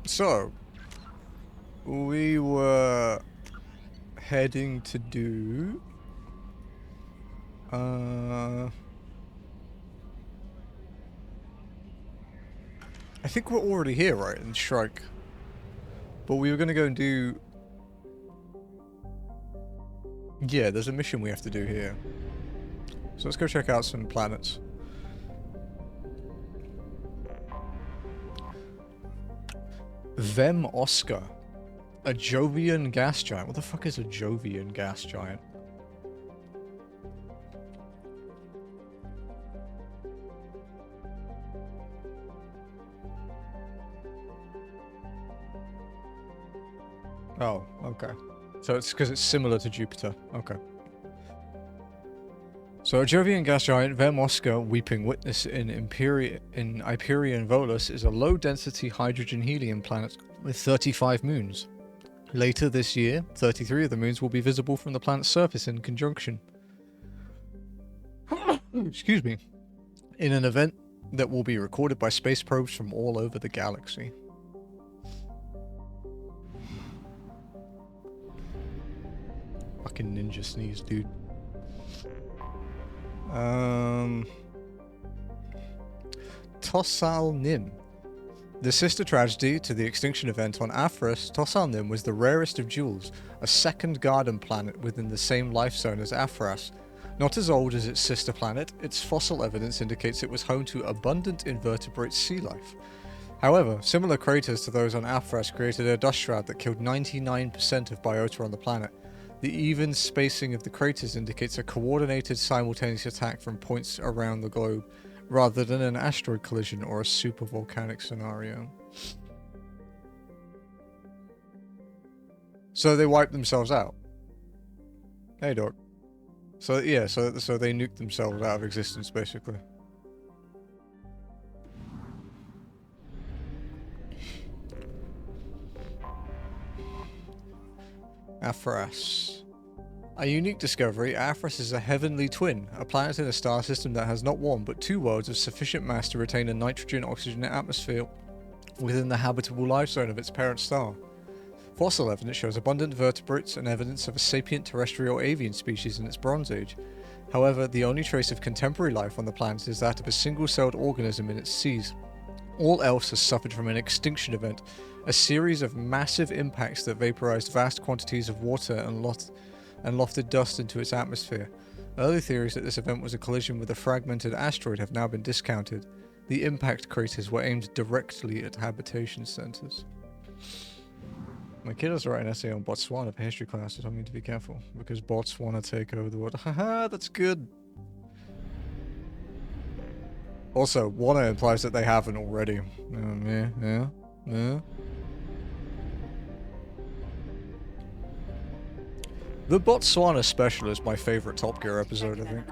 So, we were heading to do... I think we're already here, right, in Shrike. But we were going to go and do... Yeah, there's a mission we have to do here. So let's go check out some planets. Vem Oscar. A Jovian gas giant. What the fuck is a Jovian gas giant? Oh, okay. So it's because it's similar to Jupiter. Okay. So a Jovian gas giant, Vem Oscar, weeping witness in Hyperion Volus, is a low-density hydrogen-helium planet with 35 moons. Later this year, 33 of the moons will be visible from the planet's surface in conjunction. Excuse me. In an event that will be recorded by space probes from all over the galaxy. Fucking ninja sneeze, dude. Tossal Nim. The sister tragedy to the extinction event on Aphros, Tossal Nim was the rarest of jewels, a second garden planet within the same life zone as Aphros. Not as old as its sister planet, its fossil evidence indicates it was home to abundant invertebrate sea life. However, similar craters to those on Aphros created a dust shroud that killed 99% of biota on the planet. The even spacing of the craters indicates a coordinated simultaneous attack from points around the globe, rather than an asteroid collision or a supervolcanic scenario. So they wiped themselves out. Hey, Doc. So yeah, so they nuked themselves out of existence, basically. Aphras. A unique discovery, Aphros is a heavenly twin, a planet in a star system that has not one but two worlds of sufficient mass to retain a nitrogen-oxygen atmosphere within the habitable life zone of its parent star. Fossil evidence shows abundant vertebrates and evidence of a sapient terrestrial avian species in its Bronze Age. However, the only trace of contemporary life on the planet is that of a single-celled organism in its seas. All else has suffered from an extinction event, a series of massive impacts that vaporized vast quantities of water and lofted dust into its atmosphere. Early theories that this event was a collision with a fragmented asteroid have now been discounted. The impact craters were aimed directly at habitation centers. My kid has to write an essay on Botswana for history class, so I need to be careful, because bots want to take over the world. Haha, that's good. Also, wanna implies that they haven't already. Yeah. The Botswana special is my favorite Top Gear episode, I think.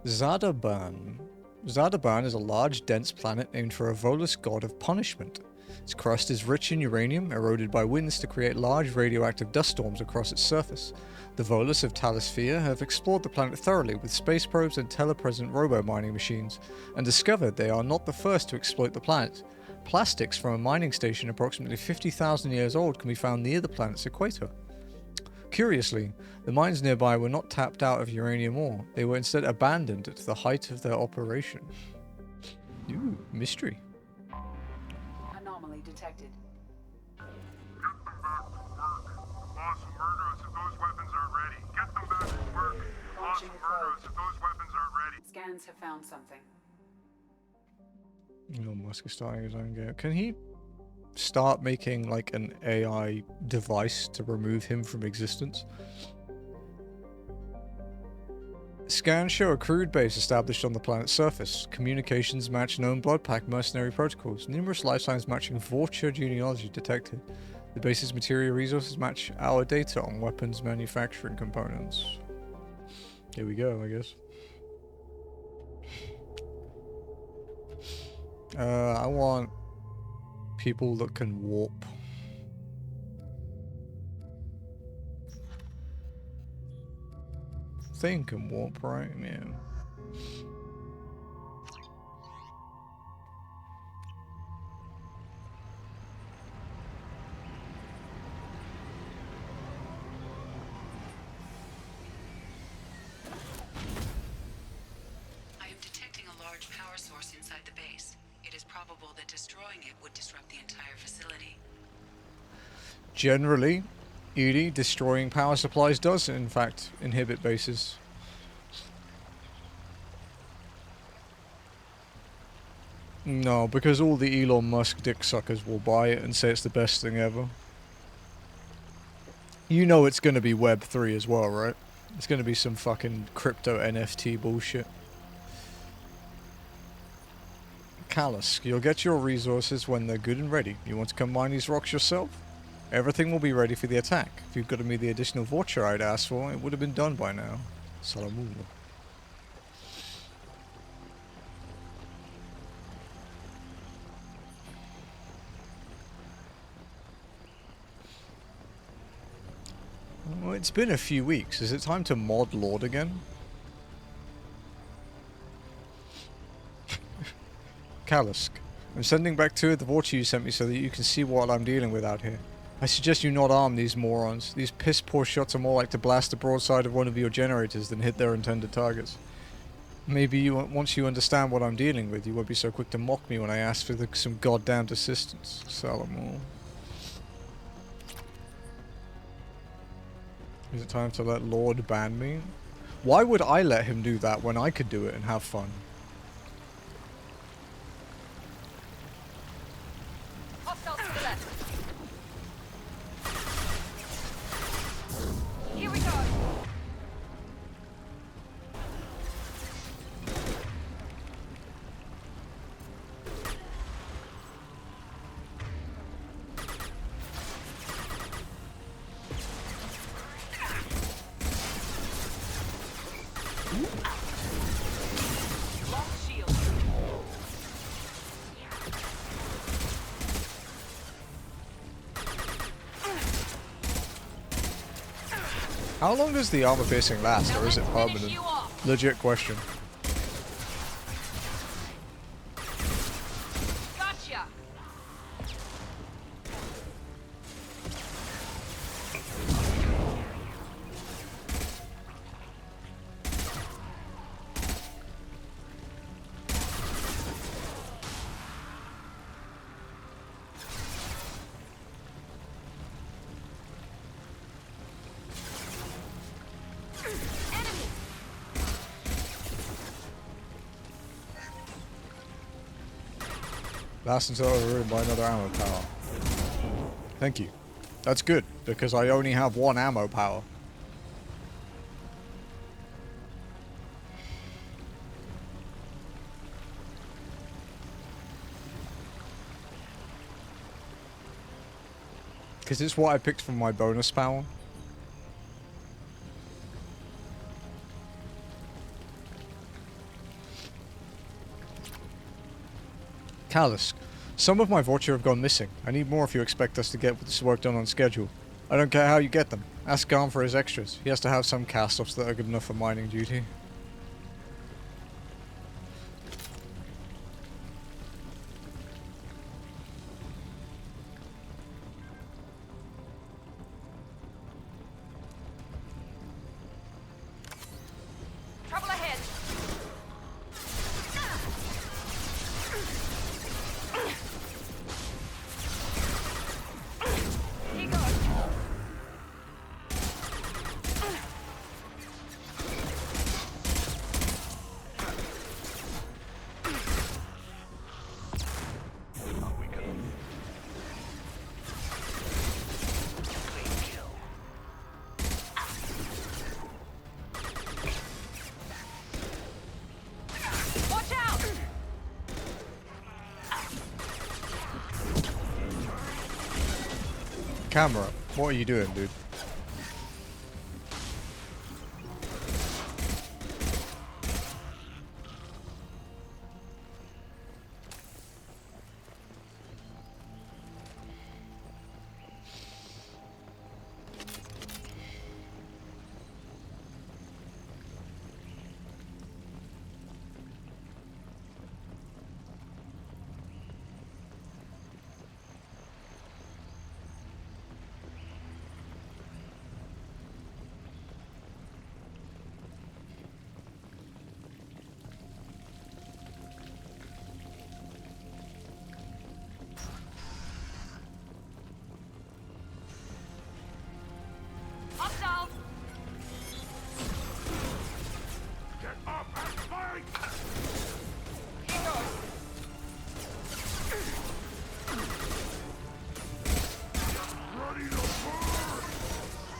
Zadaban. Zadaban is a large, dense planet named for a Volus god of punishment. Its crust is rich in uranium, eroded by winds to create large radioactive dust storms across its surface. The Volus of Talisphere have explored the planet thoroughly with space probes and telepresent robo-mining machines, and discovered they are not the first to exploit the planet. Plastics from a mining station approximately 50,000 years old can be found near the planet's equator. Curiously, the mines nearby were not tapped out of uranium ore, they were instead abandoned at the height of their operation. Ooh, mystery. Anomaly detected. Get them back to work. Boss will murder us if those weapons aren't ready. Get them back to work. Boss will murder us if those weapons aren't ready. Scans have found something. Elon Musk is starting his own game. Can he start making like an AI device to remove him from existence? Scans show a crude base established on the planet's surface. Communications match known blood pack mercenary protocols. Numerous life signs matching Vulture genealogy detected. The base's material resources match our data on weapons manufacturing components. Here we go, I guess. I want people that can warp. Thing can warp, right? Yeah. destroying it would disrupt the entire facility. Generally, Edie, destroying power supplies does, in fact, inhibit bases. No, because all the Elon Musk dick suckers will buy it and say it's the best thing ever. You know it's gonna be Web 3 as well, right? It's gonna be some fucking crypto NFT bullshit. Callus, you'll get your resources when they're good and ready. You want to come mine these rocks yourself? Everything will be ready for the attack. If you'd gotten me the additional voucher I'd asked for, it would have been done by now. Salamula. Well, it's been a few weeks. Is it time to mod Lord again? Kalusk, I'm sending back 2 of the voucher you sent me so that you can see what I'm dealing with out here. I suggest you not arm these morons. These piss-poor shots are more like to blast the broadside of one of your generators than hit their intended targets. Maybe once you understand what I'm dealing with, you won't be so quick to mock me when I ask for some goddamned assistance. Salamul. Is it time to let Lord ban me? Why would I let him do that when I could do it and have fun? Hostiles to the left. Here we go. Lost shield. How long does the armor piercing last, or is it permanent? Legit question. Gotcha. Last until overridden by another ammo power. Thank you. That's good, because I only have 1 ammo power. Because it's what I picked from my bonus power. Kalusk, some of my voucher have gone missing. I need more if you expect us to get this work done on schedule. I don't care how you get them. Ask Garm for his extras. He has to have some cast-offs that are good enough for mining duty. Trouble ahead. Here goes. Watch out! Camera, what are you doing, dude?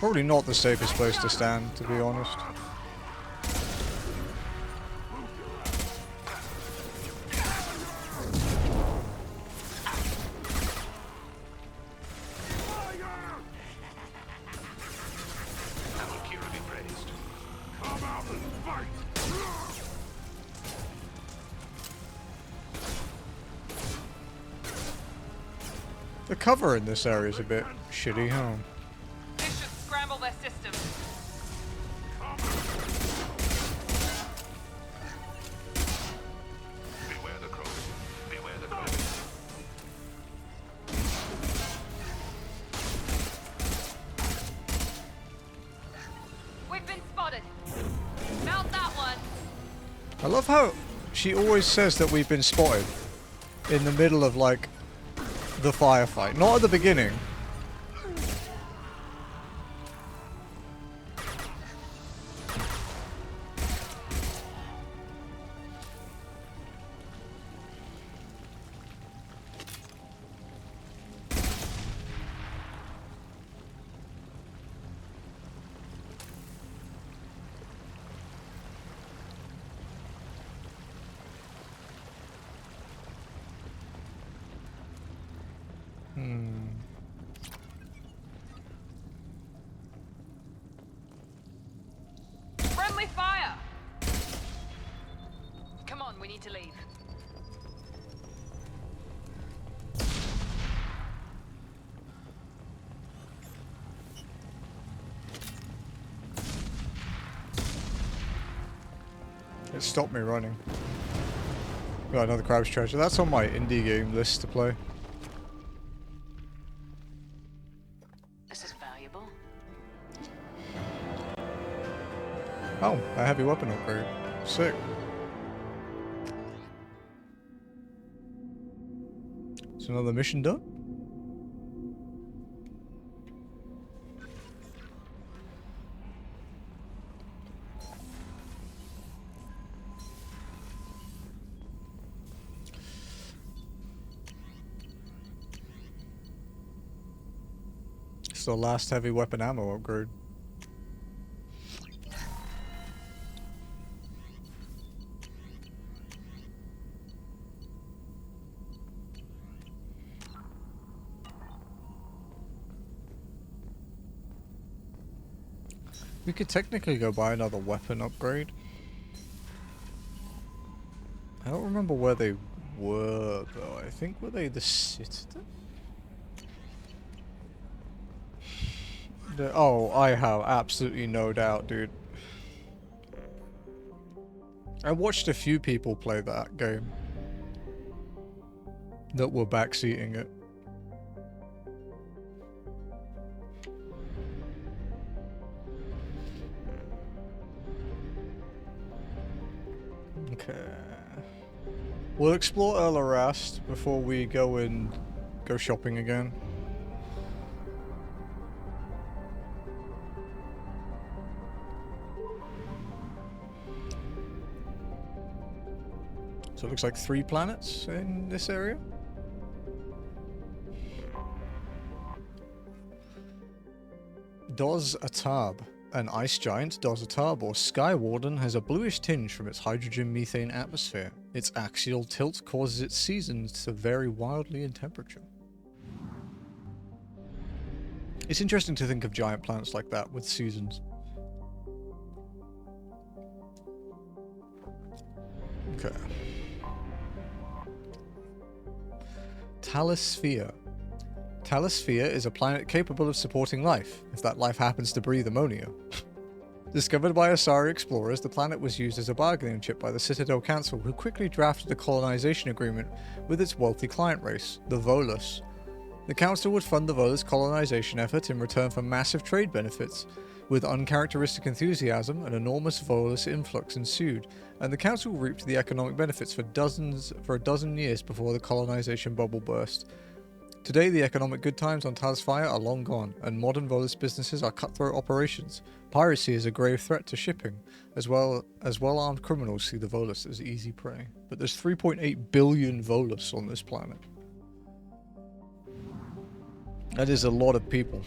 Probably not the safest place to stand, to be honest. The cover in this area is a bit shitty, huh? This should scramble their system. Beware the crow. Beware the crow. We've been spotted. Mount that one. I love how she always says that we've been spotted in the middle of, like, the firefight. Not at the beginning. Friendly fire. Come on, we need to leave. It stopped me running. Got another crab's treasure. That's on my indie game list to play. This is valuable. Oh, a heavy weapon upgrade. Sick. Is another mission done? It's the last heavy weapon ammo upgrade. We could technically go buy another weapon upgrade. I don't remember where they were though. I think were they the Citadel? Oh, I have absolutely no doubt, dude. I watched a few people play that game that were backseating it. Okay. We'll explore El Arast before we go shopping again. So it looks like 3 planets in this area. Doz Atab, an ice giant, Doz Atab or Sky Warden, has a bluish tinge from its hydrogen-methane atmosphere. Its axial tilt causes its seasons to vary wildly in temperature. It's interesting to think of giant planets like that with seasons. Okay. Talisphere. Talisphere is a planet capable of supporting life, if that life happens to breathe ammonia. Discovered by Asari explorers, the planet was used as a bargaining chip by the Citadel Council, who quickly drafted a colonization agreement with its wealthy client race, the Volus. The Council would fund the Volus colonization effort in return for massive trade benefits. With uncharacteristic enthusiasm, an enormous Volus influx ensued, and the Council reaped the economic benefits for a dozen years before the colonization bubble burst. Today, the economic good times on Talisphere are long gone, and modern Volus businesses are cutthroat operations. Piracy is a grave threat to shipping, as well-armed criminals see the Volus as easy prey. But there's 3.8 billion Volus on this planet. That is a lot of people.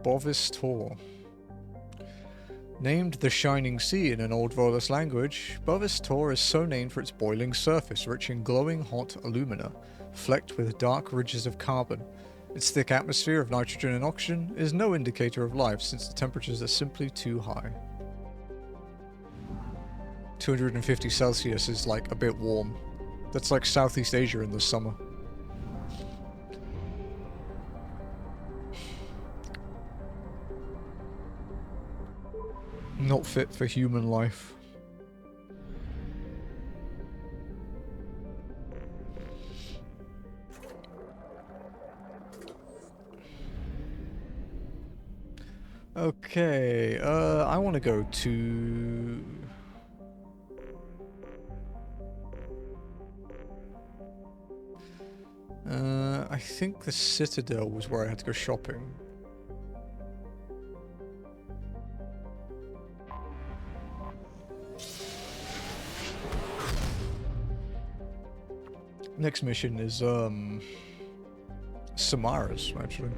Bovis Tor. Named the Shining Sea in an Old Volus language, Bovis Tor is so named for its boiling surface, rich in glowing hot alumina, flecked with dark ridges of carbon. Its thick atmosphere of nitrogen and oxygen is no indicator of life since the temperatures are simply too high. 250 Celsius is like a bit warm. That's like Southeast Asia in the summer. Not fit for human life. Okay, I want to go to... I think the Citadel was where I had to go shopping. Next mission is, Samara's, actually.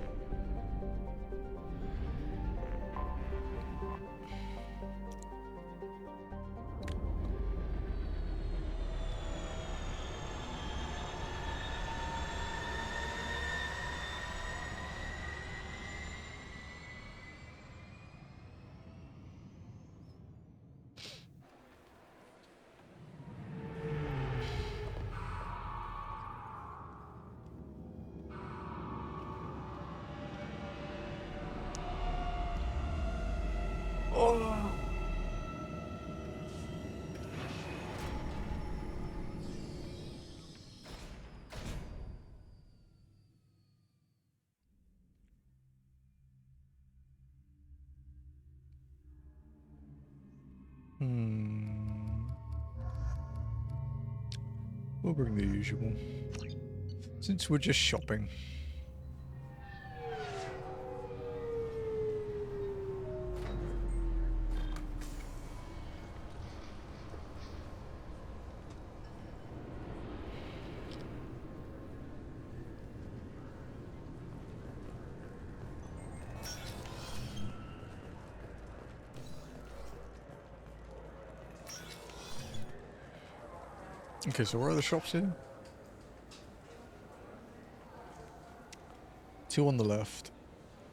We'll bring the usual. Since we're just shopping. Okay, so where are the shops here? 2 on the left,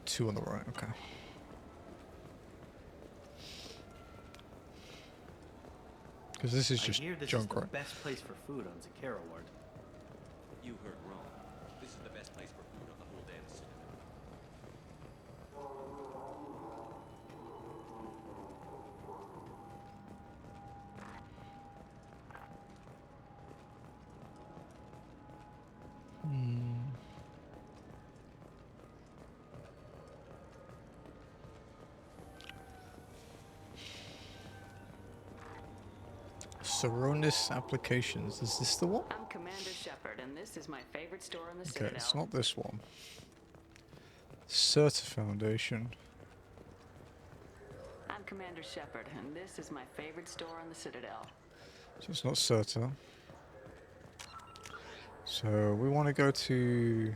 2 on the right, okay. Because this is just junk, right? Best place for food on Zakara Ward. You heard wrong. This is the best place for food on the whole damn city. Saronis Applications, is this the one? I'm Commander Shepard, and this is my favorite store in the Okay, Citadel. it's not this one. Certa Foundation. I'm Commander Shepard, and this is my favorite store in the Citadel. So it's not Certa. So we want to go to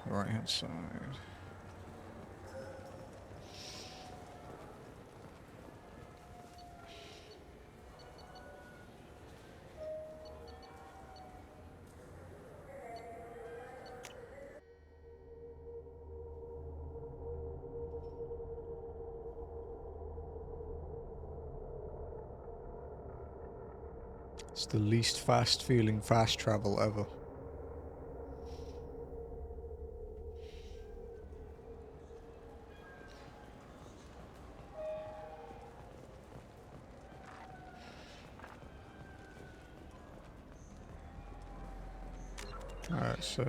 the right hand side. It's the least fast feeling fast travel ever. Alright, so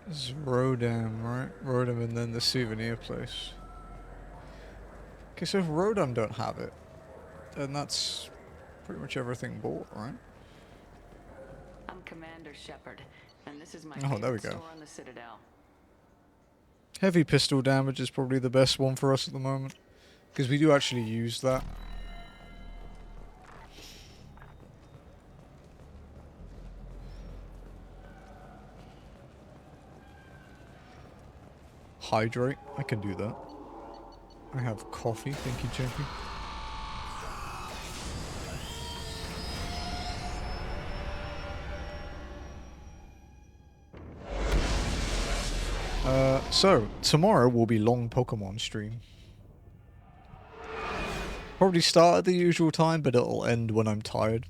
this is Rodam, right? Rodam and then the souvenir place. Okay, so if Rodam don't have it, then that's pretty much everything bought, right? I'm Commander Shepard, and this is my Oh, there we favorite go. store in the Citadel. Heavy pistol damage is probably the best one for us at the moment, because we do actually use that. hydrate. I can do that. I have coffee, thank you, champion. So, tomorrow will be long Pokemon stream. Probably start at the usual time, but it'll end when I'm tired.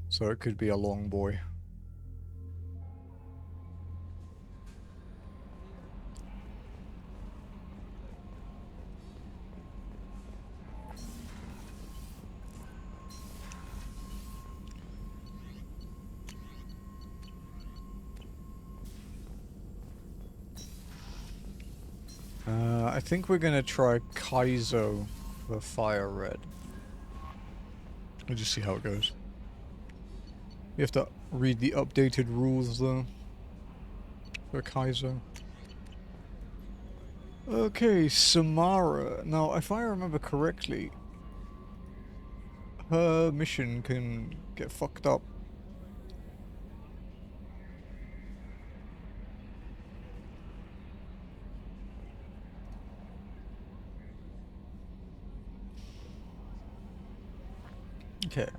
So it could be a long boy. I think we're gonna try Kaizo for Fire Red. We'll just see how it goes. You have to read the updated rules though for Kaizo. Okay, Samara. Now, if I remember correctly, her mission can get fucked up. Okay.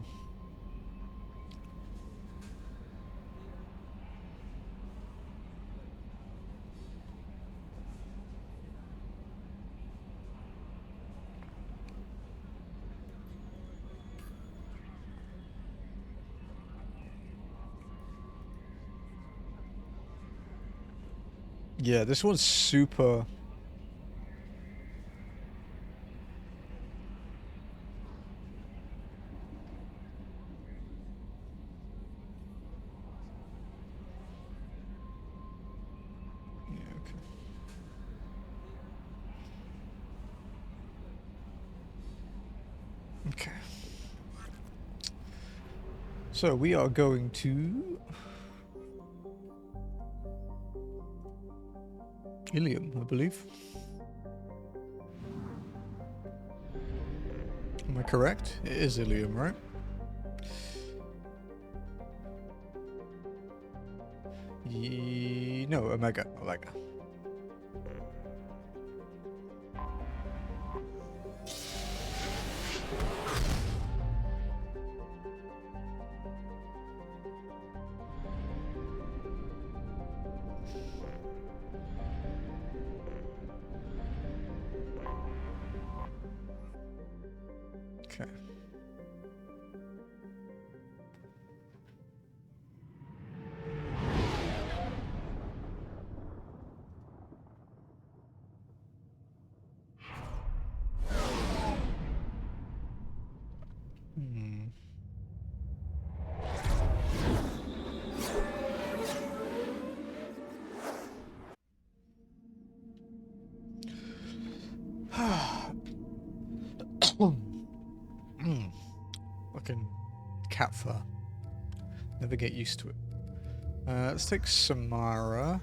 Yeah, this one's super... Yeah, okay. Okay. So we are going to... Ilium, I believe. Am I correct? It is Ilium, right? No, Omega. Omega. Okay. Hmm. Fucking cat fur. Never get used to it. Let's take Samara.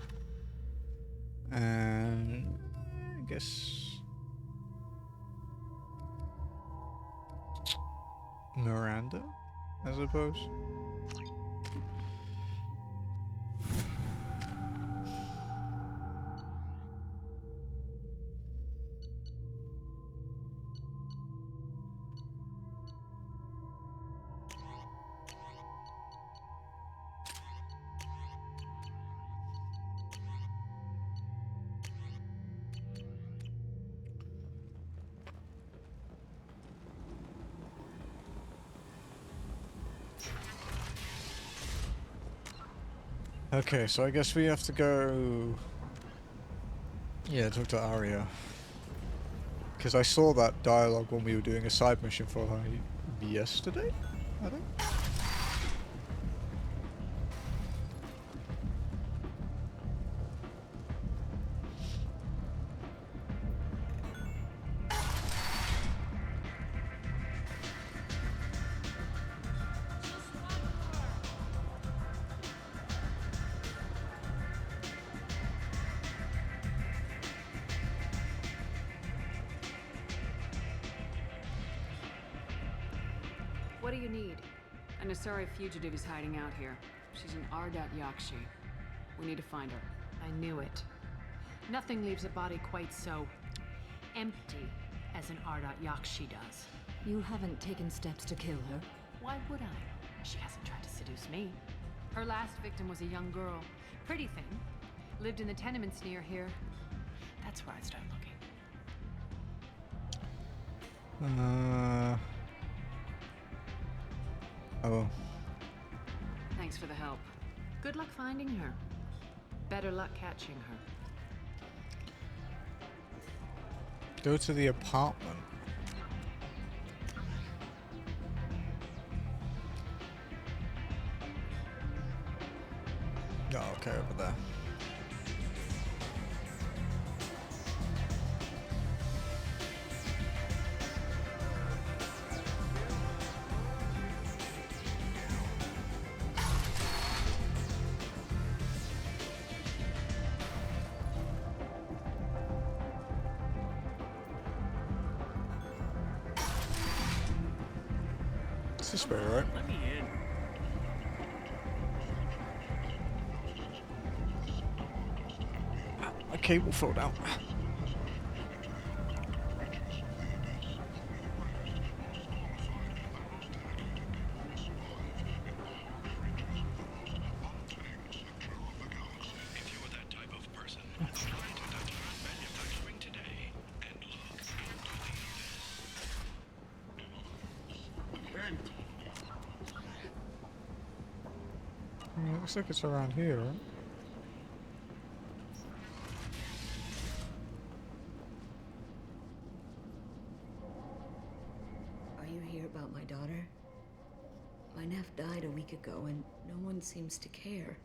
And... I guess... Miranda, I suppose. Okay, so I guess we have to go... Yeah, talk to Arya. Because I saw that dialogue when we were doing a side mission for her yesterday, I think? What do you need? An Asari fugitive is hiding out here. She's an Ardat Yakshi. We need to find her. I knew it. Nothing leaves a body quite so empty as an Ardot Yakshi does. You haven't taken steps to kill her? Why would I? She hasn't tried to seduce me. Her last victim was a young girl. Pretty thing. Lived in the tenements near here. That's where I'd start looking. Oh. Thanks for the help. Good luck finding her. Better luck catching her. Go to the apartment. Oh, okay, over there. This is fair, right? Let me in. My cable fell down. If you're that type of person, fly to Data Manufacturing today and look into this. Yeah, looks like it's around here, right? Are you here about my daughter? My nephew died a week ago and no one seems to care.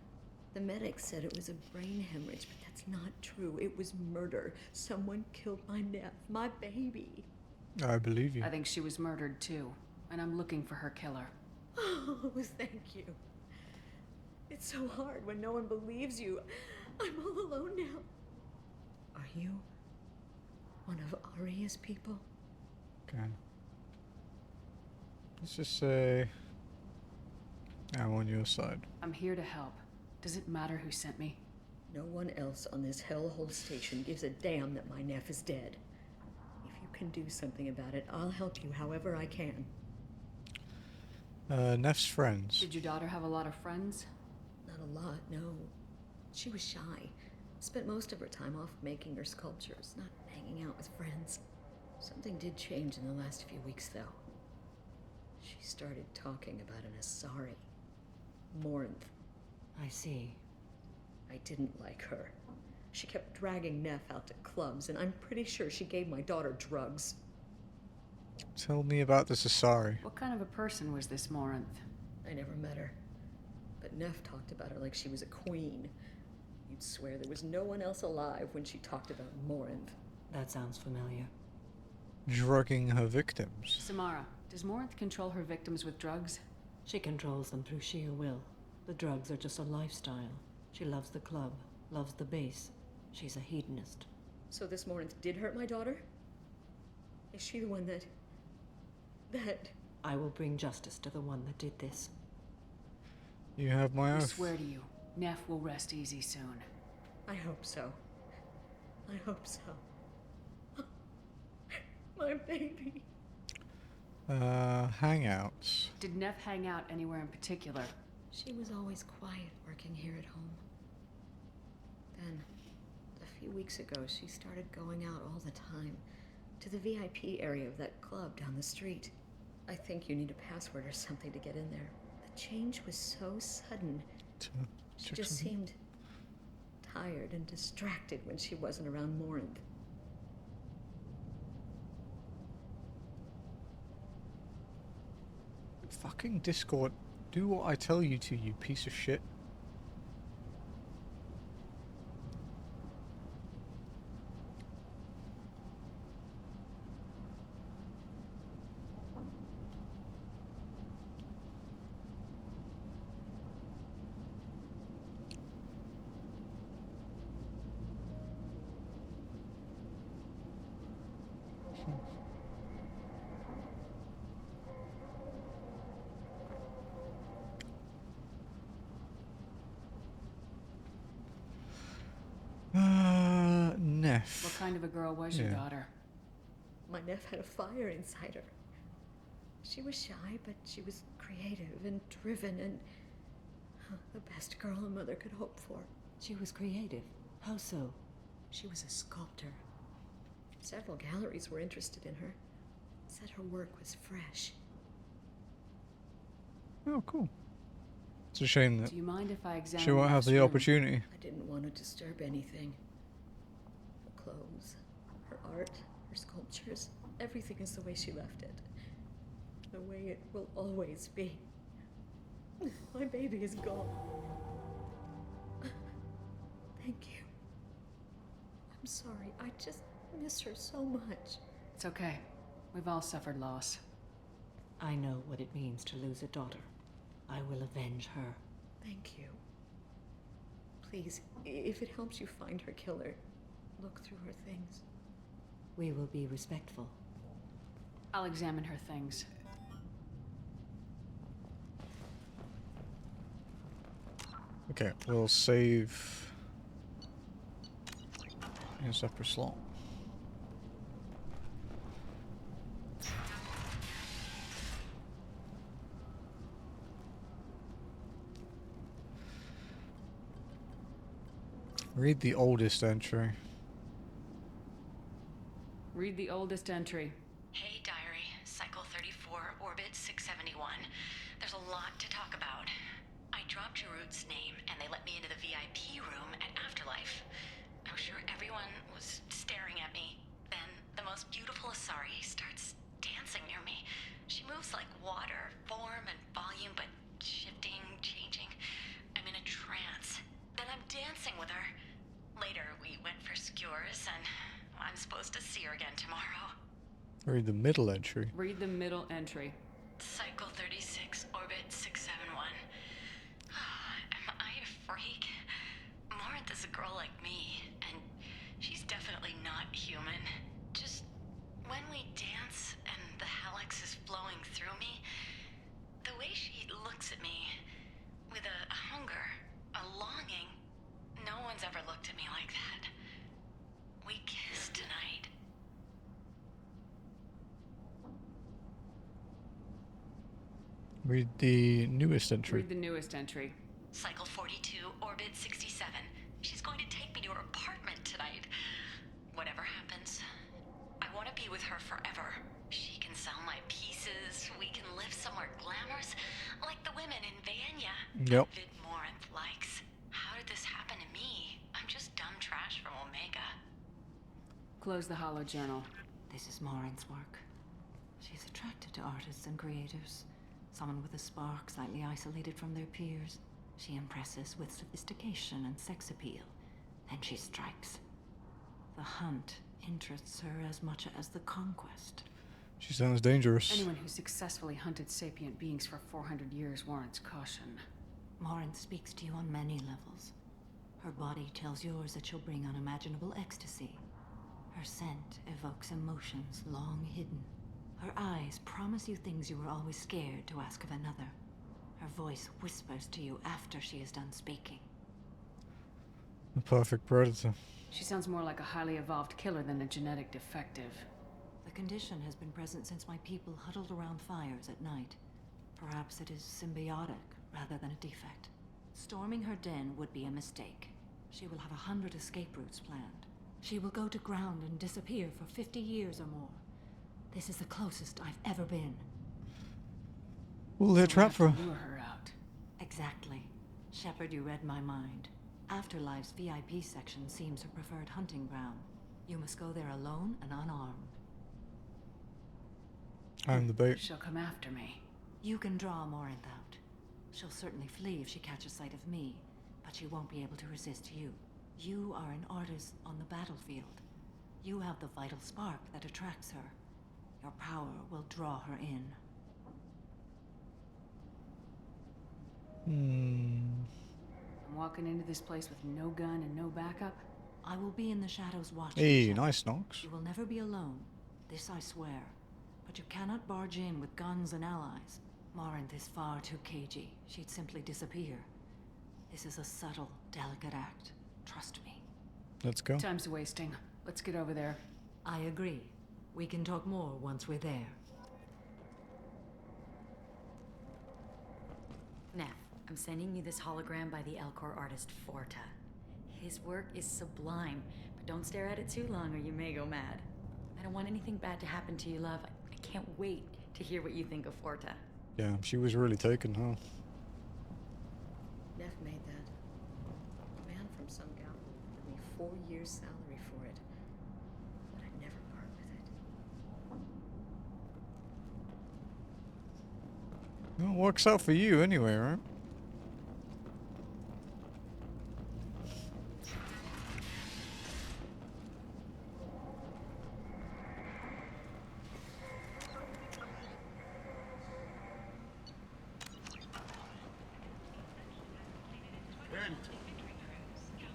The medics said it was a brain hemorrhage, but that's not true. It was murder. Someone killed my nephew, my baby. I believe you. I think she was murdered too, and I'm looking for her killer. Oh, thank you. It's so hard when no one believes you. I'm all alone now. Are you one of Aria's people? Okay. Let's just say I'm on your side. I'm here to help. Does it matter who sent me? No one else on this hellhole station gives a damn that my nephew is dead. If you can do something about it, I'll help you however I can. Neff's friends. Did your daughter have a lot of friends? Not a lot, no. She was shy. Spent most of her time off making her sculptures, not hanging out with friends. Something did change in the last few weeks, though. She started talking about an Asari. Morinth. I see. I didn't like her. She kept dragging Neff out to clubs, and I'm pretty sure she gave my daughter drugs. Tell me about this Asari. What kind of a person was this Morinth? I never met her. But Neff talked about her like she was a queen. You'd swear there was no one else alive when she talked about Morinth. That sounds familiar. Drugging her victims. Samara, does Morinth control her victims with drugs? She controls them through sheer will. The drugs are just a lifestyle. She loves the club, loves the base. She's a hedonist. So this Morinth did hurt my daughter? Is she the one that... I will bring justice to the one that did this. You have my I oath. swear to you, Neff will rest easy soon. I hope so. I hope so. My baby. Hangouts. Did Neff hang out anywhere in particular? She was always quiet working here at home. Then, a few weeks ago, she started going out all the time. To the VIP area of that club down the street. I think you need a password or something to get in there. The change was so sudden. She just seemed tired and distracted when she wasn't around Morinth. Fucking Discord. Do what I tell you to, you piece of shit. kind of a girl was your Yeah. daughter? My nephew had a fire inside her. She was shy, but she was creative and driven and the best girl a mother could hope for. She was creative. How so? She was a sculptor. Several galleries were interested in her. Said her work was fresh. Oh, cool. It's a shame that Do you mind if I examine she won't have this the room? opportunity. I didn't want to disturb anything. Her clothes, her art, her sculptures, everything is the way she left it. The way it will always be. My baby is gone. Thank you. I'm sorry. I just miss her so much. It's okay. We've all suffered loss. I know what it means to lose a daughter. I will avenge her. Thank you. Please, if it helps you find her killer, look through her things. We will be respectful. I'll examine her things. Okay, we'll save in a separate slot. Read the oldest entry. Read the oldest entry. Hey, Diary. Cycle 34, Orbit 671. There's a lot to talk about. I dropped Jarut's name, and they let me into the VIP room at Afterlife. I'm sure everyone was staring at me. Then, the most beautiful Asari starts dancing near me. She moves like water, form and volume, but shifting, changing. I'm in a trance. Then I'm dancing with her. Later, we went for skewers, and I'm supposed to see her again tomorrow. Read the middle entry. Read the middle entry. Cycle 36, Orbit 671. Am I a freak? Morinth is a girl like me, and she's definitely not human. Just when we dance and the hallux is flowing through me, the way she looks at me with a hunger, a longing, no one's ever looked at me like that. We kiss tonight. Read the newest entry. Read the newest entry. Cycle 42, Orbit 67. She's going to take me to her apartment tonight. Whatever happens, I want to be with her forever. She can sell my pieces. We can live somewhere glamorous, like the women in Vanya. Yep. Vid Morinth likes. How did this happen to me? I'm just dumb trash from Omega. Close the hollow journal. This is Morinth's work. She's attracted to artists and creators. Someone with a spark, slightly isolated from their peers. She impresses with sophistication and sex appeal. Then she strikes. The hunt interests her as much as the conquest. She sounds dangerous. Anyone who successfully hunted sapient beings for 400 years warrants caution. Morinth speaks to you on many levels. Her body tells yours that she'll bring unimaginable ecstasy. Her scent evokes emotions long hidden. Her eyes promise you things you were always scared to ask of another. Her voice whispers to you after she is done speaking. The perfect predator. She sounds more like a highly evolved killer than a genetic defective. The condition has been present since my people huddled around fires at night. Perhaps it is symbiotic rather than a defect. Storming her den would be a mistake. She will have 100 escape routes planned. She will go to ground and disappear for 50 years or more. This is the closest I've ever been. Well, they're trapped for. Lure her out. Exactly. Shepard, you read my mind. Afterlife's VIP section seems her preferred hunting ground. You must go there alone and unarmed. I'm the bait. She'll come after me. You can draw Morinth out. She'll certainly flee if she catches sight of me, but she won't be able to resist you. You are an artist on the battlefield. You have the vital spark that attracts her. Your power will draw her in. I'm walking into this place with no gun and no backup. I will be in the shadows watching. Hey, Shepard. nice knocks. You will never be alone. This I swear. But you cannot barge in with guns and allies. Morinth is far too cagey. She'd simply disappear. This is a subtle, delicate act. Trust me. Let's go. Time's wasting. Let's get over there. I agree. We can talk more once we're there. Neff, I'm sending you this hologram by the Elcor artist Forta. His work is sublime, but don't stare at it too long or you may go mad. I don't want anything bad to happen to you, love. I can't wait to hear what you think of Forta. Yeah, she was really taken, huh? Neff made that. A man from some gal gave me 4 years' salary for it. But I'd never part with it. Well, it works out for you anyway, right?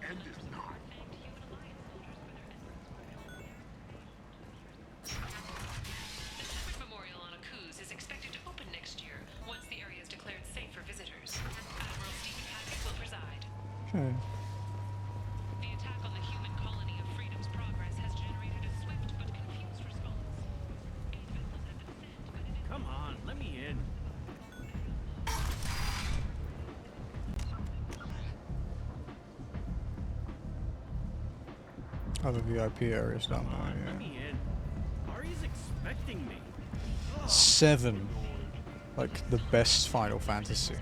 End is not. The Separate Memorial on Akuz is expected to open next year, once the area is declared safe for visitors. Admiral Stephen Patrick will preside. Okay. The attack on the human colony of Freedom's Progress has generated a swift but confused response. Aid vessels have been sent, but it is... Come on, let me in. Oh, the VIP area's down there, Let me in. Ari's expecting me. 7. Like, the best Final Fantasy. The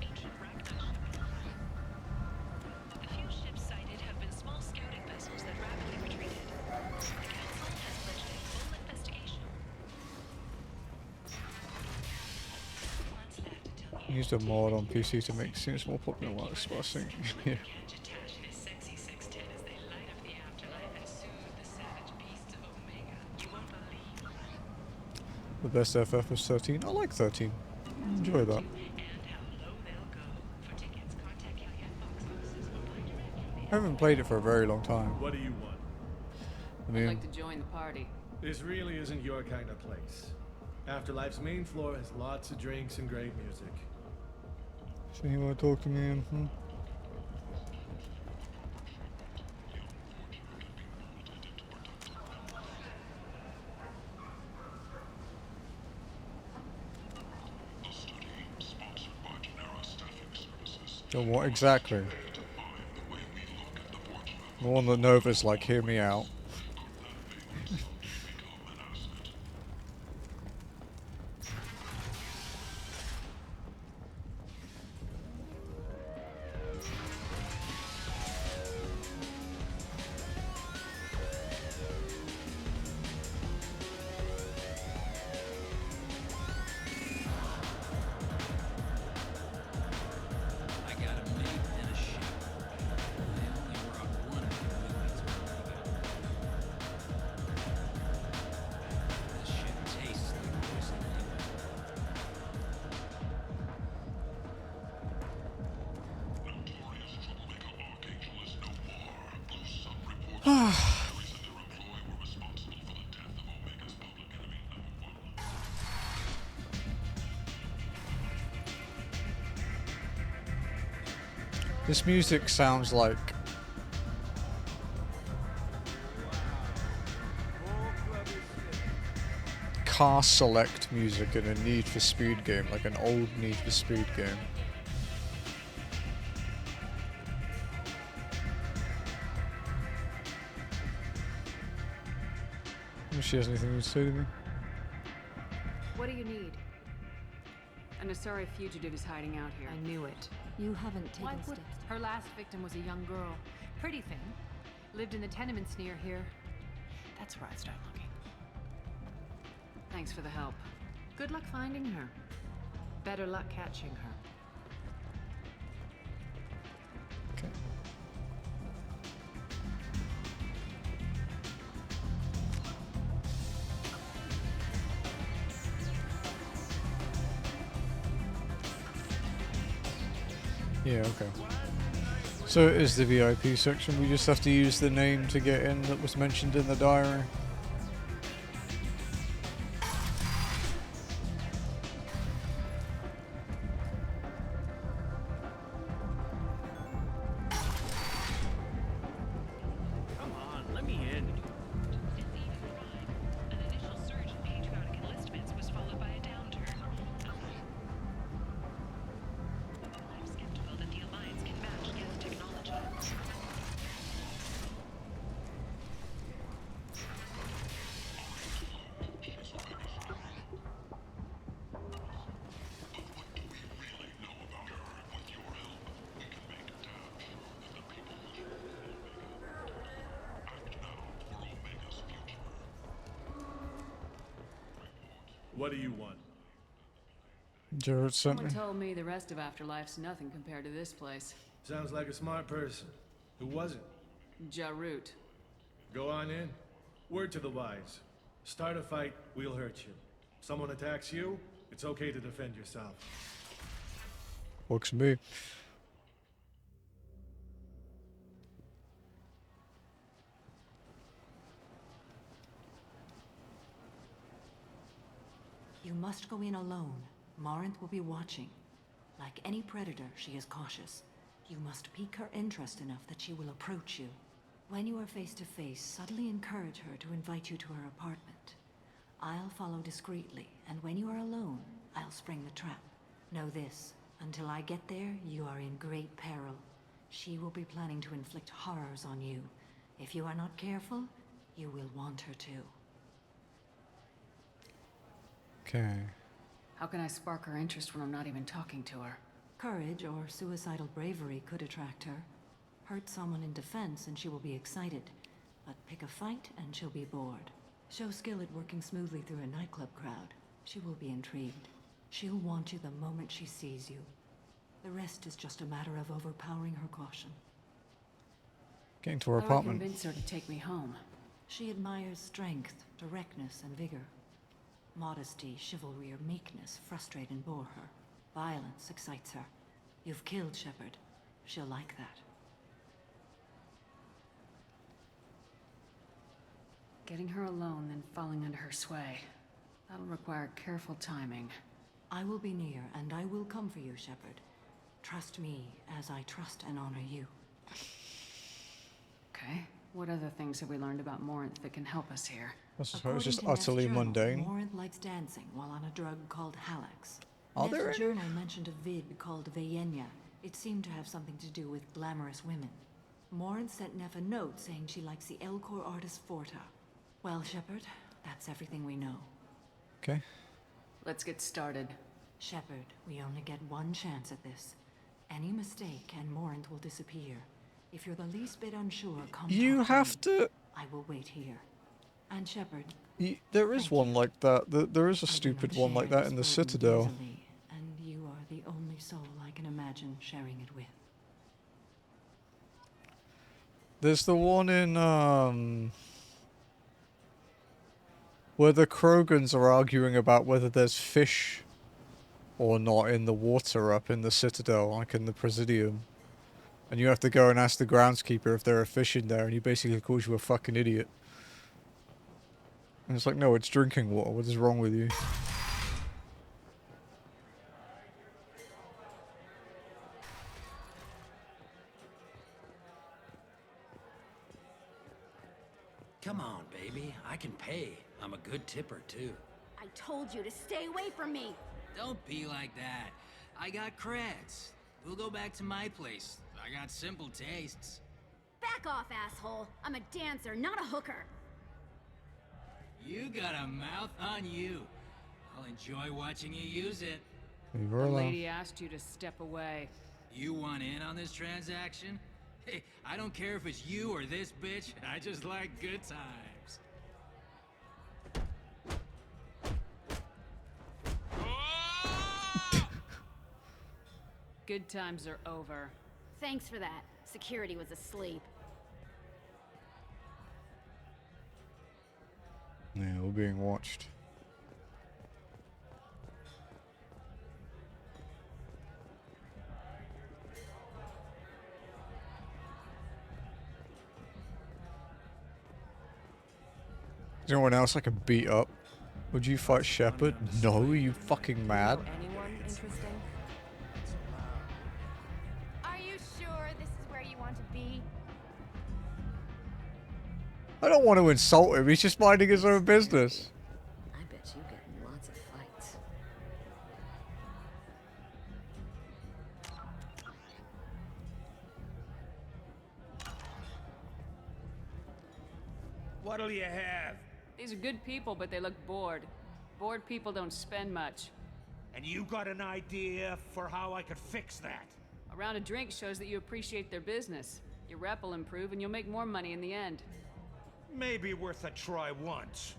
few ships sighted have been small scouting vessels that rapidly retreated. The Council has pledged a full investigation. Months left until the Used a mod on PC to make scenes more popular while expressing. Yeah. catch attach his sexy sextet as they light up the afterlife and soothe the savage beasts of Omega. You won't believe. The best FF was 13. I like 13. Enjoy that. And how low they'll go. For tickets, contact Caveat Box offices or buy direct from the I haven't played it for a very long time. What do you want? I I'd mean, like to join the party. This really isn't your kind of place. Afterlife's main floor has lots of drinks and great music. so you want to talk to me? So what exactly? The one that Nova's like, hear me out. I got a mate and a ship. I only brought one of the movies This shit tastes like poison This music sounds like car select music in a Need for Speed game, like an old Need for Speed game. If she has anything to say to me. What do you need? An Asari fugitive is hiding out here. I knew it. You haven't taken Why would... steps. Her last victim was a young girl. Pretty thing. Lived in the tenements near here. That's where I'd start looking. Thanks for the help. Good luck finding her. Better luck catching her. Okay. Yeah, okay. So it is the VIP section. We just have to use the name to get in that was mentioned in the diary. Come on, let me in. What do you want? Jared sent Someone me. told me the rest of Afterlife's nothing compared to this place. Sounds like a smart person. Who was it? Jarut. Go on in. Word to the wise. Start a fight, we'll hurt you. Someone attacks you, it's okay to defend yourself. Works for me. You must go in alone. Morinth will be watching. Like any predator, she is cautious. You must pique her interest enough that she will approach you. When you are face to face, subtly encourage her to invite you to her apartment. I'll follow discreetly, and when you are alone, I'll spring the trap. Know this, until I get there, you are in great peril. She will be planning to inflict horrors on you. If you are not careful, you will want her to. Okay. How can I spark her interest when I'm not even talking to her? Courage or suicidal bravery could attract her. Hurt someone in defense and she will be excited. But pick a fight and she'll be bored. Show skill at working smoothly through a nightclub crowd. She will be intrigued. She'll want you the moment she sees you. The rest is just a matter of overpowering her caution. Getting to her How do I apartment. convince her to take me home? She admires strength, directness, and vigor. Modesty, chivalry, or meekness frustrate and bore her. Violence excites her. You've killed Shepard. She'll like that. Getting her alone, then falling under her sway. That'll require careful timing. I will be near, and I will come for you, Shepard. Trust me, as I trust and honor you. Okay. What other things have we learned about Morinth that can help us here? I suppose According just to Neff's utterly journal, mundane. Morinth likes dancing while on a drug called Halax. Are there Neff's any? journal mentioned a vid called Vayenya. It seemed to have something to do with glamorous women. Morinth sent Neff a note saying she likes the Elcor artist Forta. Well, Shepard, that's everything we know. Okay. Let's get started. Shepard, we only get one chance at this. Any mistake and Morinth will disappear. If you're the least bit unsure, come You talk have to me. to. I will wait here. And Shepard, There is Thank one you. like that. There is a I do stupid not one like share that in the this burden Citadel. easily, and you are the only soul I can imagine sharing it with. There's the one in where the Krogans are arguing about whether there's fish or not in the water up in the Citadel, like in the Presidium. And you have to go and ask the groundskeeper if there are fish in there, and he basically calls you a fucking idiot. And it's like, no, it's drinking water. What is wrong with you? Come on, baby. I can pay. I'm a good tipper, too. I told you to stay away from me. Don't be like that. I got creds. We'll go back to my place. I got simple tastes. Back off, asshole. I'm a dancer, not a hooker. You got a mouth on you. I'll enjoy watching you use it. Leave The her alone. lady asked you to step away. You want in on this transaction? Hey, I don't care if it's you or this bitch. I just like good times. Good times are over. Thanks for that. Security was asleep. Yeah, we're being watched. Is there anyone else I can beat up? Would you fight Shepard? No, are you fucking mad? Anyone interesting? Are you sure this is where you want to be? I don't want to insult him, he's just minding his own business. I bet you get in lots of fights. What'll you have? These are good people, but they look bored. Bored people don't spend much. And you got an idea for how I could fix that? A round of drinks shows that you appreciate their business. Your rep will improve and you'll make more money in the end. Maybe worth a try once.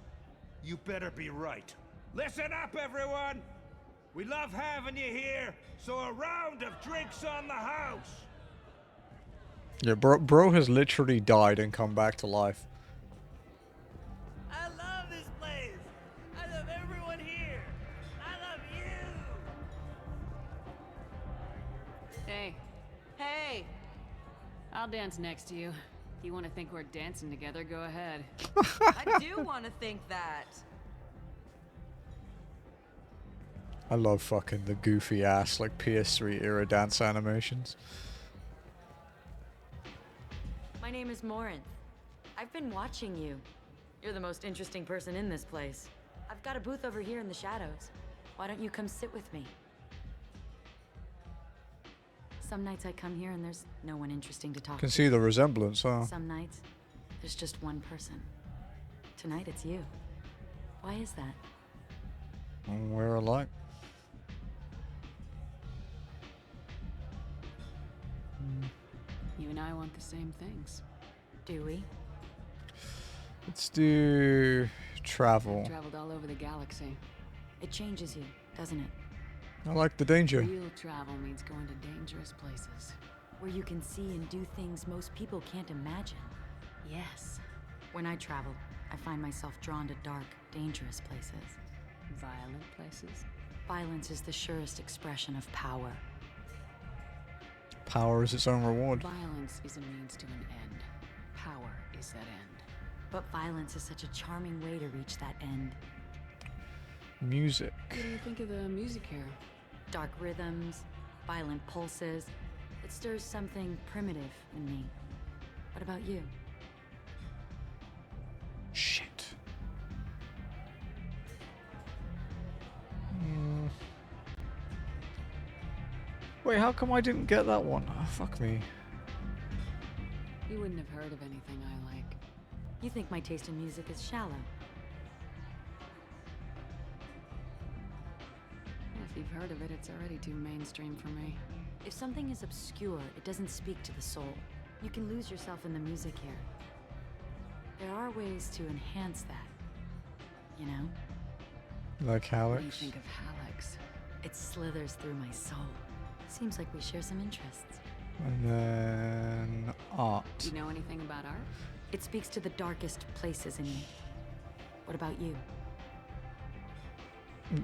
You better be right. Listen up, everyone! We love having you here, so a round of drinks on the house! Yeah, bro has literally died and come back to life. I love this place! I love everyone here! I love you! Hey. Hey! I'll dance next to you. If you want to think we're dancing together, go ahead. I do want to think that. I love fucking the goofy ass like PS3 era dance animations. My name is Morinth. I've been watching you. You're the most interesting person in this place. I've got a booth over here in the shadows. Why don't you come sit with me? Some nights I come here and there's no one interesting to talk to. Can see the resemblance, huh? Some nights, there's just one person. Tonight it's you. Why is that? We're alike. You and I want the same things. Do we? Let's do travel. I've traveled all over the galaxy. It changes you, doesn't it? I like the danger. Real travel means going to dangerous places. Where you can see and do things most people can't imagine. Yes. When I travel, I find myself drawn to dark, dangerous places. Violent places? Violence is the surest expression of power. Power is its own reward. Violence is a means to an end. Power is that end. But violence is such a charming way to reach that end. Music. What do you think of the music here? Dark rhythms, violent pulses. It stirs something primitive in me. What about you? Shit. Wait, how come I didn't get that one? Oh, fuck me. You wouldn't have heard of anything I like. You think my taste in music is shallow? If you've heard of it, it's already too mainstream for me. If something is obscure, it doesn't speak to the soul. You can lose yourself in the music here. There are ways to enhance that, you know? Like What do you Hallex? think of Hallex? It slithers through my soul. Seems like we share some interests. And then art. Do you know anything about art? It speaks to the darkest places in me. What about you?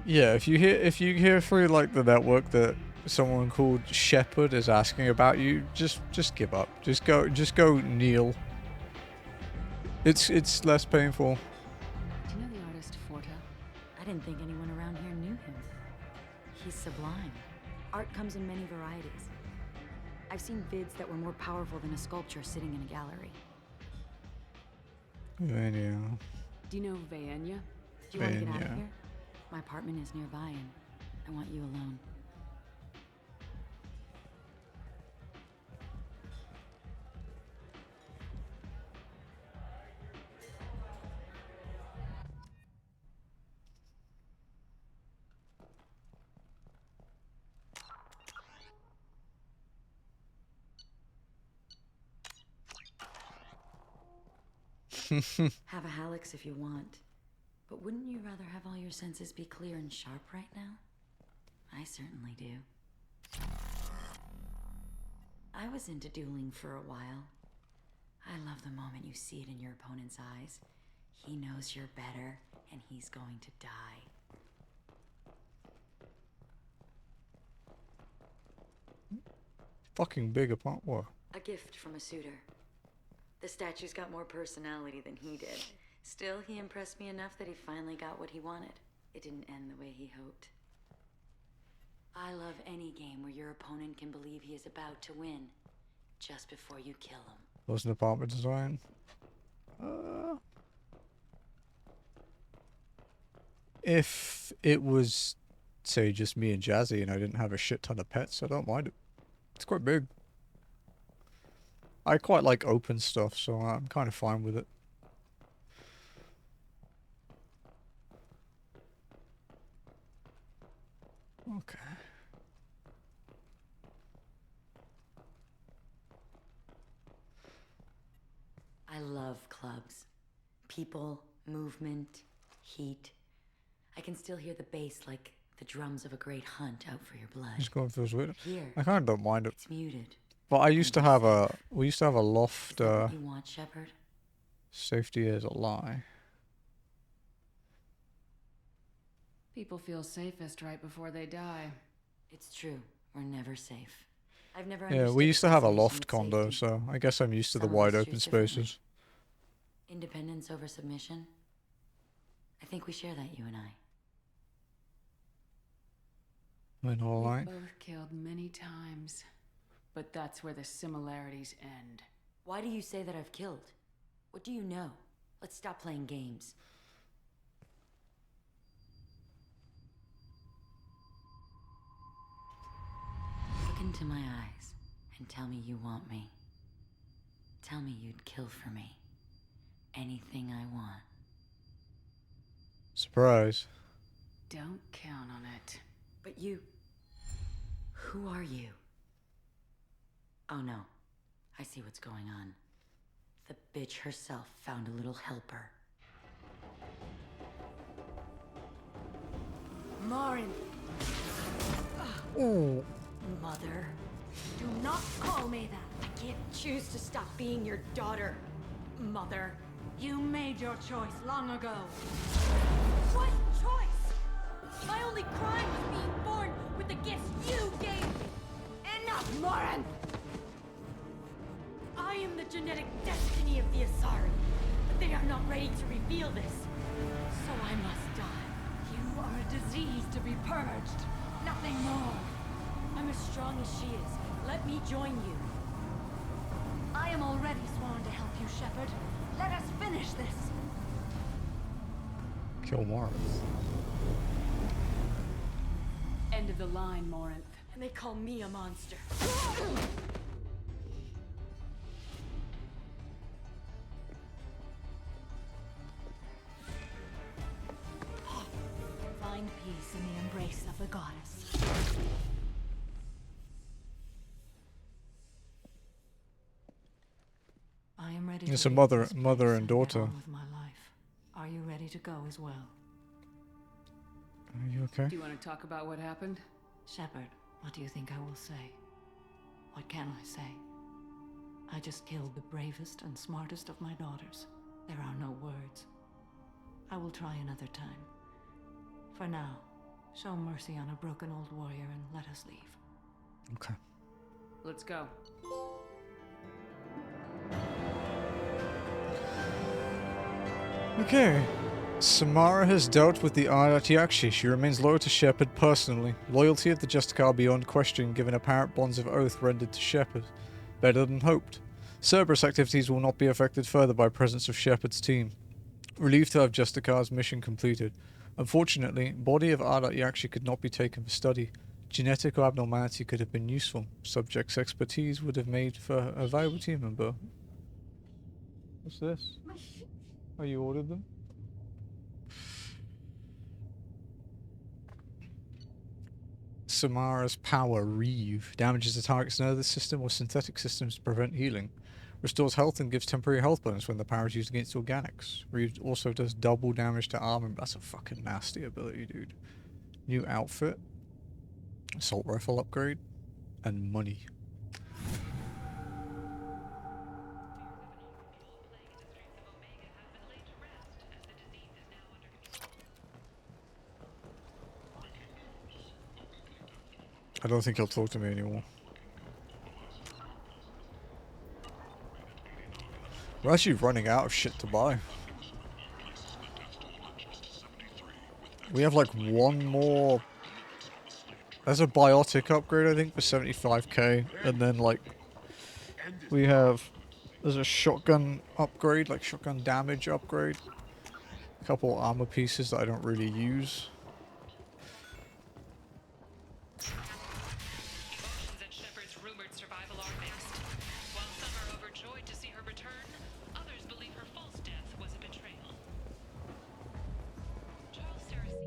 Yeah, if you hear through like the network that someone called Shepherd is asking about you, just give up. Just go kneel. It's less painful. Do you know the artist Forta? I didn't think anyone around here knew him. He's sublime. Art comes in many varieties. I've seen vids that were more powerful than a sculpture sitting in a gallery. Vania. Do you know Vaenia? Do you want to get out of Vania. here? My apartment is nearby and I want you alone. Have a Hallex if you want. But wouldn't you rather have all your senses be clear and sharp right now? I certainly do. I was into dueling for a while. I love the moment you see it in your opponent's eyes. He knows you're better, and he's going to die. Fucking big apart. What? A gift from a suitor. The statue's got more personality than he did. Still, he impressed me enough that he finally got what he wanted. It didn't end the way he hoped. I love any game where your opponent can believe he is about to win, just before you kill him. Was an apartment design. If it was, say, just me and Jazzy and I didn't have a shit ton of pets, I don't mind it. It's quite big. I quite like open stuff, so I'm kind of fine with it. Okay. I love clubs. People, movement, heat. I I can still hear the bass like the drums of a great hunt out for your blood. Just going feels weird. Here, I kind of don't mind it. it's muted. But I used to have a, we used to have a loft, Is that what you want, Shepard? safety is a lie. People feel safest right before they die. It's true. We're never safe. I've never Yeah, we understood used to have a fascination loft with condo, safety. so I guess I'm used to the Some of wide us open choose differently. spaces. Independence over submission? I think we share that, you and I. Went all right. We've both killed many times, but that's where the similarities end. Why do you say that I've killed? What do you know? Let's stop playing games. Look into my eyes and tell me you want me. Tell me you'd kill for me. Anything I want. Surprise. Don't count on it. But you... Who are you? Oh no. I see what's going on. The bitch herself found a little helper. Marin, Ooh. mother. Do not call me that. I can't choose to stop being your daughter. Mother. You made your choice long ago. What choice? My only crime was being born with the gifts you gave me. Enough, Morin! I am the genetic destiny of the Asari, but they are not ready to reveal this. So I must die. You are a disease to be purged. Nothing more. I'm as strong as she is. Let me join you. I am already sworn to help you, Shepard. Let us finish this. Kill Mara. End of the line, Morinth. And they call me a monster. Find peace in the embrace of the goddess. I am ready It's to a leave mother this place and get daughter. on with my life. Are you ready to go as well? Are you okay? Do you want to talk about what happened? Shepard, what do you think I will say? What can I say? I just killed the bravest and smartest of my daughters. There are no words. I will try another time. For now, show mercy on a broken old warrior and let us leave. Okay. Let's go. Okay. Samara has dealt with the Ayatiakshi. She remains loyal to Shepard personally. Loyalty of the Justicar beyond question, given apparent bonds of oath rendered to Shepard. Better than hoped. Cerberus activities will not be affected further by presence of Shepard's team. Relieved to have Justicar's mission completed. Unfortunately, body of Ayatiakshi could not be taken for study. Genetical abnormality could have been useful. Subject's expertise would have made for a valuable team member. What's this? Oh, you ordered them? Samara's power, Reeve, damages the target's nervous system or synthetic systems to prevent healing. Restores health and gives temporary health bonus when the power is used against organics. Reeve also does double damage to armor. That's a fucking nasty ability, dude. New outfit. Assault rifle upgrade. And money. I don't think he'll talk to me anymore. We're actually running out of shit to buy. We have like one more. There's a biotic upgrade, I think, for 75k, and then like we have. There's a shotgun upgrade, like shotgun damage upgrade. A couple armor pieces that I don't really use. Emotions at Shepard's rumored survival are mixed. While some are overjoyed to see her return, others believe her false death was a betrayal. Charles Saracen.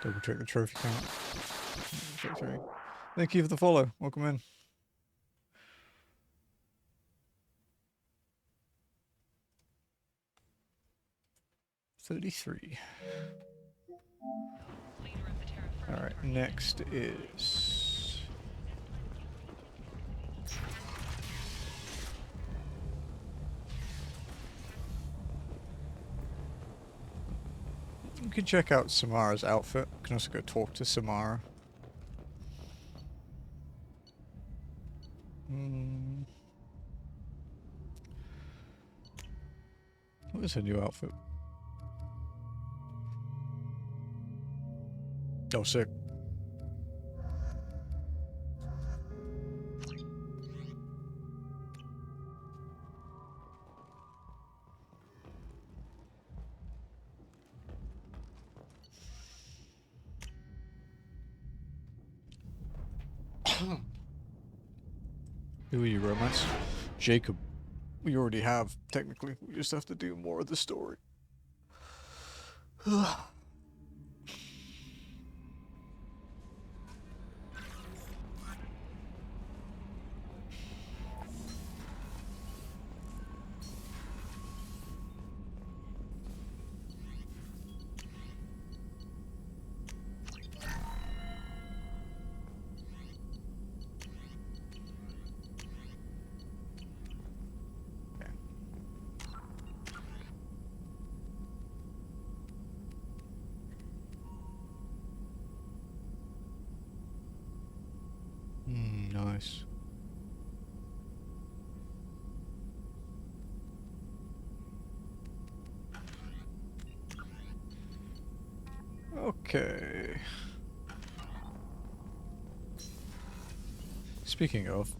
Double check the trophy count. Check three. Thank you for the follow. Welcome in. 33. Alright, next is... You can check out Samara's outfit. You can also go talk to Samara. What is her new outfit? Oh, sick. Who are you, romance? Jacob. We already have, technically. We just have to do more of the story. Nice. Okay. Speaking of...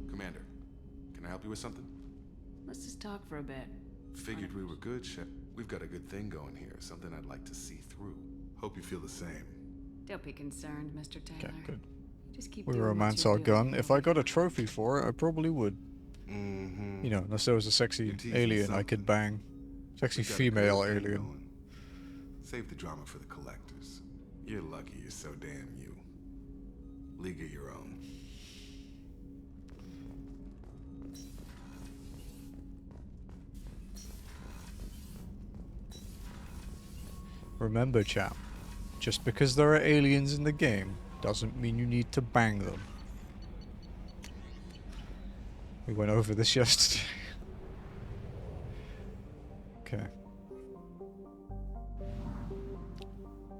Commander, can I help you with something? Let's just talk for a bit. Figured we were good, Shep. We've got a good thing going here, something I'd like to see through. Hope you feel the same. Don't be concerned, Mr. Taylor. Okay, good. Just keep We doing what romance you're our doing. gun. If I got a trophy for it, I probably would. You know, unless there was a sexy alien I could bang. Sexy female alien. Save the drama for the collectors. You're lucky you're so damn you. League of your own. Remember, chap, just because there are aliens in the game doesn't mean you need to bang them. We went over this yesterday. Okay.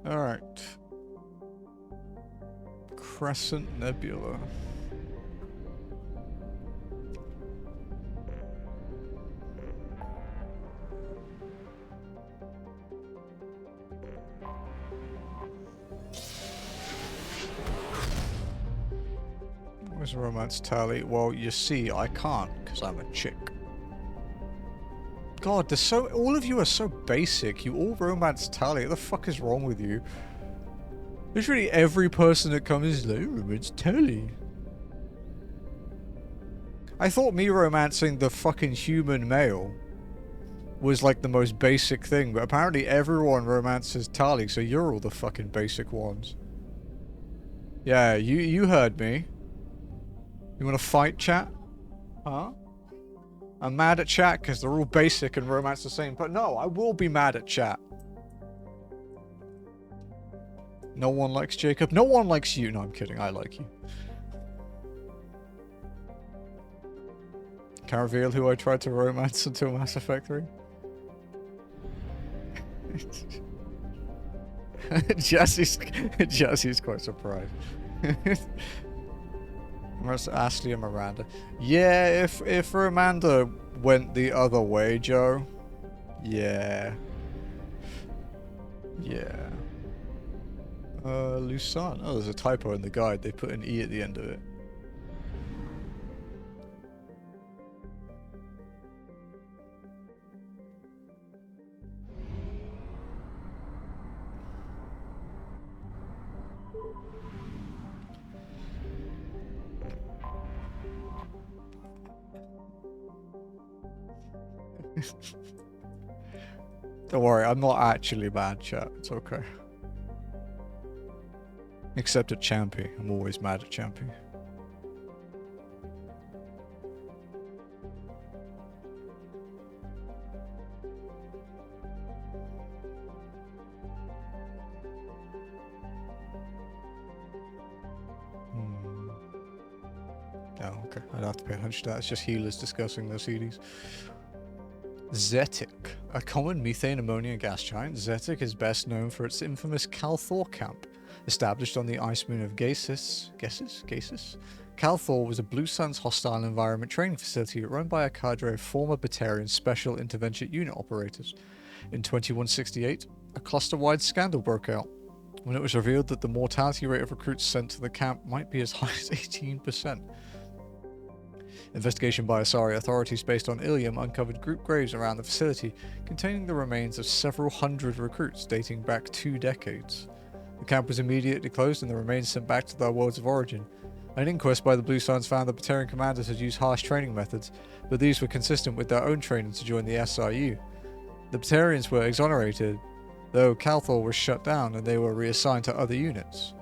Alright. Crescent Nebula. Where's romance tally? Well, you see, I can't, because I'm a chick. God, there's so... all of you are so basic. You all romance tally. What the fuck is wrong with you? Literally every person that comes is like, romance tally. I thought me romancing the fucking human male was like the most basic thing, but apparently everyone romances tally, so you're all the fucking basic ones. Yeah, you heard me. You wanna fight, chat? Huh? I'm mad at chat because they're all basic and romance the same, but no, I will be mad at chat. No one likes Jacob. No one likes you. No, I'm kidding. I like you. Can't reveal who I tried to romance until Mass Effect 3. Jesse's quite surprised. Ashley and Miranda. Yeah, if Miranda went the other way, Joe. Yeah. Yeah. Lusan. Oh, there's a typo in the guide. They put an E at the end of it. Don't worry, I'm not actually mad, chat. It's okay. Except at Champy. I'm always mad at Champy. Oh, okay. I'd have to pay attention to that. It's just healers discussing their CDs. Zetic. A common methane ammonia gas giant, Zetic is best known for its infamous Calthor camp. Established on the ice moon of Gasis. Calthor was a Blue Suns hostile environment training facility run by a cadre of former Batarian Special Intervention Unit operators. In 2168, a cluster-wide scandal broke out when it was revealed that the mortality rate of recruits sent to the camp might be as high as 18%. Investigation by Asari authorities based on Ilium uncovered group graves around the facility containing the remains of several hundred recruits dating back 2 decades. The camp was immediately closed and the remains sent back to their worlds of origin. An inquest by the Blue Suns found that Batarian commanders had used harsh training methods, but these were consistent with their own training to join the SRU. The Batarians were exonerated, though Calthor was shut down and they were reassigned to other units.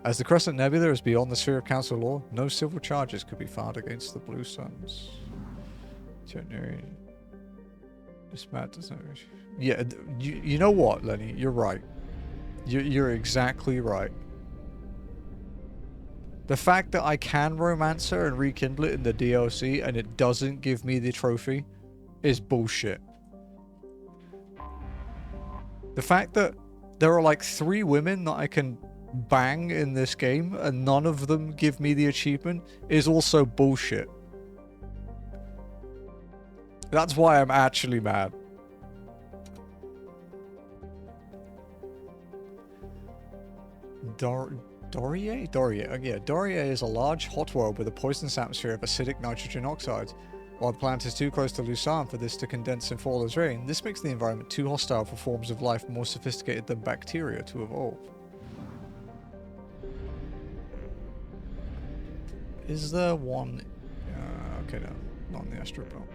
As the Crescent Nebula is beyond the sphere of Council law, no civil charges could be filed against the Blue Suns. Yeah, you know what, Lenny? You're right. You're exactly right. The fact that I can romance her and rekindle it in the DLC and it doesn't give me the trophy is bullshit. The fact that there are like 3 women that I can bang in this game and none of them give me the achievement is also bullshit. That's why I'm actually mad. Dorier? Yeah, Dorier is a large hot world with a poisonous atmosphere of acidic nitrogen oxides. While the planet is too close to Lucerne for this to condense and fall as rain, this makes the environment too hostile for forms of life more sophisticated than bacteria to evolve. Is there one... okay, no. Not in the Astro Belt.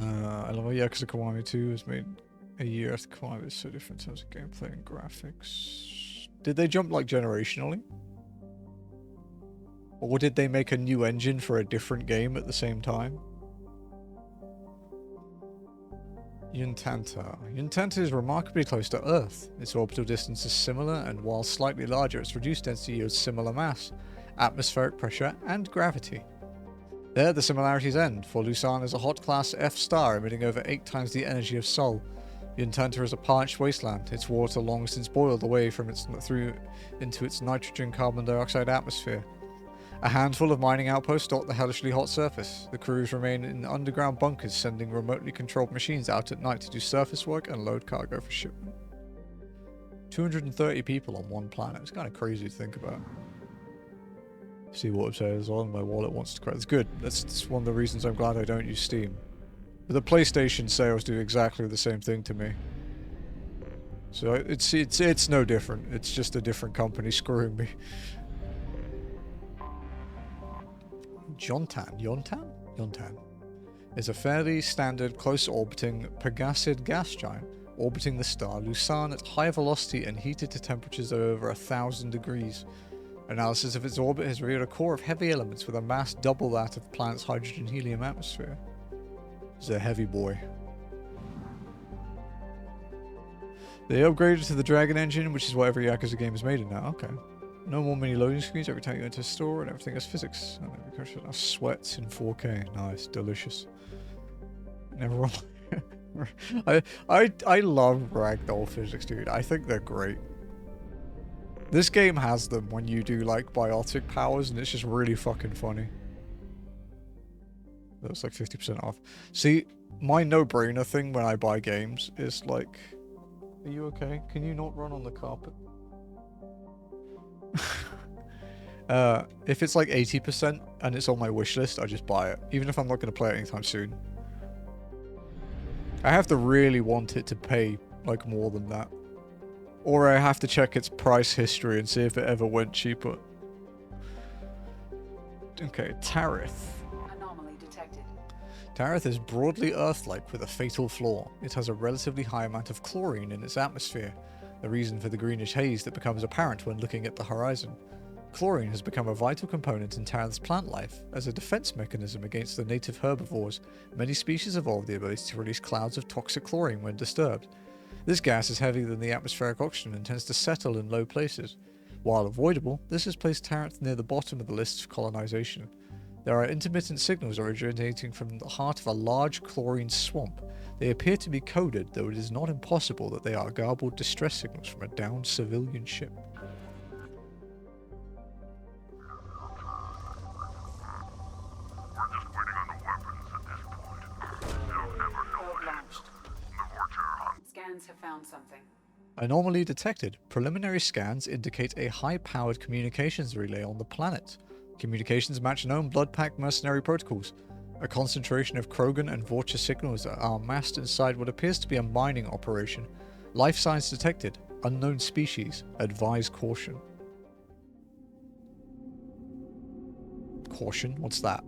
I love how Yakuza Kiwami 2 has made a year after Kiwami is so different in terms of gameplay and graphics. Did they jump, like, generationally? Or did they make a new engine for a different game at the same time? Yuntanta. Yuntanta is remarkably close to Earth. Its orbital distance is similar, and while slightly larger, its reduced density yields similar mass, atmospheric pressure, and gravity. There, the similarities end, for Lucerne is a hot class F star emitting over 8 times the energy of Sol. Yuntanta is a parched wasteland, its water long since boiled away from into its nitrogen carbon dioxide atmosphere. A handful of mining outposts dot the hellishly hot surface. The crews remain in underground bunkers, sending remotely controlled machines out at night to do surface work and load cargo for shipment. 230 people on one planet. It's kind of crazy to think about. See what it says on my wallet wants to crash. It's good. That's one of the reasons I'm glad I don't use Steam. But the PlayStation sales do exactly the same thing to me. So it's no different. It's just a different company screwing me. Yontan is a fairly standard close-orbiting Pegacid gas giant, orbiting the star Lucerne at high velocity and heated to temperatures of over 1,000 degrees. Analysis of its orbit has revealed a core of heavy elements with a mass double that of the planet's hydrogen-helium atmosphere. It's a heavy boy. They upgraded to the Dragon engine, which is what every Yakuza game is made in now. Okay. No more mini loading screens every time you enter a store, and everything has physics. And sweats in 4K. Nice, delicious. Never I love ragdoll physics, dude. I think they're great. This game has them when you do like biotic powers, and it's just really fucking funny. That's like 50% off. See, my no-brainer thing when I buy games is like, are you okay? Can you not run on the carpet? If it's like 80% and it's on my wish list, I just buy it, even if I'm not going to play it anytime soon. I have to really want it to pay like more than that, or I have to check its price history and see if it ever went cheaper. Okay, Tarith. Anomaly detected. Tarith is broadly Earth-like with a fatal flaw. It has a relatively high amount of chlorine in its atmosphere. the reason for the greenish haze that becomes apparent when looking at the horizon. Chlorine has become a vital component in Taryn's plant life. As a defense mechanism against the native herbivores, many species evolved the ability to release clouds of toxic chlorine when disturbed. This gas is heavier than the atmospheric oxygen and tends to settle in low places. While avoidable, this has placed Tarrant near the bottom of the list of colonization. There are intermittent signals originating from the heart of a large chlorine swamp. They appear to be coded, though it is not impossible that they are garbled distress signals from a downed civilian ship. Scans have found something. Anomaly detected. Preliminary scans indicate a high-powered communications relay on the planet. Communications match known blood pact mercenary protocols. A concentration of Krogan and Vorcha signals are amassed inside what appears to be a mining operation. Life signs detected. Unknown species. Advise caution. Caution? What's that?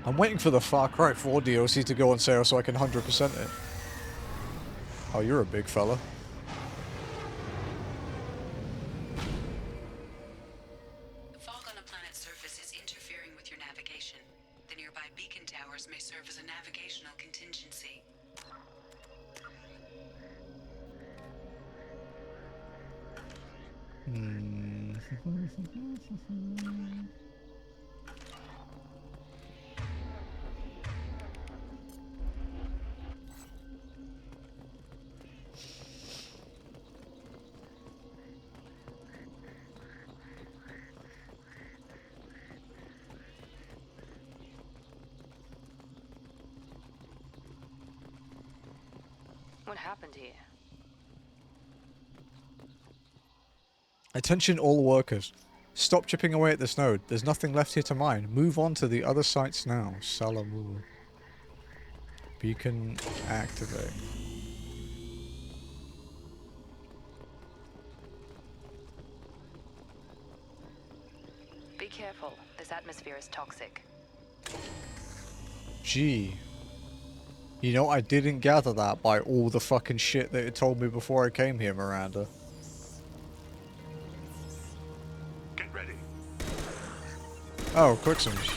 I'm waiting for the Far Cry 4 DLC to go on sale so I can 100% it. Oh, you're a big fella. The fog on a planet's surface is interfering with your navigation. The nearby beacon towers may serve as a navigational contingency. What happened here? Attention all workers. Stop chipping away at this node. There's nothing left here to mine. Move on to the other sites now. Salamur. Beacon activate. Be careful. This atmosphere is toxic. Gee. You know, I didn't gather that by all the fucking shit that it told me before I came here, Miranda. Get ready. Oh, quicksilvers.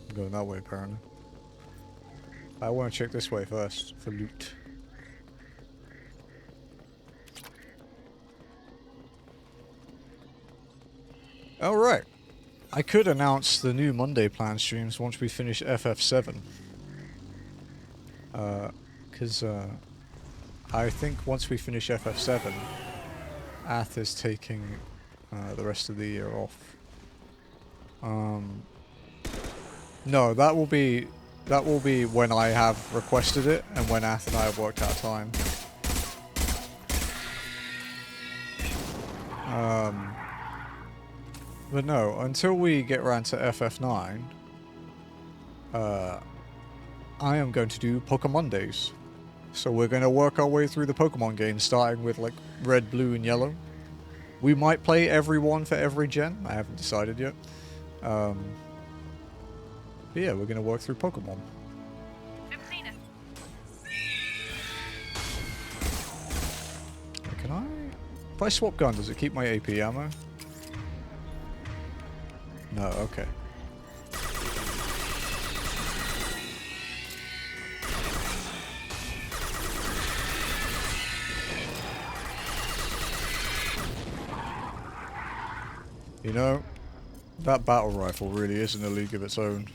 I'm going that way, apparently. I want to check this way first for loot. Alright. I could announce the new Monday plan streams once we finish FF7. Because I think once we finish FF7, Ath is taking the rest of the year off. No, that will be when I have requested it and when Ath and I have worked out time. But no, until we get around to FF9, I am going to do Pokemon Days. So we're going to work our way through the Pokemon games, starting with like Red, Blue, and Yellow. We might play every one for every gen. I haven't decided yet. But yeah, we're going to work through Pokemon. Can I? If I swap gun, does it keep my AP ammo? No, okay. You know, that battle rifle really is in a league of its own.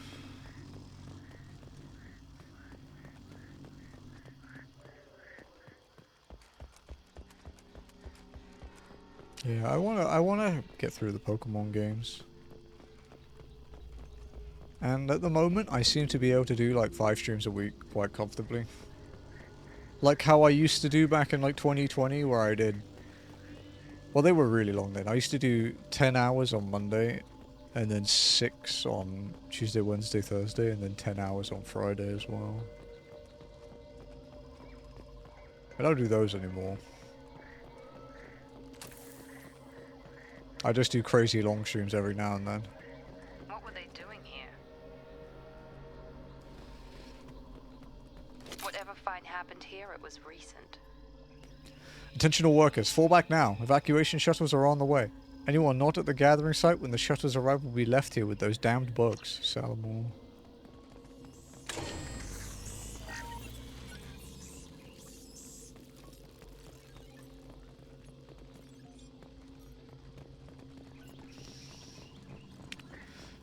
Yeah, I wanna get through the Pokemon games. And at the moment, I seem to be able to do like 5 streams a week quite comfortably. Like how I used to do back in like 2020, where I did Well, they were really long then. I used to do 10 hours on Monday, and then 6 on Tuesday, Wednesday, Thursday, and then 10 hours on Friday as well. I don't do those anymore. I just do crazy long streams every now and then. What were they doing here? Whatever fight happened here, it was recent. Attention all workers, fall back now. Evacuation shuttles are on the way. Anyone not at the gathering site when the shuttles arrive will be left here with those damned bugs. Salamor.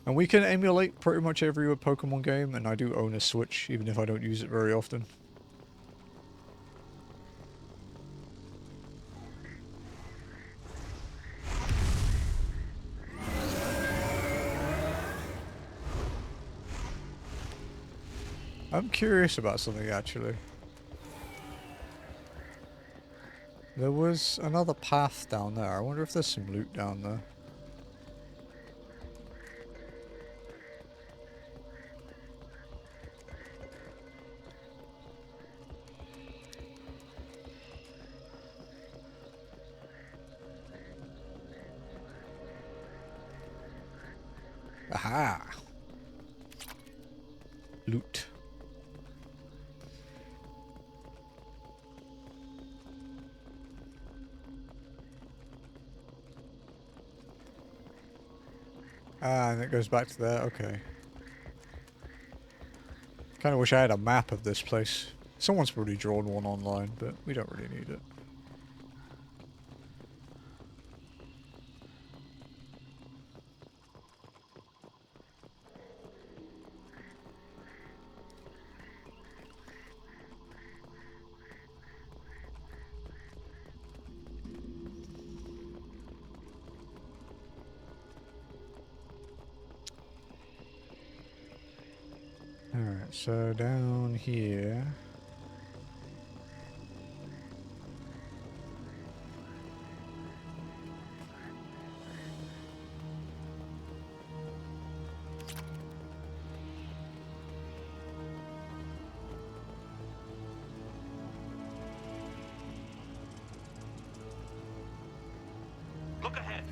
And we can emulate pretty much every Pokemon game, and I do own a Switch, even if I don't use it very often. I'm curious about something, actually. There was another path down there. I wonder if there's some loot down there. Aha! Loot. Ah, and it goes back to there, okay. Kinda wish I had a map of this place. Someone's probably drawn one online, but we don't really need it. Alright, so down here... Look ahead.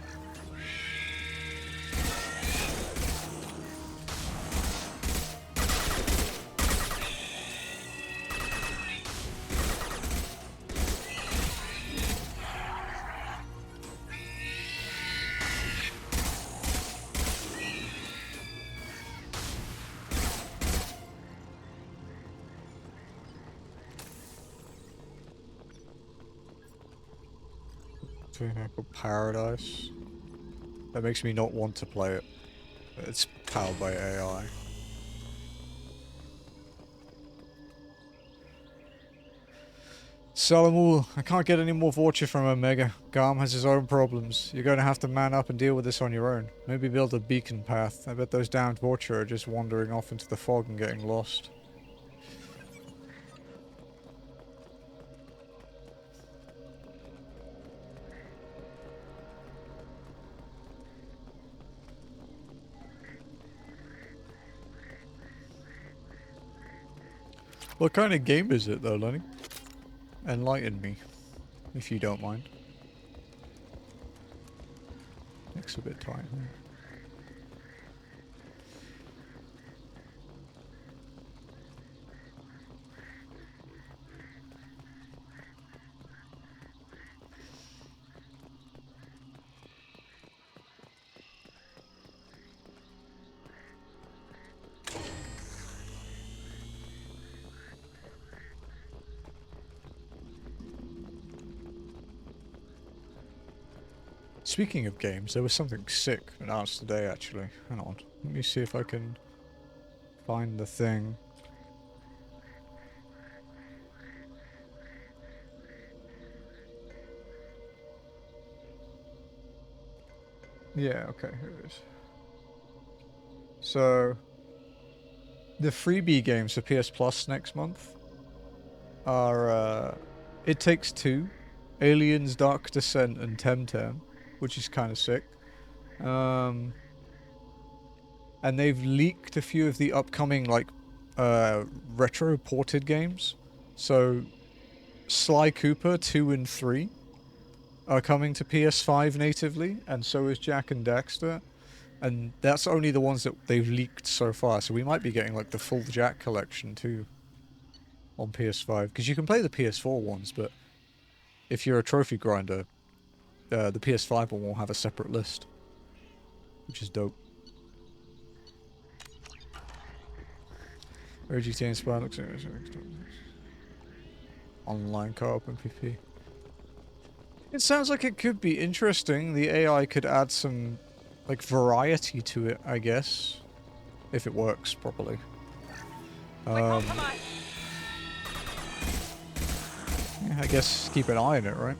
Paradise. That makes me not want to play it. It's powered by AI. Salamul, I can't get any more Vorture from Omega. Garm has his own problems. You're going to have to man up and deal with this on your own. Maybe build a beacon path. I bet those damned Vorture are just wandering off into the fog and getting lost. What kind of game is it though, Lenny? Enlighten me, if you don't mind. Takes a bit of time. Speaking of games, there was something sick announced today actually. Hang on, let me see if I can find the thing. Yeah, okay, here it is. So, the freebie games for PS Plus next month are It Takes Two, Aliens, Dark Descent, and Temtem, which is kind of sick. And they've leaked a few of the upcoming, like, retro ported games. So, Sly Cooper 2 and 3 are coming to PS5 natively, and so is Jak and Daxter. And that's only the ones that they've leaked so far, so we might be getting, like, the full Jak collection, too, on PS5. Because you can play the PS4 ones, but if you're a trophy grinder, the PS5 one will have a separate list, which is dope. GTA inspired looks online co-op and PP. It sounds like it could be interesting. The AI could add some, like, variety to it, I guess, if it works properly. Yeah, I guess keep an eye on it, right?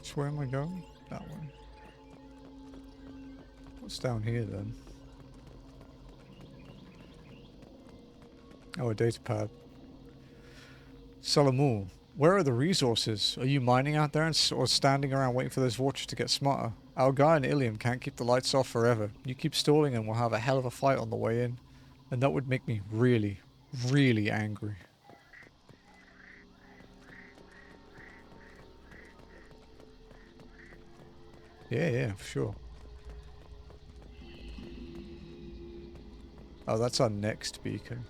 So where am I going? That one. What's down here then? Oh, a data pad. Salamul, where are the resources? Are you mining out there or standing around waiting for those vultures to get smarter? Our guy in Ilium can't keep the lights off forever. You keep stalling and we'll have a hell of a fight on the way in. And that would make me really, really angry. Yeah, for sure. Oh, that's our next beacon.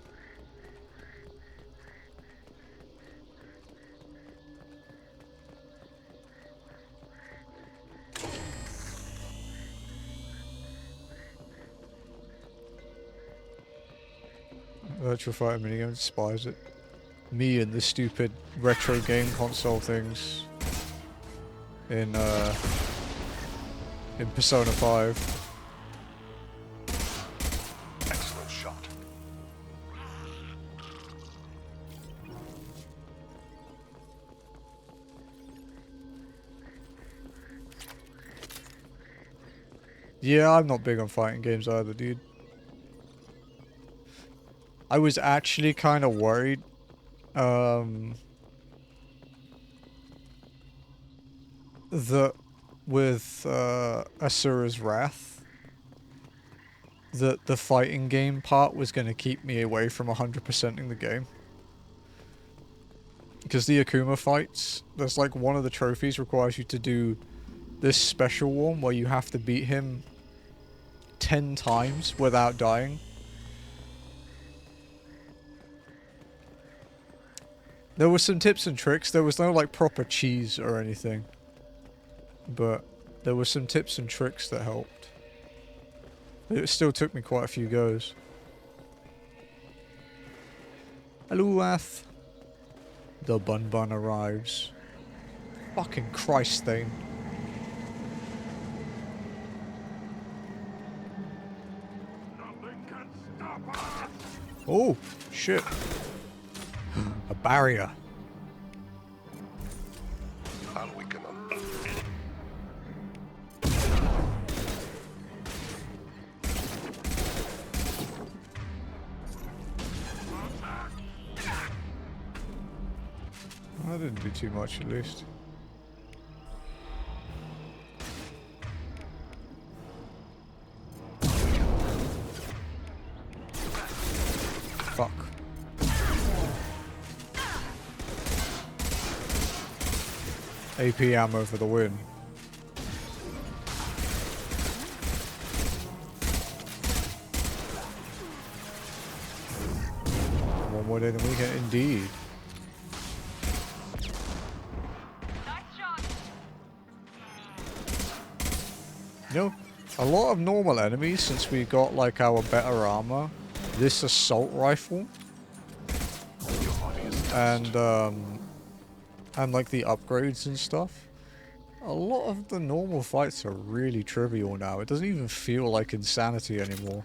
Virtual Fighter minigame, despise it. Me and the stupid retro game console things in Persona 5. Excellent shot. Yeah, I'm not big on fighting games either, dude. I was actually kind of worried. That with Asura's Wrath, that the fighting game part was going to keep me away from 100%ing the game. Because the Akuma fights, there's like one of the trophies requires you to do this special one where you have to beat him 10 times without dying. There were some tips and tricks. There was no like proper cheese or anything. But there were some tips and tricks that helped. It still took me quite a few goes. Hello, Ath. The Bun Bun arrives. Fucking Christ thing. Oh, shit. A barrier. That didn't do too much, at least. Fuck. AP ammo for the win. One more day than we can, indeed. You know, a lot of normal enemies, since we got like our better armor, this assault rifle, and like the upgrades and stuff, a lot of the normal fights are really trivial now. It doesn't even feel like insanity anymore.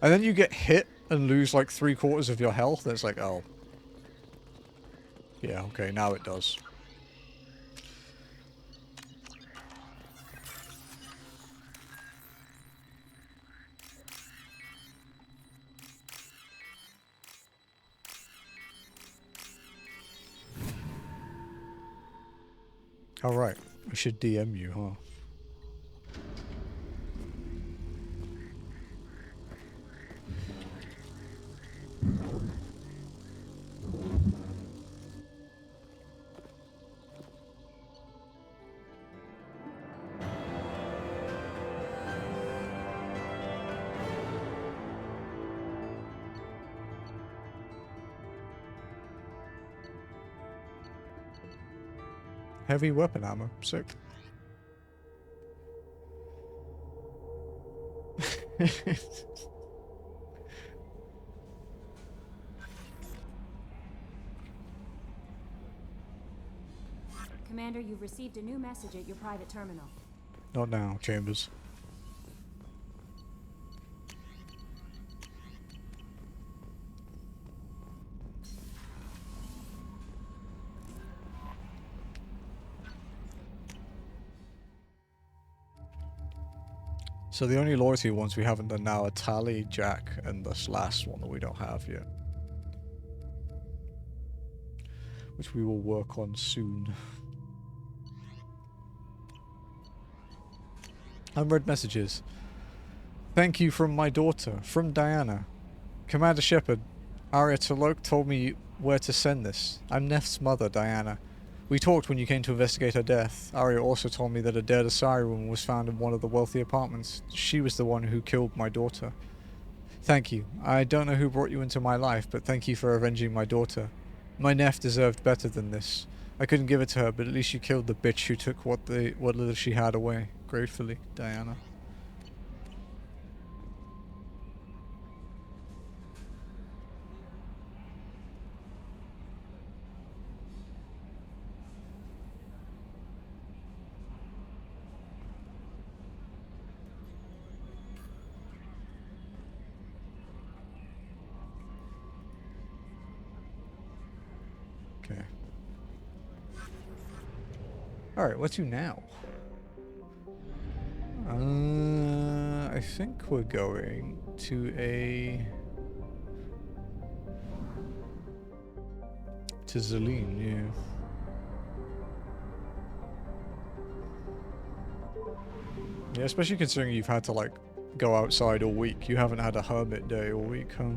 And then you get hit and lose like 3/4 of your health, and it's like, oh. Yeah, okay, now it does. Alright, we should DM you, huh? Heavy weapon armor. Sick. Commander, you've received a new message at your private terminal. Not now, Chambers. So the only loyalty ones we haven't done now are Tally, Jack, and this last one that we don't have yet. Which we will work on soon. Unread messages. Thank you from my daughter, from Diana. Commander Shepard, Arya Talok told me where to send this. I'm Neff's mother, Diana. We talked when you came to investigate her death. Arya also told me that a dead Asari woman was found in one of the wealthy apartments. She was the one who killed my daughter. Thank you. I don't know who brought you into my life, but thank you for avenging my daughter. My Neff deserved better than this. I couldn't give it to her, but at least you killed the bitch who took what little she had away. Gratefully, Diana. Okay. Alright, what's you now? I think we're going to Zelene, yeah. Yeah, especially considering you've had to, like, go outside all week. You haven't had a hermit day all week, huh?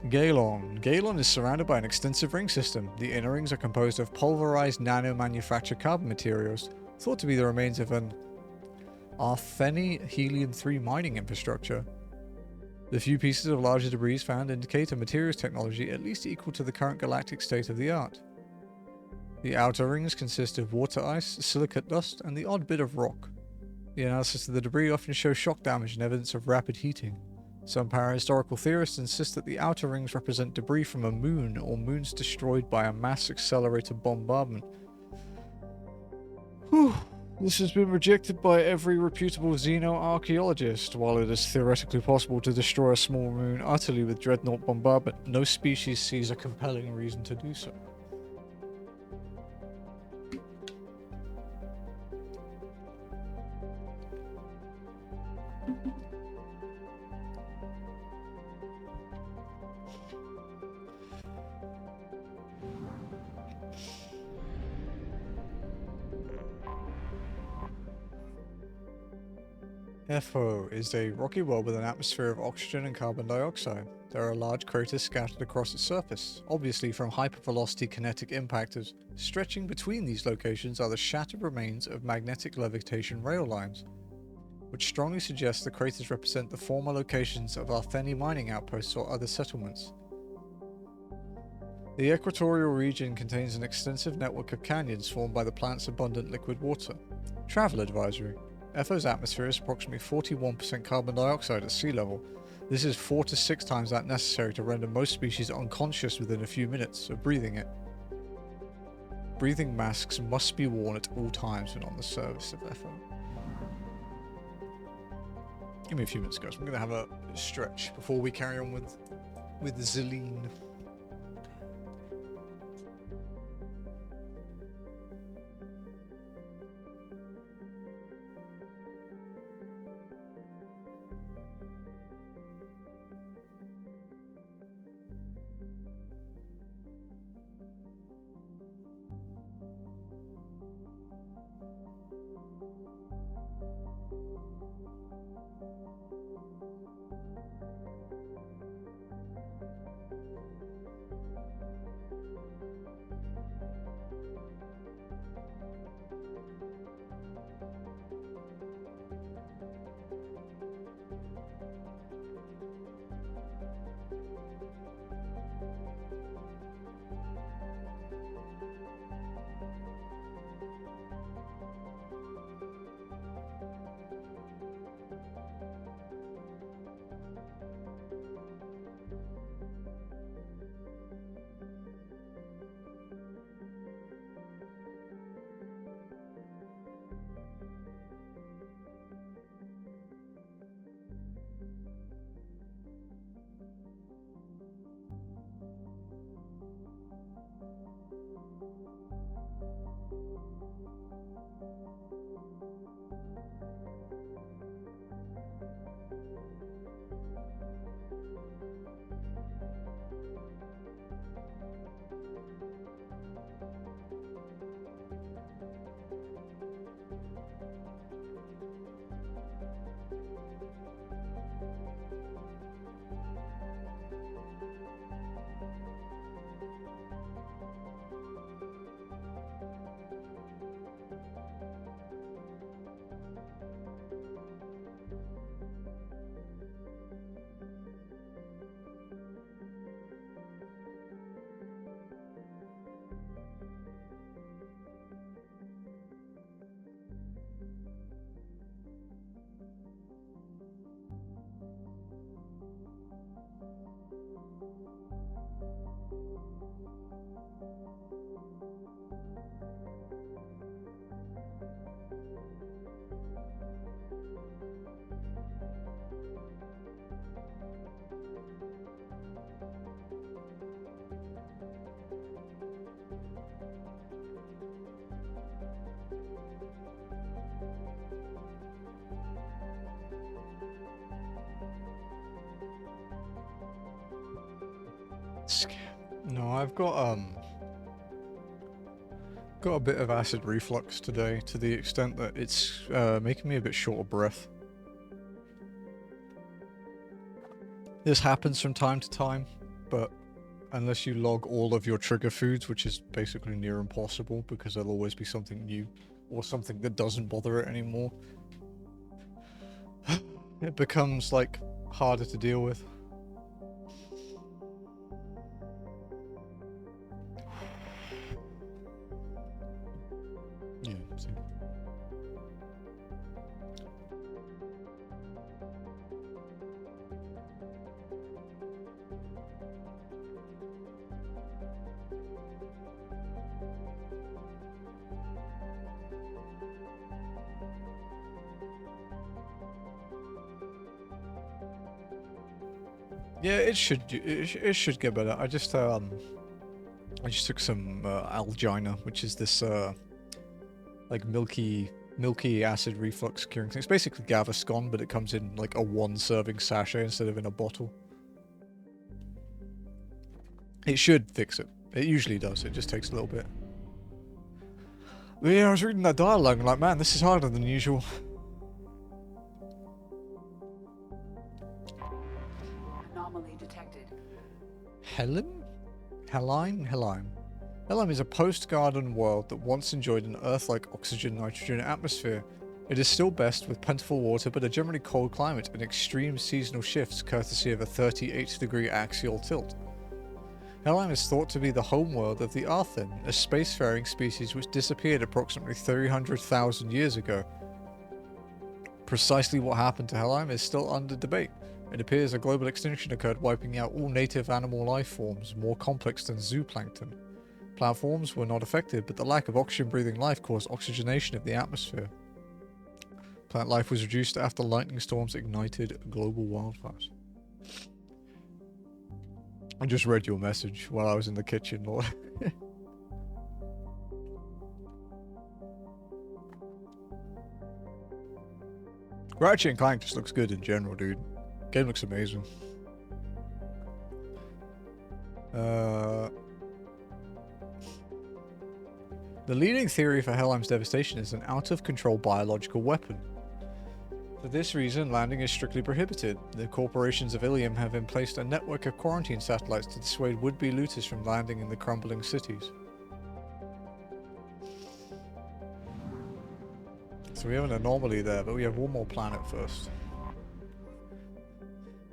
Galon. Galon is surrounded by an extensive ring system. The inner rings are composed of pulverized nano-manufactured carbon materials, thought to be the remains of an Artheni Helium-3 mining infrastructure. The few pieces of larger debris found indicate a materials technology at least equal to the current galactic state of the art. The outer rings consist of water ice, silicate dust, and the odd bit of rock. The analysis of the debris often shows shock damage and evidence of rapid heating. Some parahistorical theorists insist that the outer rings represent debris from a moon or moons destroyed by a mass accelerated bombardment. Whew. This has been rejected by every reputable xenoarchaeologist. While it is theoretically possible to destroy a small moon utterly with dreadnought bombardment, no species sees a compelling reason to do so. FO is a rocky world with an atmosphere of oxygen and carbon dioxide. There are large craters scattered across its surface, obviously from hypervelocity kinetic impactors. Stretching between these locations are the shattered remains of magnetic levitation rail lines, which strongly suggests the craters represent the former locations of Artheni mining outposts or other settlements. The equatorial region contains an extensive network of canyons formed by the planet's abundant liquid water. Travel advisory. FO's atmosphere is approximately 41% carbon dioxide at sea level. This is 4 to 6 times that necessary to render most species unconscious within a few minutes of breathing it. Breathing masks must be worn at all times when on the surface of FO. Give me a few minutes, guys. I'm going to have a stretch before we carry on with Zelene. No, I've got a bit of acid reflux today, to the extent that it's making me a bit short of breath. This happens from time to time, but unless you log all of your trigger foods, which is basically near impossible because there'll always be something new or something that doesn't bother it anymore, it becomes like harder to deal with. Yeah, same. Yeah, it should get better. I just took some Algina, which is this like milky acid reflux curing thing. It's basically Gaviscon, but it comes in like a 1-serving sachet instead of in a bottle. It should fix it. It usually does. It just takes a little bit. But yeah, I was reading that dialogue and like, man, this is harder than usual. Anomaly detected. Helheim? Helheim is a post-garden world that once enjoyed an Earth-like oxygen-nitrogen atmosphere. It is still blessed with plentiful water, but a generally cold climate and extreme seasonal shifts courtesy of a 38-degree axial tilt. Helheim is thought to be the homeworld of the Arthen, a spacefaring species which disappeared approximately 300,000 years ago. Precisely what happened to Helheim is still under debate. It appears a global extinction occurred, wiping out all native animal life forms, more complex than zooplankton. Plant forms were not affected, but the lack of oxygen-breathing life caused oxygenation of the atmosphere. Plant life was reduced after lightning storms ignited global wildfires. I just read your message while I was in the kitchen, Lord. Ratchet & Clank just looks good in general, dude. Game looks amazing. The leading theory for Helheim's devastation is an out-of-control biological weapon. For this reason, landing is strictly prohibited. The corporations of Ilium have in place a network of quarantine satellites to dissuade would-be looters from landing in the crumbling cities. So we have an anomaly there, but we have one more planet first.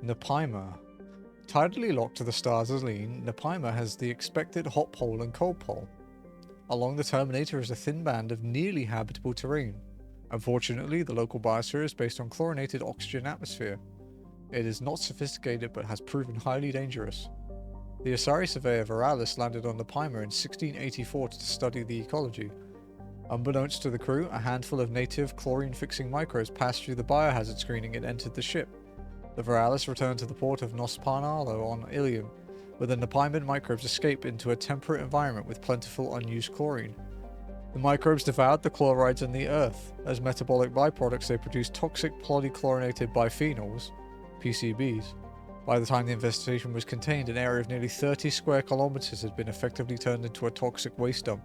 Nepima. Tidally locked to the stars as lean, Nepima has the expected hot pole and cold pole. Along the Terminator is a thin band of nearly habitable terrain. Unfortunately, the local biosphere is based on chlorinated oxygen atmosphere. It is not sophisticated but has proven highly dangerous. The Asari surveyor Veralis landed on Nepima in 1684 to study the ecology. Unbeknownst to the crew, a handful of native chlorine-fixing microbes passed through the biohazard screening and entered the ship. The Veralis returned to the port of Nos Panalo on Ilium, where the Nepiman microbes escape into a temperate environment with plentiful unused chlorine. The microbes devoured the chlorides in the earth. As metabolic byproducts, they produced toxic polychlorinated biphenyls, PCBs. By the time the infestation was contained, an area of nearly 30 square kilometers had been effectively turned into a toxic waste dump.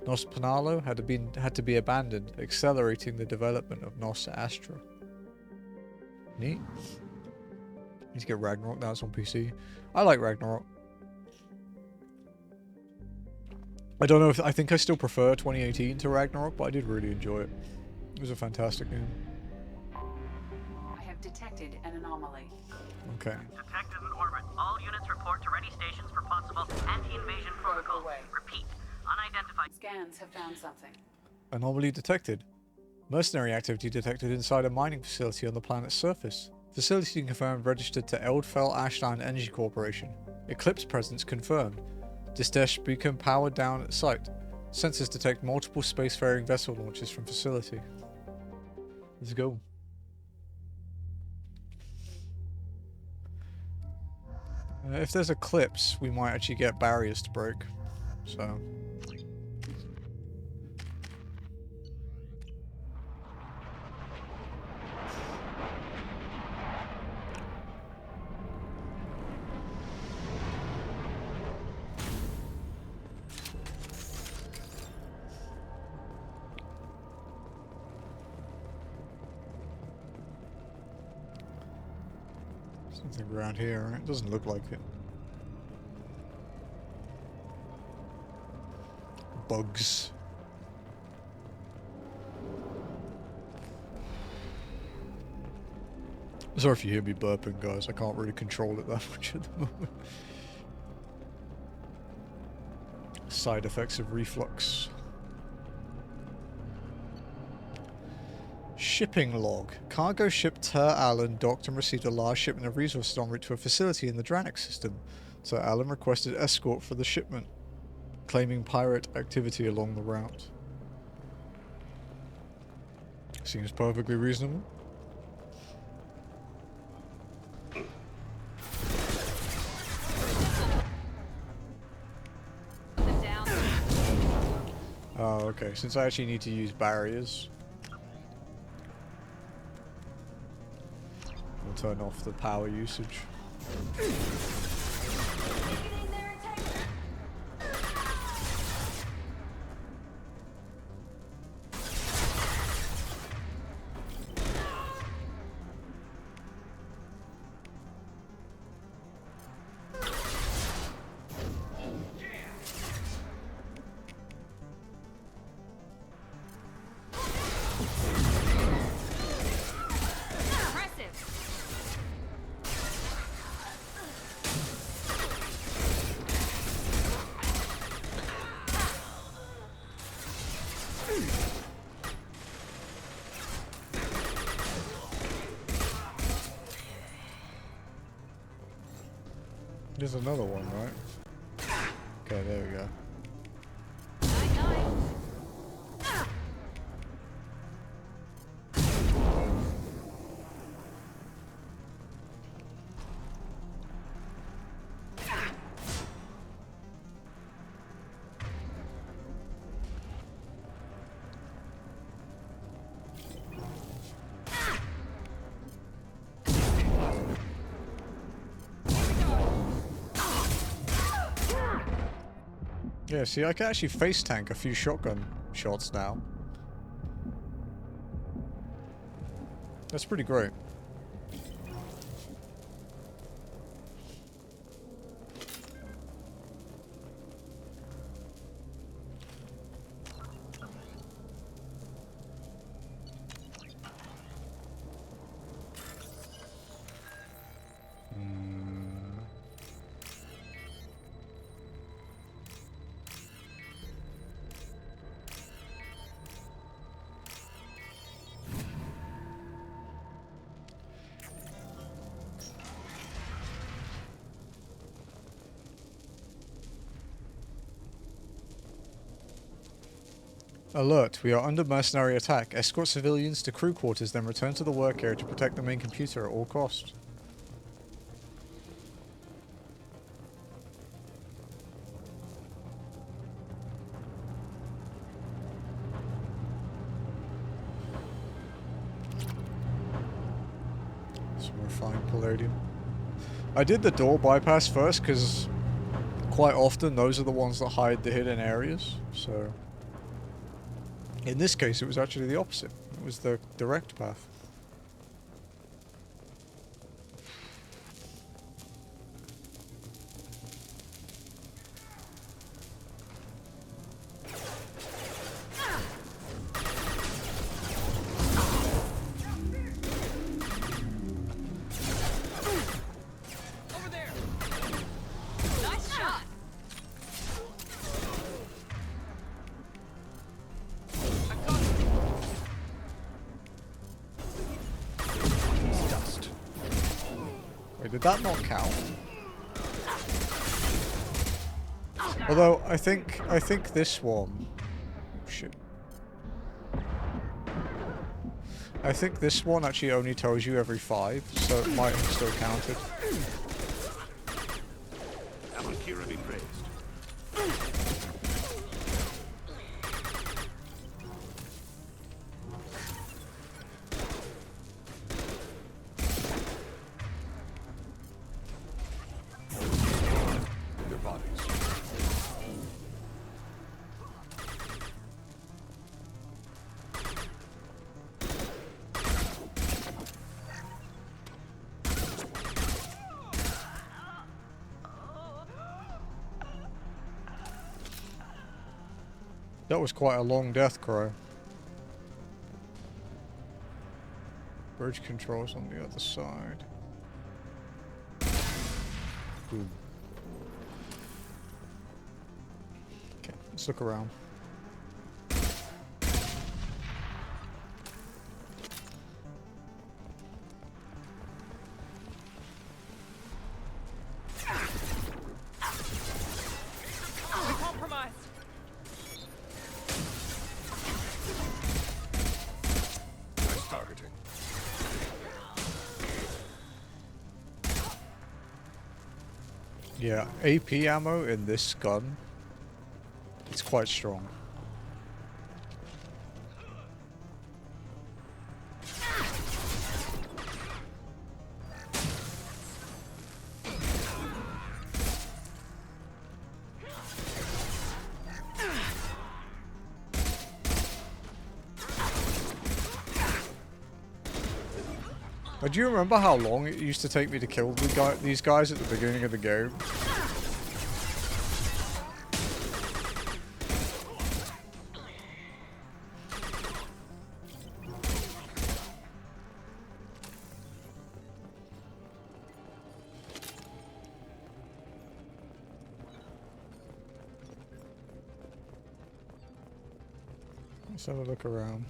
Nos Panalo had to be abandoned, accelerating the development of Nos Astra. Neat. Need to get Ragnarok, now it's on PC. I like Ragnarok. I don't know if I think I still prefer 2018 to Ragnarok, but I did really enjoy it. It was a fantastic game. I have detected an anomaly. Okay. Detected in orbit. All units report to ready stations for possible anti-invasion protocols. Repeat. Unidentified. Scans have found something. Anomaly detected. Mercenary activity detected inside a mining facility on the planet's surface. Facility confirmed registered to Eldfell Ashland Energy Corporation. Eclipse presence confirmed. Distesh beacon powered down at site. Sensors detect multiple spacefaring vessel launches from facility. Let's go. If there's eclipse, we might actually get barriers to break. So. Something around here, right? It doesn't look like it. Bugs. Sorry if you hear me burping, guys. I can't really control it that much at the moment. Side effects of reflux. Shipping log. Cargo ship Ter Allen docked and received a large shipment of resources en route to a facility in the Dranik system. Ter Allen requested escort for the shipment, claiming pirate activity along the route. Seems perfectly reasonable. Oh, okay. Since I actually need to use barriers, I'll turn off the power usage. There's another one, right? Okay, there we go. Yeah, see, I can actually face tank a few shotgun shots now. That's pretty great. Alert, we are under mercenary attack. Escort civilians to crew quarters, then return to the work area to protect the main computer at all costs. Some refined palladium. I did the door bypass first because quite often those are the ones that hide the hidden areas, so... In this case, it was actually the opposite. It was the direct path. Over there. Nice shot. Did that not count? Although I think this one, shit. I think this one actually only tells you every 5, so it might have still counted. Amakira be praised. That was quite a long death cry. Bridge controls on the other side. Ooh. Okay, let's look around. Yeah, AP ammo in this gun, it's quite strong. Do you remember how long it used to take me to kill these guys at the beginning of the game? Let's have a look around.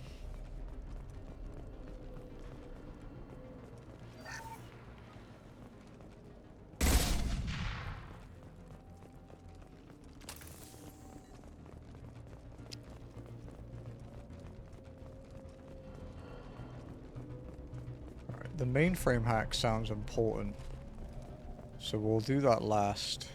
The mainframe hack sounds important, so we'll do that last.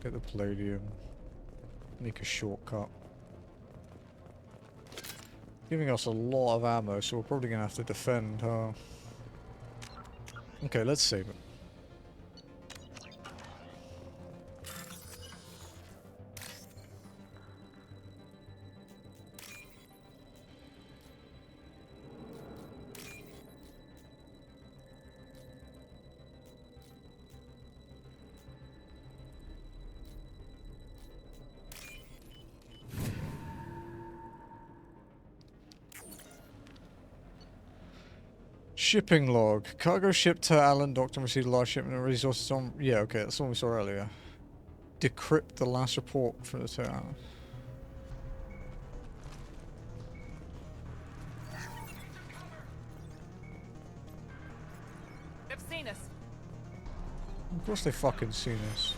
Get the palladium, make a shortcut. Giving us a lot of ammo, so we're probably gonna have to defend, huh? Okay, let's save it. Shipping log. Cargo shipped to Allen docked and received a large shipment of resources on... Yeah, okay, that's the one we saw earlier. Decrypt the last report from the town. They've seen us. Of course they fucking seen us.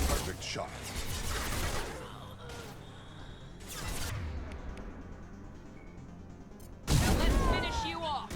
Perfect shot. Let's finish you off.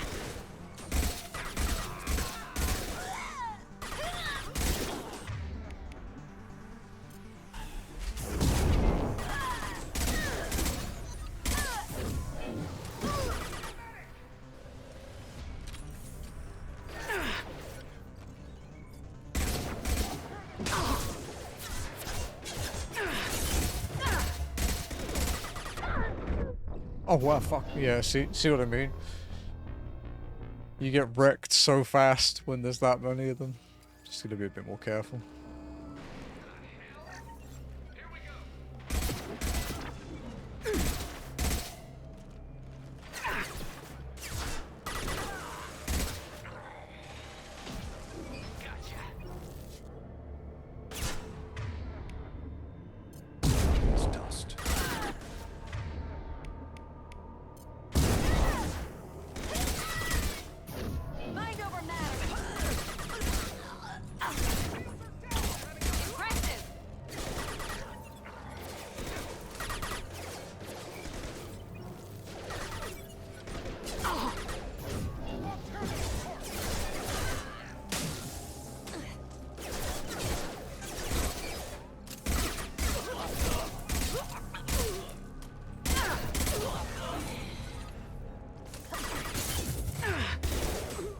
Oh wow, fuck. Yeah, see what I mean? You get wrecked so fast when there's that many of them. Just gotta be a bit more careful. It's dust. Mind over matter. Impressive.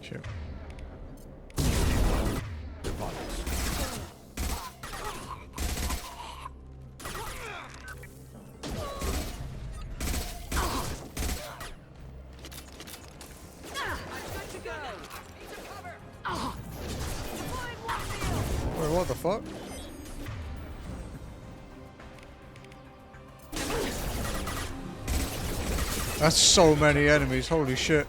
Shit. Wait, what the fuck? That's so many enemies, holy shit.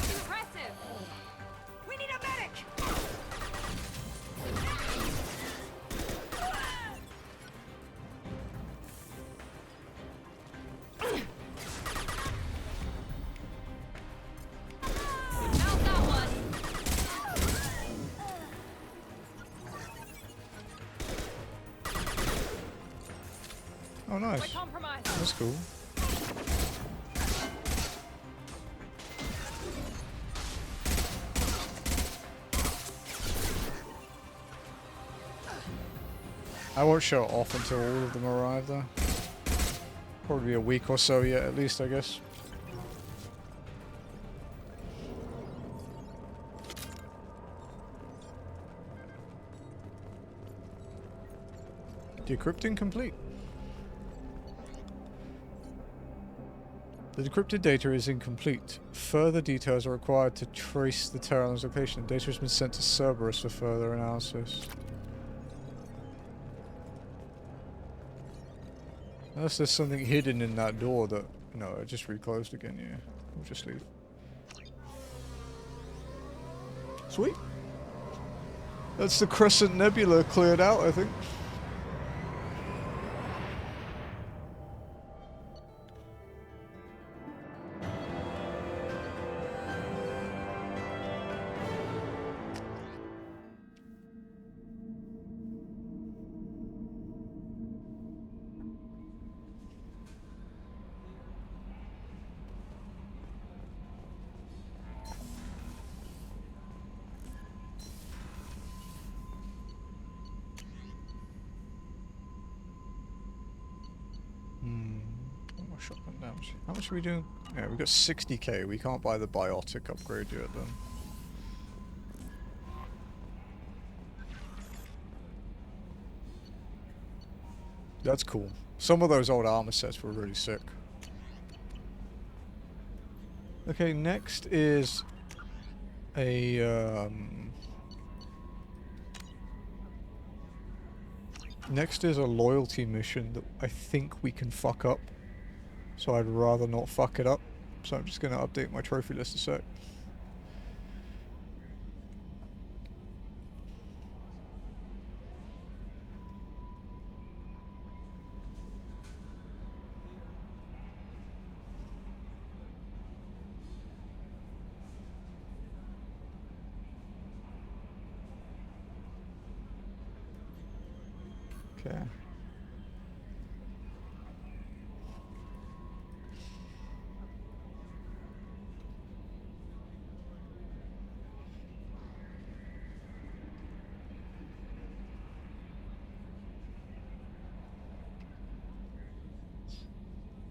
Impressive. We need a medic. Mount that one. Oh nice. We're compromised. That's cool. I won't show it off until all of them arrive though. Probably a week or so yet at least, I guess. Decrypting complete. The decrypted data is incomplete. Further details are required to trace the Terran's location. The data has been sent to Cerberus for further analysis. Unless there's something hidden in that door that... No, it just reclosed again, yeah. We'll just leave. Sweet. That's the Crescent Nebula cleared out, I think. more shotgun damage. How much are we doing? Yeah, we got 60k. We can't buy the biotic upgrade yet then. That's cool. Some of those old armor sets were really sick. Okay, next is a next is a loyalty mission that I think we can fuck up. So I'd rather not fuck it up. So I'm just gonna update my trophy list a sec. Okay.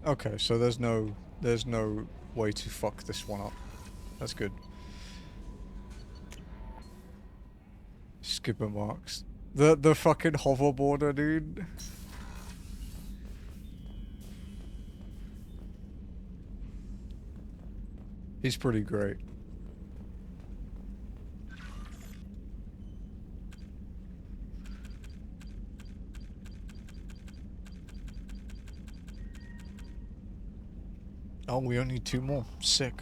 Okay, so there's no way to fuck this one up. That's good. Skipper marks. The fucking hoverboarder, dude. He's pretty great. Oh, we only need 2 more. Sick.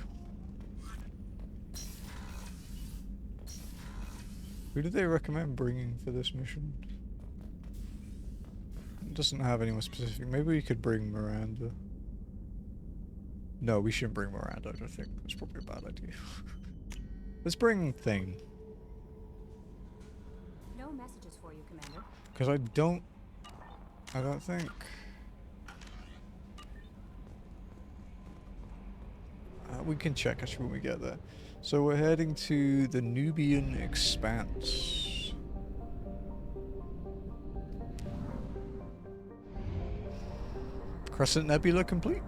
Who did they recommend bringing for this mission? It doesn't have anyone specific. Maybe we could bring Miranda. No, we shouldn't bring Miranda, I don't think. That's probably a bad idea. Let's bring Thing. No messages for you, Commander. Because I don't think... we can check actually when we get there. So we're heading to the Nubian Expanse. Crescent Nebula complete.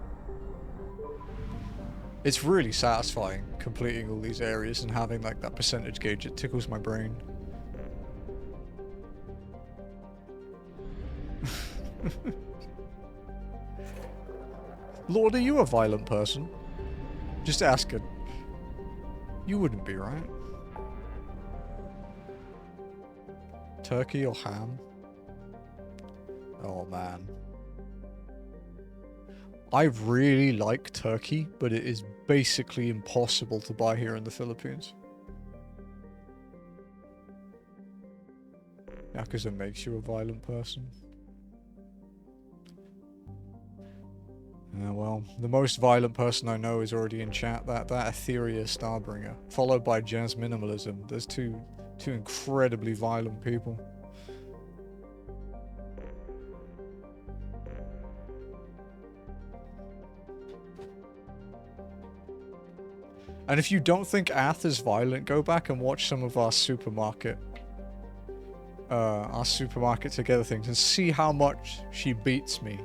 It's really satisfying completing all these areas and having like that percentage gauge. It tickles my brain. Lord, are you a violent person? Just asking. You wouldn't be, right? Turkey or ham? Oh man. I really like turkey, but it is basically impossible to buy here in the Philippines. Yeah, because it makes you a violent person. Well, the most violent person I know is already in chat. That Etheria Starbringer, followed by Jazz Minimalism. There's two incredibly violent people. And if you don't think Ath is violent, go back and watch some of our supermarket together things and see how much she beats me.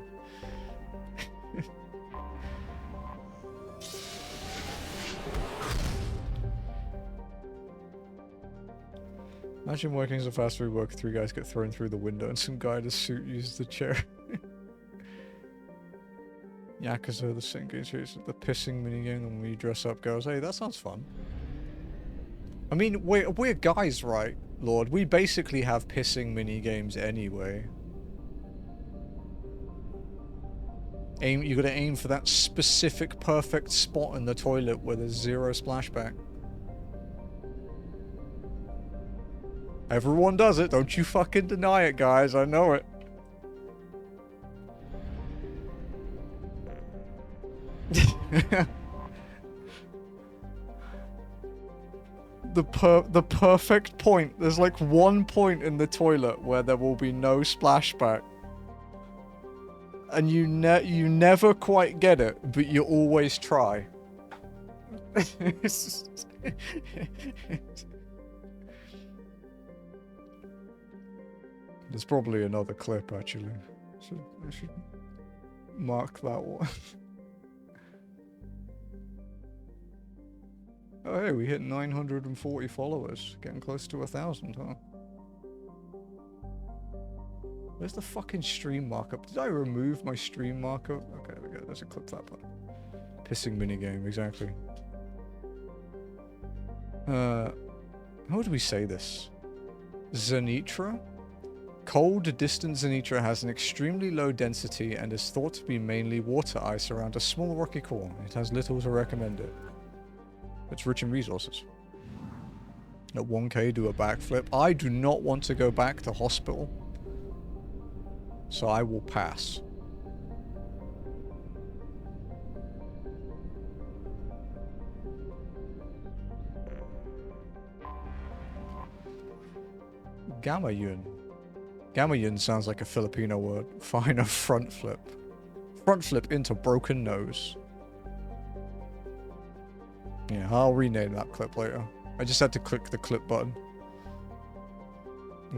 Imagine working as a fast food worker, 3 guys get thrown through the window and some guy in a suit uses the chair. Yakuza, the same game series, the pissing minigame, and when you dress up goes, hey, that sounds fun. I mean, we're guys, right, Lord? We basically have pissing minigames anyway. You gotta aim for that specific perfect spot in the toilet where there's 0 splashback. Everyone does it, don't you fucking deny it, guys, I know it. The perfect point. There's like one point in the toilet where there will be no splashback. And you never quite get it, but you always try. There's probably another clip, actually. I should mark that one. Oh hey, we hit 940 followers. Getting close to 1,000, huh? Where's the fucking stream markup? Did I remove my stream markup? Okay, there we go. There's a clip that button. Pissing minigame, exactly. How would we say this? Zenitra? Cold, distant Zenitra has an extremely low density and is thought to be mainly water ice around a small rocky core. It has little to recommend it. It's rich in resources. At 1K, do a backflip. I do not want to go back to hospital. So I will pass. Gamma Yun. Gamma Yun sounds like a Filipino word. Fine, a front flip. Front flip into broken nose. Yeah, I'll rename that clip later. I just had to click the clip button.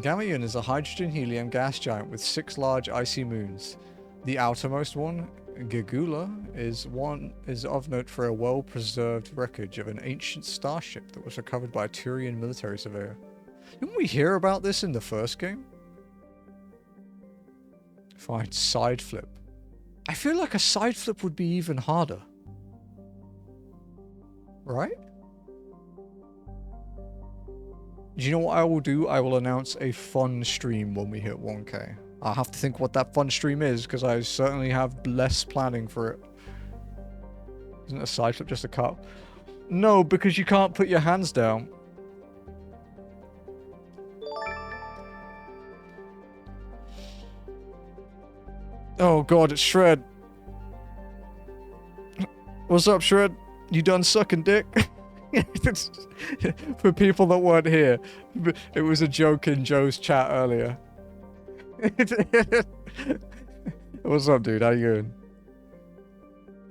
Gamma Yun is a hydrogen-helium gas giant with 6 large icy moons. The outermost one, Gagula, is of note for a well-preserved wreckage of an ancient starship that was recovered by a Turian military surveyor. Didn't we hear about this in the first game? Fine, side flip. I feel like a side flip would be even harder. Right? Do you know what I will do? I will announce a fun stream when we hit 1K. I'll have to think what that fun stream is, because I certainly have less planning for it. Isn't a side flip just a cut? No, because you can't put your hands down. Oh god, it's Shred. What's up, Shred? You done sucking dick? For people that weren't here, it was a joke in Joe's chat earlier. What's up, dude? How you doing?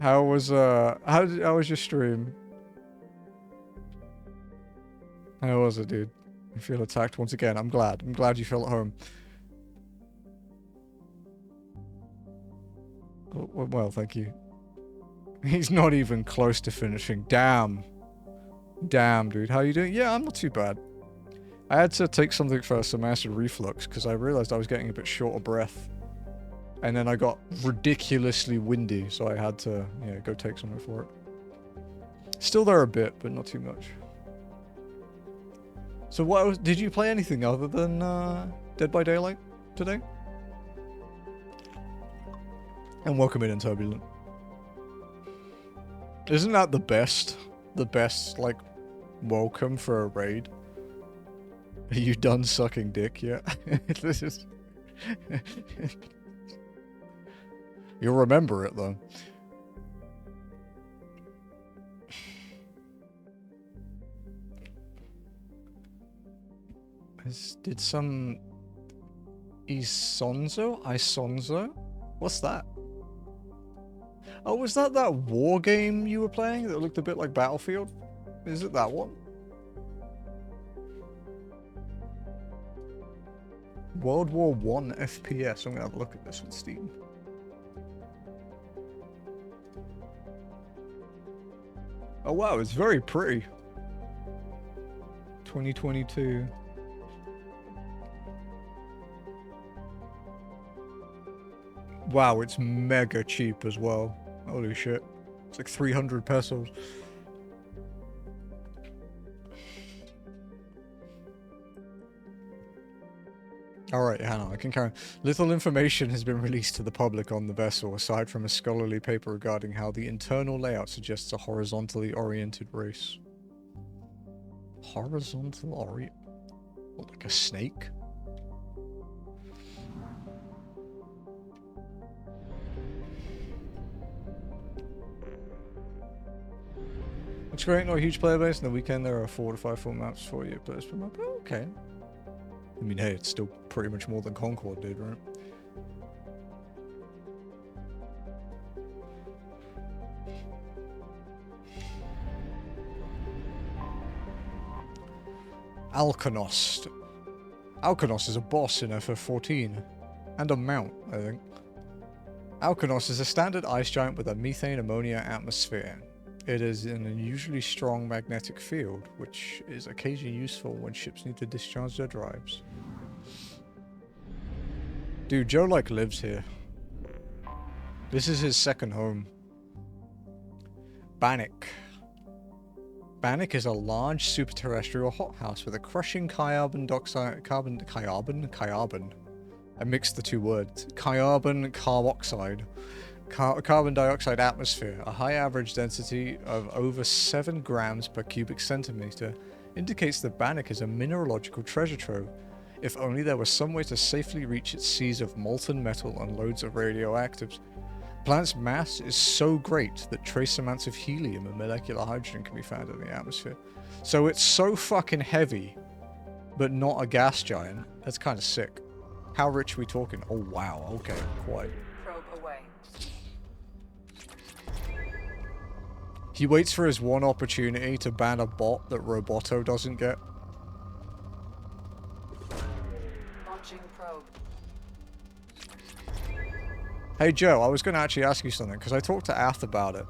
How was your stream? How was it, dude? I feel attacked once again. I'm glad. I'm glad you feel at home. Well, thank you. He's not even close to finishing. Damn. Damn, dude. How you doing? Yeah, I'm not too bad. I had to take something for some acid reflux because I realized I was getting a bit short of breath. And then I got ridiculously windy, so I had to, yeah, go take something for it. Still there a bit, but not too much. So what else, did you play anything other than Dead by Daylight today? And welcome in Turbulent. Isn't that the best? The best, like, welcome for a raid? Are you done sucking dick yet? This is... You'll remember it, though. Did some... Isonzo? What's that? Oh, was that war game you were playing that looked a bit like Battlefield? Is it that one? World War I FPS. I'm gonna have a look at this on Steam. Oh wow, it's very pretty. 2022. Wow, it's mega cheap as well. Holy shit. It's like 300 pesos. Alright, Hannah, I can carry on. Little information has been released to the public on the vessel, aside from a scholarly paper regarding how the internal layout suggests a horizontally oriented race. Horizontal orient? What, like a snake? Looks great, not a huge player base. On the weekend there are 4 to 5 full maps for you players per map. Oh, okay. I mean, hey, it's still pretty much more than Concord did, right? Alkanost. Alkanost is a boss in FF14. And a mount, I think. Alkanost is a standard ice giant with a methane ammonia atmosphere. It is an unusually strong magnetic field, which is occasionally useful when ships need to discharge their drives. Dude, Joe like lives here. This is his second home. Bannock. Bannock is a large superterrestrial hothouse with a crushing carbon dioxide, carbon. I mixed the two words. Carbon dioxide atmosphere. A high average density of over 7 grams per cubic centimeter indicates that Bannock is a mineralogical treasure trove. If only there was some way to safely reach its seas of molten metal and loads of radioactives. Planet's mass is so great that trace amounts of helium and molecular hydrogen can be found in the atmosphere. So it's so fucking heavy, but not a gas giant. That's kind of sick. How rich are we talking? Oh wow, okay, quite. Probe away. He waits for his one opportunity to ban a bot that Roboto doesn't get. Launching probe. Hey Joe, I was going to actually ask you something, because I talked to Ath about it.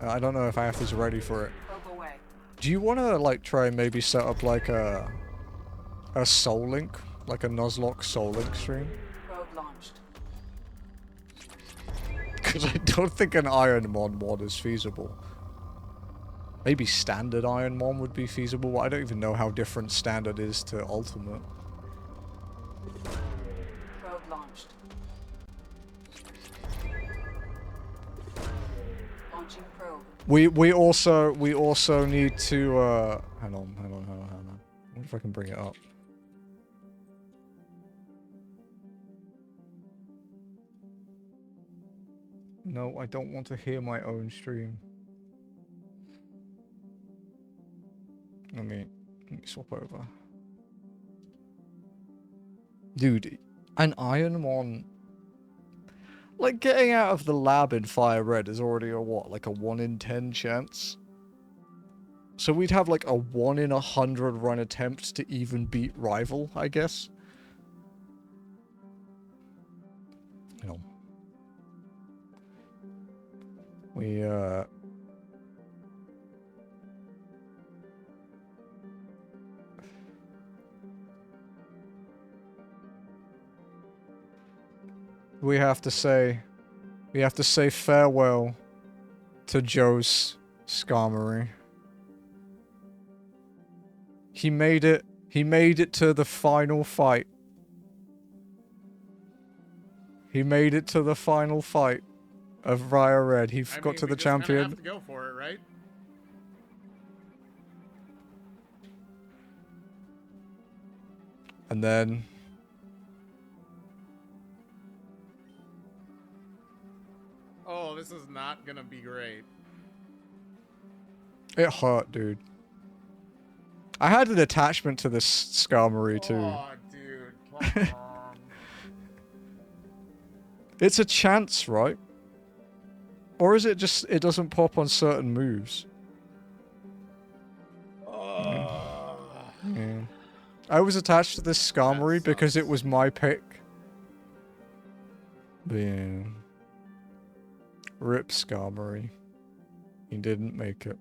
I don't know if Ath is ready for it. Probe away. Do you want to, like, try and maybe set up, like, a Soul Link? Like a Nuzlocke Soul Link stream? Probe launched. Because I don't think an Ironmon mod is feasible. Maybe standard Ironmon would be feasible, but I don't even know how different standard is to Ultimate. Probe launched. Launching probe. We also need to hang on. I wonder if I can bring it up. No, I don't want to hear my own stream. Let me swap over. Dude, an Ironmon... Like, getting out of the lab in Fire Red is already a what? Like a 1 in 10 chance? So we'd have like a 1 in 100 run attempt to even beat Rival, I guess? You know. We have to say farewell to Joe's Skarmory. He made it to the final fight. He made it to the final fight of Fire Red. He got to the champion. Have to go for it, right? And then oh, this is not gonna be great. it hurt, dude. I had an attachment to this Skarmory too. Oh, dude, come on. It's a chance, right? Or is it just it doesn't pop on certain moves? Yeah. I was attached to this Skarmory because it was my pick. But yeah. Rip Skarmory. He didn't make it.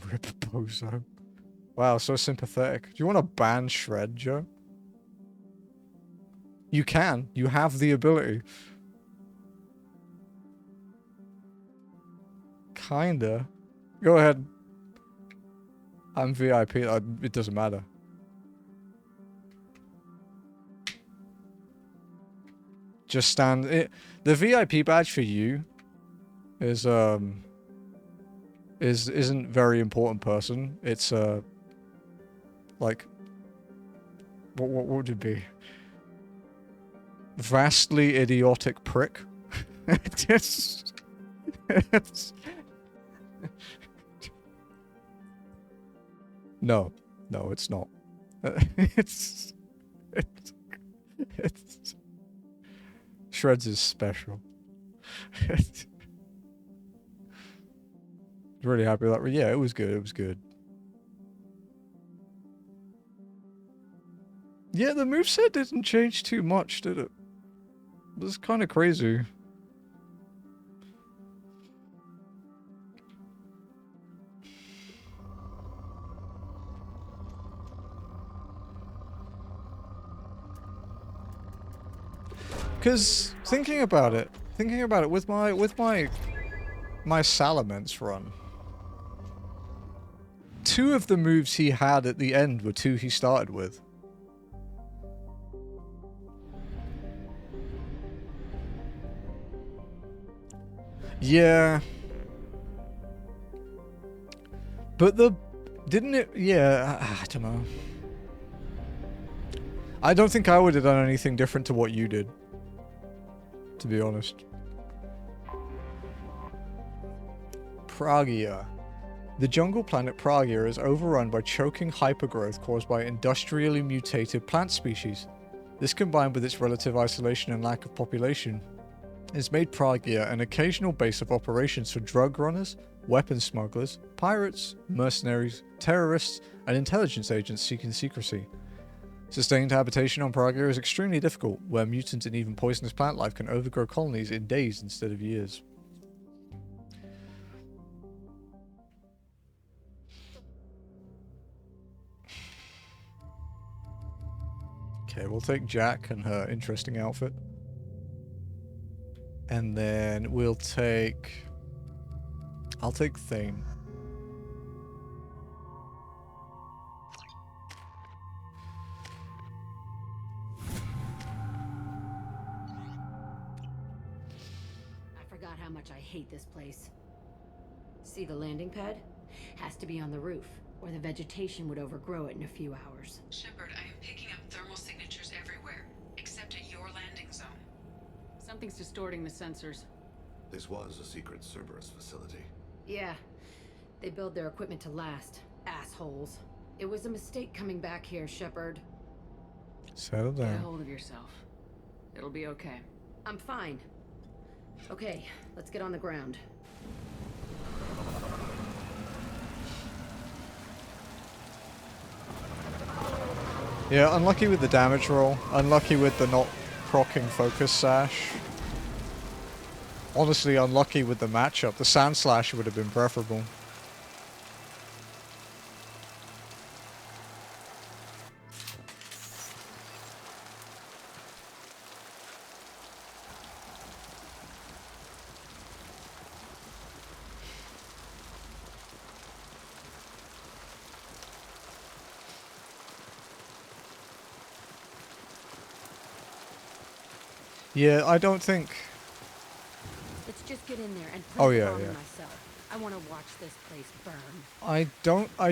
Rip Bozo. Wow, so sympathetic. Do you want to ban Shred, Joe? You can. You have the ability. Kinda. Go ahead. I'm VIP. It doesn't matter. Just stand it. The VIP badge for you isn't very important person. It's like what would it be? Vastly idiotic prick. it's no, it's not. It's Shreds is special. Really happy with that. Yeah, it was good. It was good. Yeah, the moveset didn't change too much, did it? This is kind of crazy. Because thinking about it with my Salamence run, 2 of the moves he had at the end were 2 he started with. Yeah. But didn't it, yeah, I don't know. I don't think I would have done anything different to what you did, to be honest. Pragia. The jungle planet Pragia is overrun by choking hypergrowth caused by industrially mutated plant species. This, combined with its relative isolation and lack of population, has made Pragia an occasional base of operations for drug runners, weapon smugglers, pirates, mercenaries, terrorists, and intelligence agents seeking secrecy. Sustained habitation on Pragia is extremely difficult, where mutant and even poisonous plant life can overgrow colonies in days instead of years. Okay, we'll take Jack and her interesting outfit. And then we'll take... I'll take Thane. I forgot how much I hate this place. See the landing pad? Has to be on the roof, or the vegetation would overgrow it in a few hours. Shepard, I am picking up thermal signatures everywhere, except at your landing zone. Something's distorting the sensors. This was a secret Cerberus facility. Yeah, they build their equipment to last. Assholes. It was a mistake coming back here, Shepard. Settle Get a down. hold of yourself. It'll be okay. I'm fine. Okay, let's get on the ground. Yeah, unlucky with the damage roll. Unlucky with the not proccing focus sash. Honestly, unlucky with the matchup. The Sand Slash would have been preferable. Yeah, I don't think... Let's just get in there and Oh, yeah, yeah. myself. I want to watch this place burn. I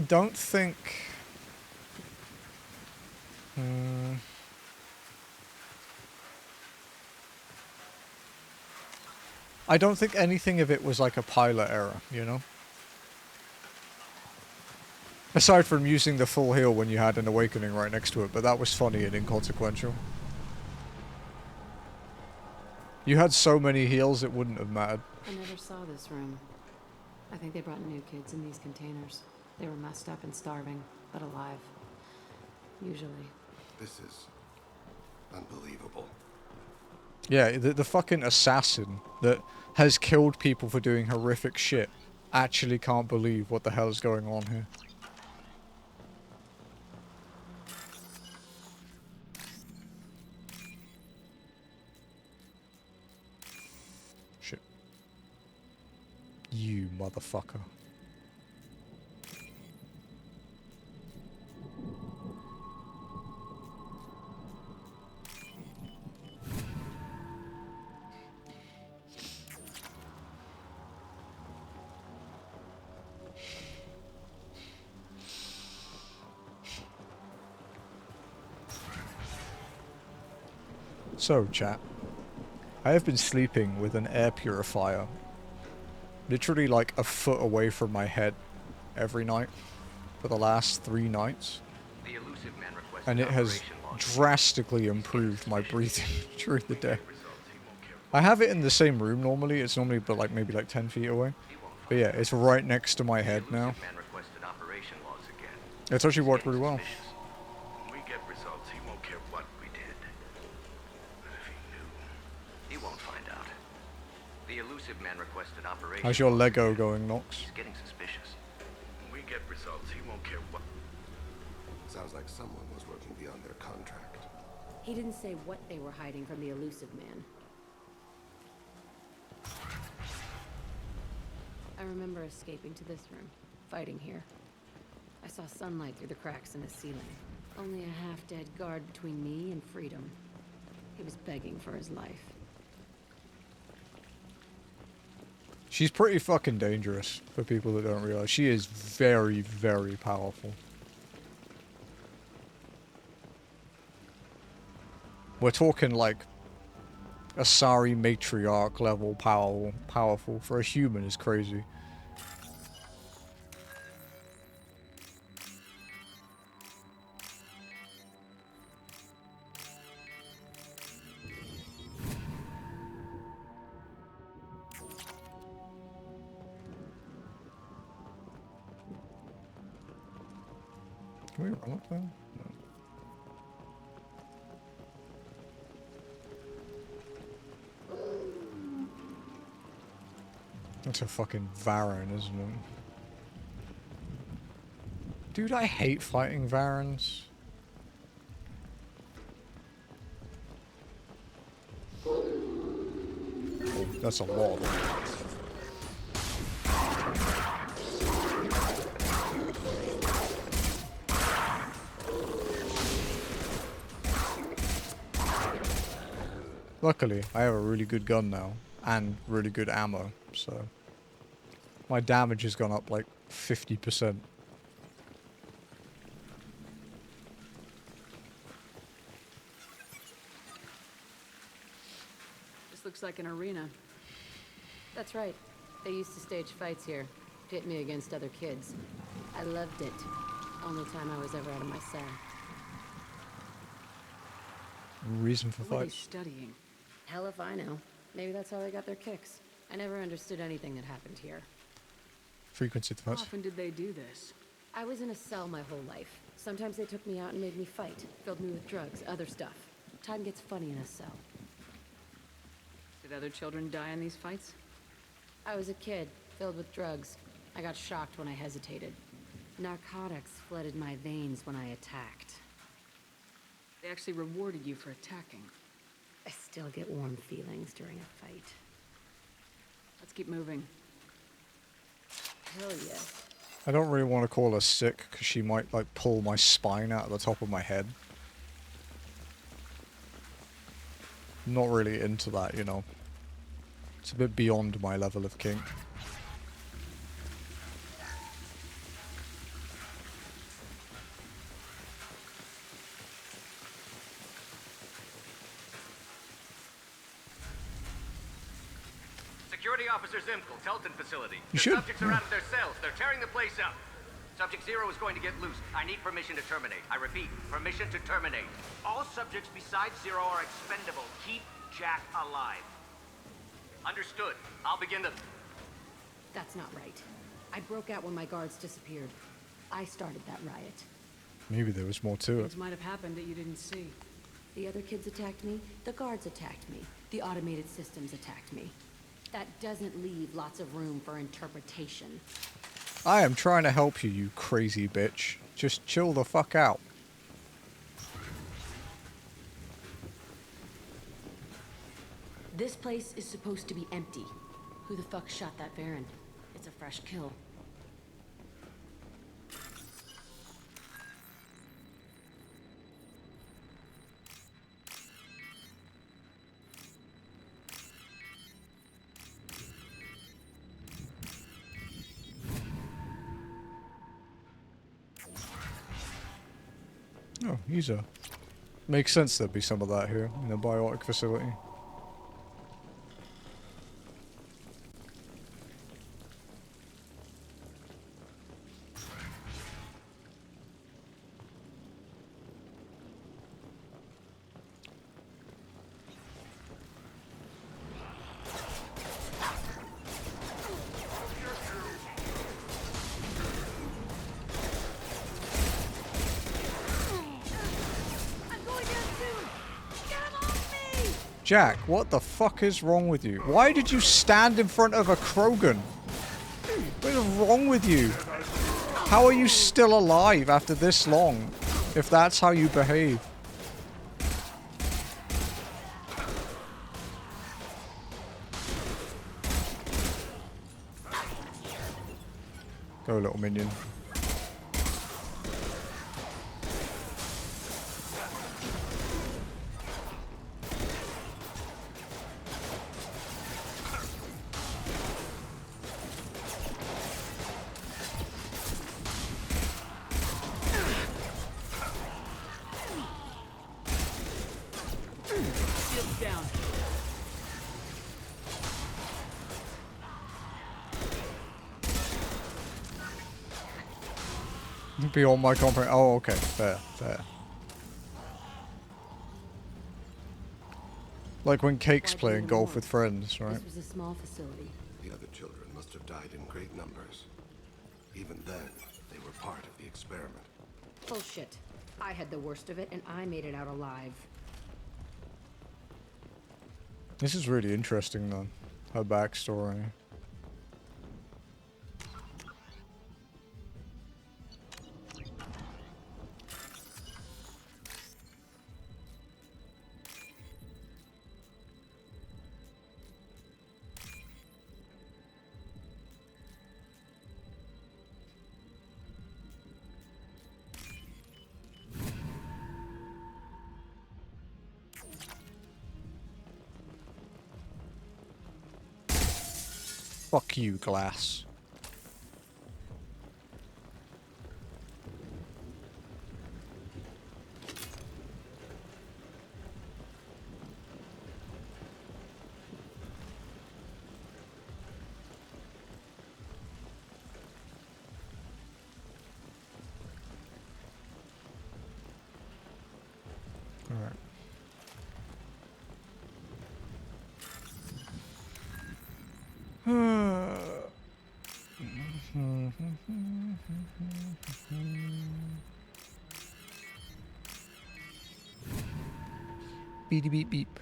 don't think... I don't think anything of it was like a pilot error, you know? Aside from using the full heal when you had an awakening right next to it, but that was funny and inconsequential. You had so many heals it wouldn't have mattered. I never saw this room. I think they brought new kids in these containers. They were messed up and starving, but alive. Usually. This is unbelievable. Yeah, the fucking assassin that has killed people for doing horrific shit actually can't believe what the hell is going on here. Shit. You motherfucker. So, chat, I have been sleeping with an air purifier literally like a foot away from my head every night for the last 3 nights, and it has drastically improved my breathing during the day. I have it in the same room normally. It's normally but like maybe like 10 feet away, but yeah, it's right next to my head now. It's actually worked really well. the elusive man requested operation. How's your Lego going, Nox? He's getting suspicious. When we get results, he won't care what. Sounds like someone was working beyond their contract. He didn't say what they were hiding from the elusive man. I remember escaping to this room, fighting here. I saw sunlight through the cracks in the ceiling. Only a half-dead guard between me and freedom. He was begging for his life. She's pretty fucking dangerous, for people that don't realize. She is very, very powerful. We're talking like Asari matriarch level powerful. For a human is crazy. Can we run up there? No. That's a fucking Varren, isn't it? Dude, I hate fighting Varrens. Oh, that's a lot. Luckily, I have a really good gun now, and really good ammo, so my damage has gone up like 50%. This looks like an arena. That's right. They used to stage fights here, pit me against other kids. I loved it. Only time I was ever out of my cell. Reason for What are you fights. studying? Hell if I know. Maybe that's how they got their kicks. I never understood anything that happened here. Frequency How fights. often did they do this? I was in a cell my whole life. Sometimes they took me out and made me fight. Filled me with drugs, other stuff. Time gets funny in a cell. Did other children die in these fights? I was a kid, filled with drugs. I got shocked when I hesitated. Narcotics flooded my veins when I attacked. They actually rewarded you for attacking. I still get warm feelings during a fight. Let's keep moving. Hell yeah. I don't really want to call her sick, because she might like pull my spine out of the top of my head. Not really into that, you know. It's a bit beyond my level of kink. Security Officer Zimkel, Telton facility. You The should. subjects are out of their cells. They're tearing the place up. Subject 0 is going to get loose. I need permission to terminate. I repeat, permission to terminate. All subjects besides 0 are expendable. Keep Jack alive. Understood. I'll begin the... That's not right. I broke out when my guards disappeared. I started that riot. Maybe there was more to it. Things might have happened that you didn't see. The other kids attacked me. The guards attacked me. The automated systems attacked me. That doesn't leave lots of room for interpretation. I am trying to help you, you crazy bitch. Just chill the fuck out. This place is supposed to be empty. Who the fuck shot that Baron? It's a fresh kill. Oh, user. Makes sense there'd be some of that here in the biotic facility. I'm going down soon! Get him off me! Jack, what the fuck is wrong with you? Why did you stand in front of a Krogan? What is wrong with you? How are you still alive after this long? If that's how you behave. Go, little minion. Shields down. Beyond my comprehension. Oh, okay. Fair, fair. Like when Cake's playing golf with friends, right? This was a small facility. The other children must have died in great numbers. Even then, they were part of the experiment. Bullshit. I had the worst of it, and I made it out alive. This is really interesting, though. Her backstory. Fuck you, glass. All right. Beep beep beep.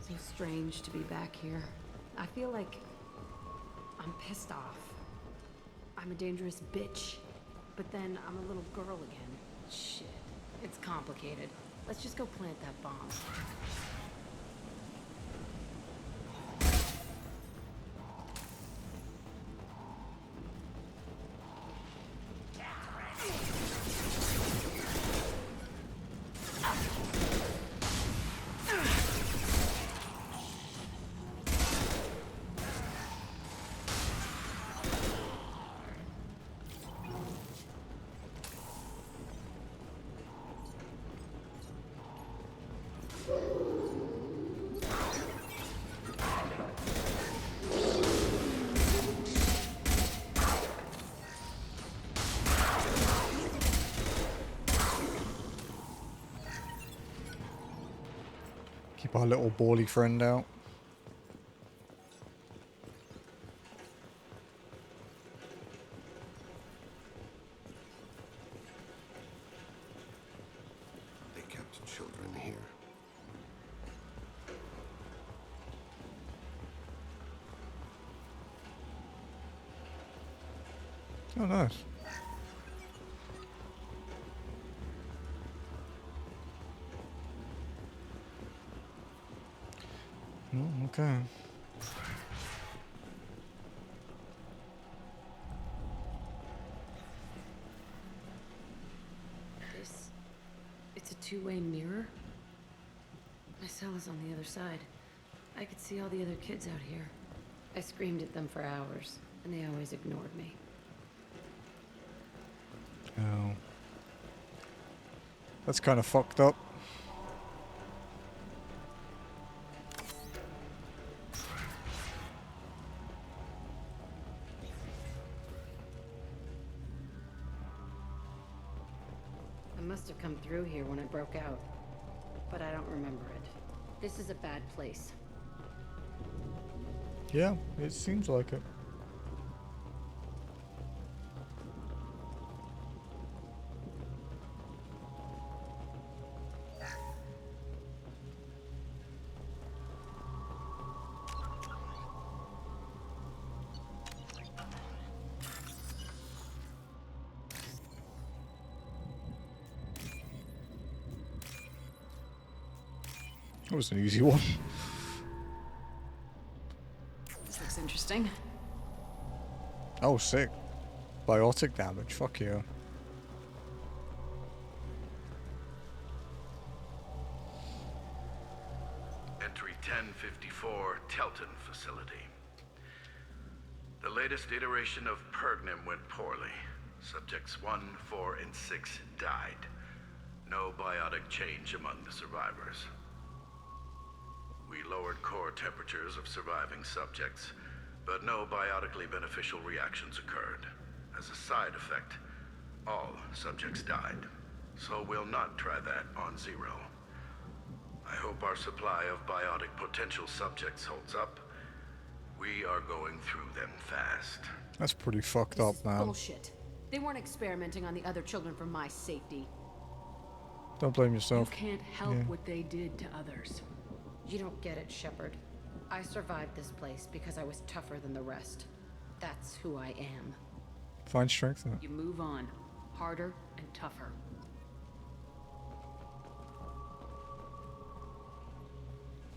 So strange to be back here. I feel like I'm pissed off. I'm a dangerous bitch. But then I'm a little girl again. Shit. It's complicated. Let's just go plant that bomb. Keep our little bally friend out. They kept children here. Oh, nice. Oh, okay. It's a two-way mirror? My cell is on the other side. I could see all the other kids out here. I screamed at them for hours, and they always ignored me. Oh. That's kind of fucked up. I must have come through here when it broke out, but I don't remember it. This is a bad place. Yeah, it seems like it. That was an easy one. This looks interesting. Oh, sick. Biotic damage. Fuck yeah. Entry 1054, Telton facility. The latest iteration of Pergnim went poorly. Subjects 1, 4, and 6 died. No biotic change among the survivors. We lowered core temperatures of surviving subjects, but no biotically beneficial reactions occurred. As a side effect, all subjects died. So we'll not try that on Zero. I hope our supply of biotic potential subjects holds up. We are going through them fast. That's pretty fucked up, man. Bullshit. They weren't experimenting on the other children for my safety. Don't blame yourself. You can't help Yeah. what they did to others. You don't get it, Shepard. I survived this place because I was tougher than the rest. That's who I am. Find strength in it. You move on. Harder and tougher.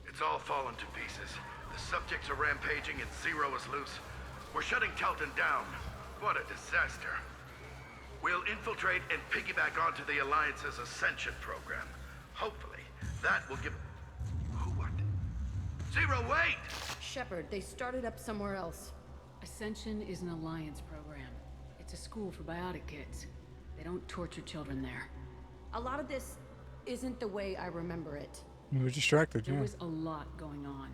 It's all fallen to pieces. The subjects are rampaging and Zero is loose. We're shutting Telton down. What a disaster. We'll infiltrate and piggyback onto the Alliance's Ascension program. Hopefully, that will give... What? Zero, wait! Shepard, they started up somewhere else. Ascension is an Alliance program. It's a school for biotic kids. They don't torture children there. A lot of this isn't the way I remember it. You were distracted, There yeah. was a lot going on.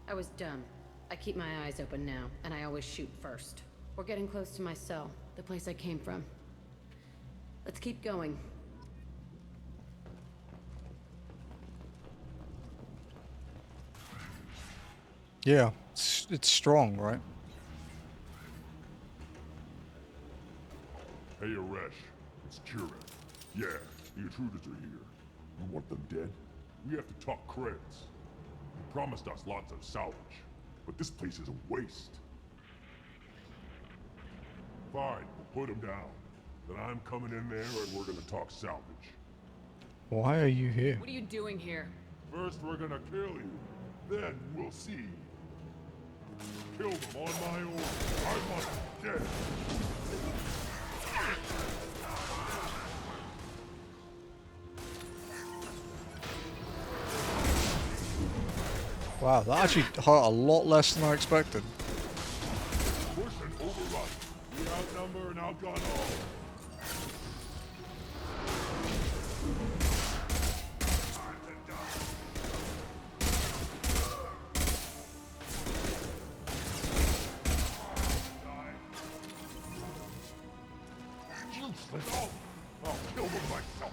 I was dumb. I keep my eyes open now, and I always shoot first. We're getting close to my cell, the place I came from. Let's keep going. Yeah, it's strong, right? Hey, Aresh. It's Kira. Yeah, the intruders are here. You want them dead? We have to talk creds. You promised us lots of salvage, but this place is a waste. Fine, we'll put them down. Then I'm coming in there and we're gonna talk salvage. Why are you here? What are you doing here? First, we're gonna kill you. Then we'll see. Kill them on my order. I want them dead. Wow, that actually hurt a lot less than I expected. Push and overrun. We outnumber and outgun all. Useless. I'll kill them myself.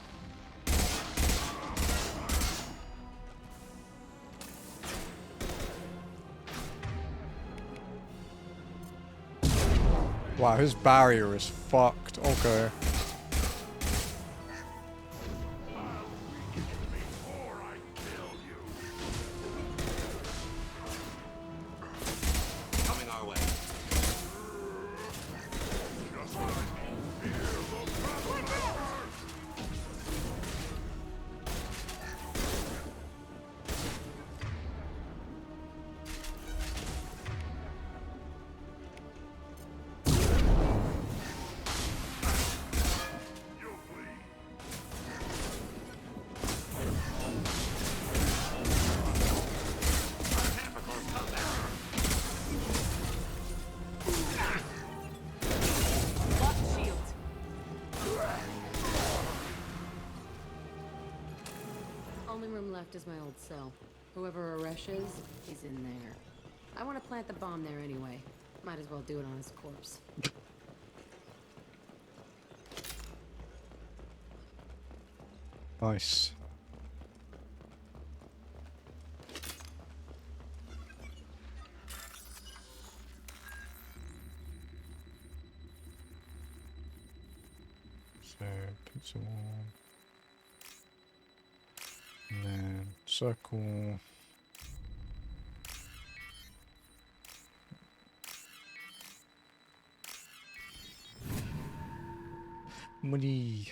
Wow, his barrier is fucked. Okay. Coming our way. Lock shield. Only room left is my old cell. Whoever Aresh is, he's in there. I want to plant the bomb there anyway. Might as well do it on his corpse. Nice. So, pizza one. And then circle. Money.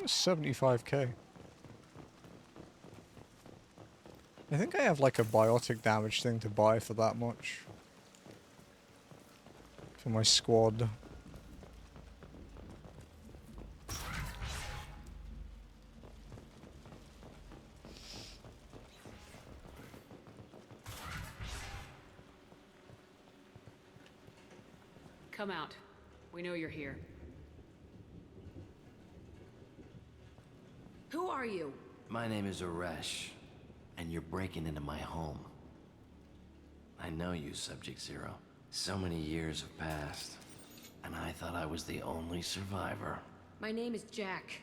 75k. I think I have like a biotic damage thing to buy for that much. For my squad. Come out. We know you're here. Who are you? My name is Aresh, and you're breaking into my home. I know you, Subject Zero. So many years have passed, and I thought I was the only survivor. My name is Jack.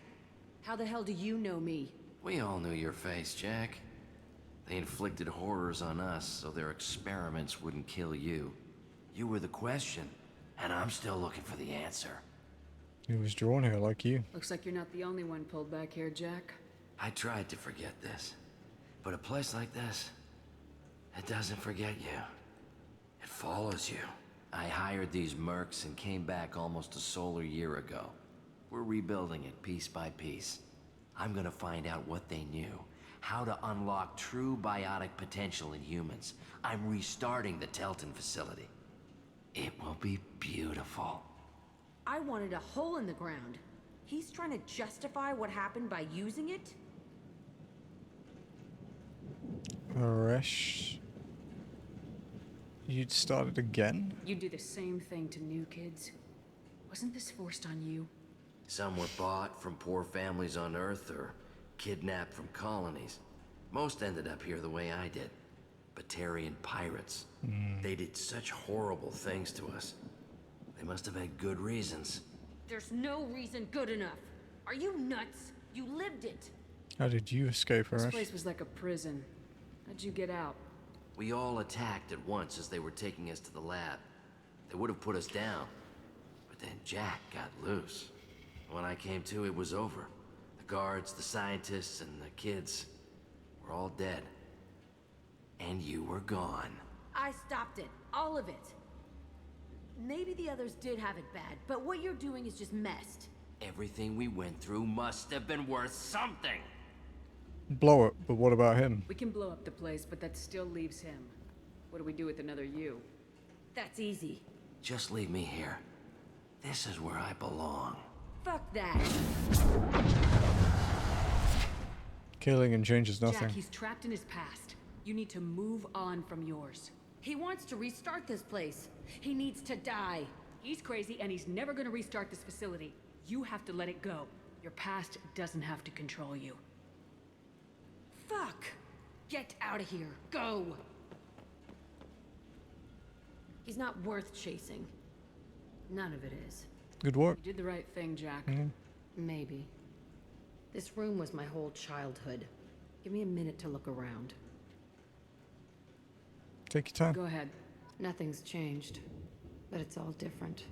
How the hell do you know me? We all knew your face, Jack. They inflicted horrors on us so their experiments wouldn't kill you. You were the question, and I'm still looking for the answer. He was drawn here like you. Looks like you're not the only one pulled back here, Jack. I tried to forget this, but a place like this, it doesn't forget you. It follows you. I hired these mercs and came back almost a solar year ago. We're rebuilding it piece by piece. I'm gonna find out what they knew, how to unlock true biotic potential in humans. I'm restarting the Telton facility. It will be beautiful. I wanted a hole in the ground. He's trying to justify what happened by using it? Aresh. You'd started again? You do the same thing to new kids. Wasn't this forced on you? Some were bought from poor families on Earth or kidnapped from colonies. Most ended up here the way I did. Batarian pirates. They did such horrible things to us. They must have had good reasons. There's no reason good enough. Are you nuts? You lived it. How did you escape, This Aresh? place was like a prison. How'd you get out? We all attacked at once as they were taking us to the lab. They would have put us down. But then Jack got loose. When I came to, it was over. The guards, the scientists, and the kids were all dead. And you were gone. I stopped it. All of it. Maybe the others did have it bad, but what you're doing is just messed. Everything we went through must have been worth something. Blow it, but what about him? We can blow up the place, but that still leaves him. What do we do with another you? That's easy. Just leave me here. This is where I belong. Fuck that. Killing him changes nothing. Jack, he's trapped in his past. You need to move on from yours. He wants to restart this place. He needs to die. He's crazy and he's never gonna restart this facility. You have to let it go. Your past doesn't have to control you. Fuck! Get out of here. Go! He's not worth chasing. None of it is. Good work. You did the right thing, Jack. Maybe. This room was my whole childhood. Give me a minute to look around. Take your time. Go ahead. Nothing's changed, but it's all different.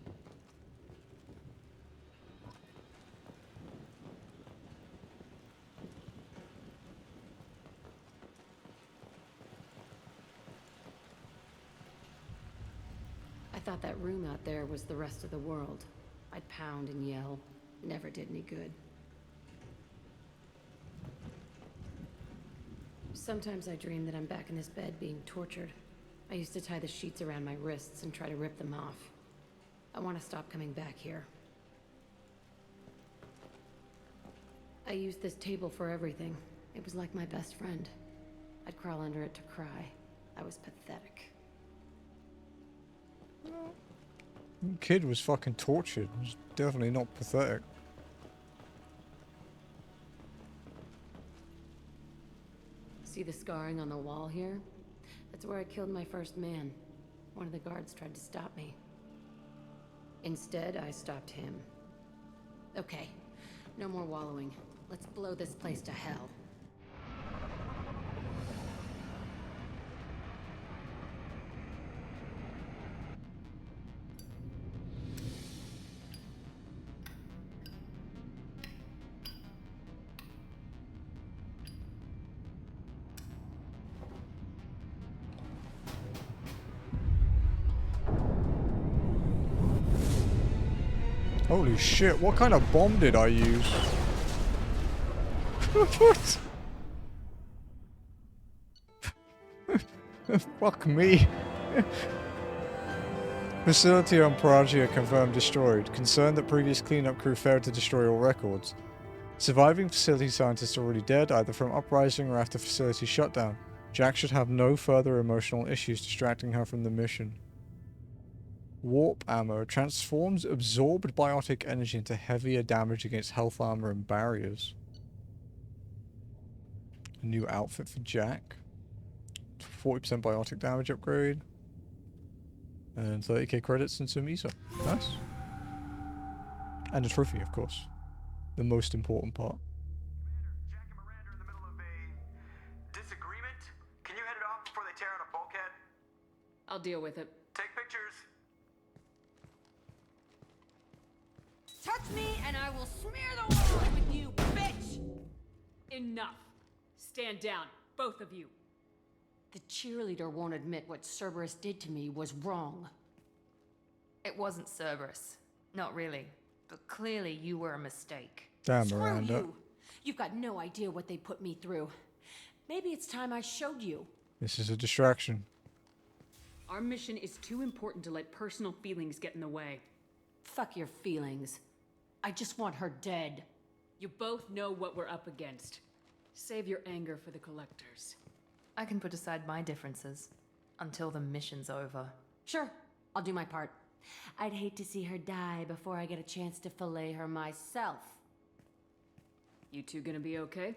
I thought that room out there was the rest of the world. I'd pound and yell. Never did any good. Sometimes I dream that I'm back in this bed being tortured. I used to tie the sheets around my wrists and try to rip them off. I want to stop coming back here. I used this table for everything. It was like my best friend. I'd crawl under it to cry. I was pathetic. Kid was fucking tortured. He's definitely not pathetic. See the scarring on the wall here? That's where I killed my first man. One of the guards tried to stop me. Instead, I stopped him. Okay, no more wallowing. Let's blow this place to hell. Holy shit, what kind of bomb did I use? Fuck me. Facility on Paragia confirmed destroyed. Concerned that previous cleanup crew failed to destroy all records. Surviving facility scientists already dead, either from uprising or after facility shutdown. Jack should have no further emotional issues distracting her from the mission. Warp ammo transforms absorbed biotic energy into heavier damage against health armor and barriers. A new outfit for Jack. 40% biotic damage upgrade. And 30k credits and some ESO. Nice. And a trophy, of course. The most important part. Jack and Miranda are in the middle of a disagreement. Can you head it off before they tear out a bulkhead? I'll deal with it. Take pictures. Touch me and I will smear the walls with you, bitch! Enough. Stand down, both of you. The cheerleader won't admit what Cerberus did to me was wrong. It wasn't Cerberus. Not really. But clearly you were a mistake. Damn, Screw Miranda. you! You've got no idea what they put me through. Maybe it's time I showed you. This is a distraction. Our mission is too important to let personal feelings get in the way. Fuck your feelings. I just want her dead. You both know what we're up against. Save your anger for the collectors. I can put aside my differences until the mission's over. Sure, I'll do my part. I'd hate to see her die before I get a chance to fillet her myself. You two gonna be okay?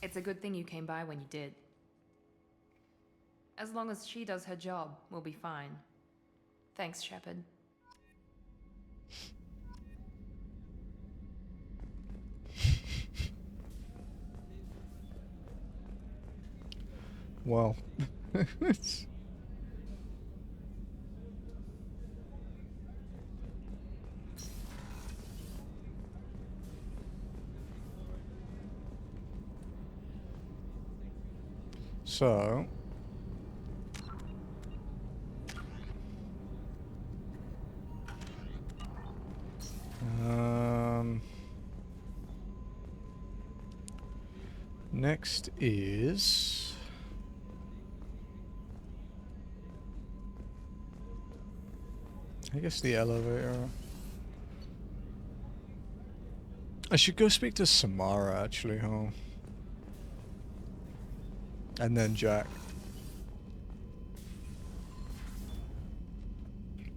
It's a good thing you came by when you did. As long as she does her job, we'll be fine. Thanks, Shepard. Well. So. Next is I guess the elevator. I should go speak to Samara actually, huh? And then Jack.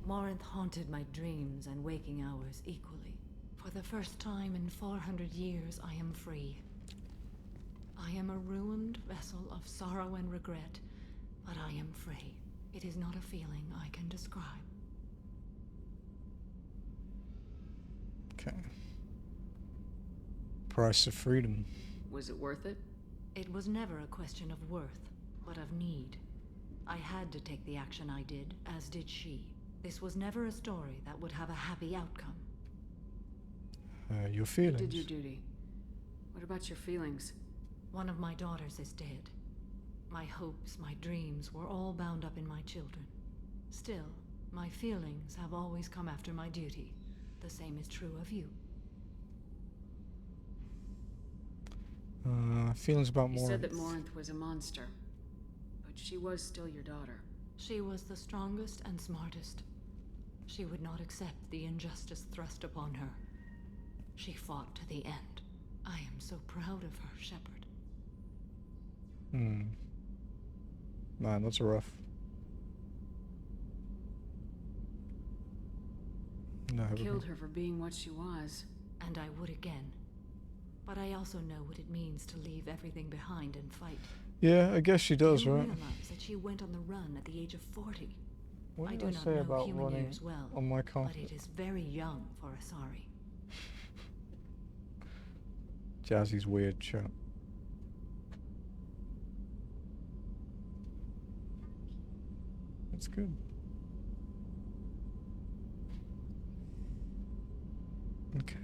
Morinth haunted my dreams and waking hours equally. For the first time in 400 years, I am free. I am a ruined vessel of sorrow and regret, but I am free. It is not a feeling I can describe. Okay. Price of freedom. Was it worth it? It was never a question of worth, but of need. I had to take the action I did, as did she. This was never a story that would have a happy outcome. Your feelings. You did your duty. What about your feelings? One of my daughters is dead. My hopes, my dreams were all bound up in my children. Still, my feelings have always come after my duty. The same is true of you. Feelings about You Morinth. said that Morinth was a monster, but she was still your daughter. She was the strongest and smartest. She would not accept the injustice thrust upon her. She fought to the end. I am so proud of her, Shepard. Man, that's rough. No, Killed her for being what she was. And I would again. But I also know what it means to leave everything behind and fight. Yeah, I guess she does, you right? realize that she went on the run at the age of 40. What I did do I not say know about human running years well, on my but comp? it is very young for Asari. Jazzy's weird chat. That's good. Okay.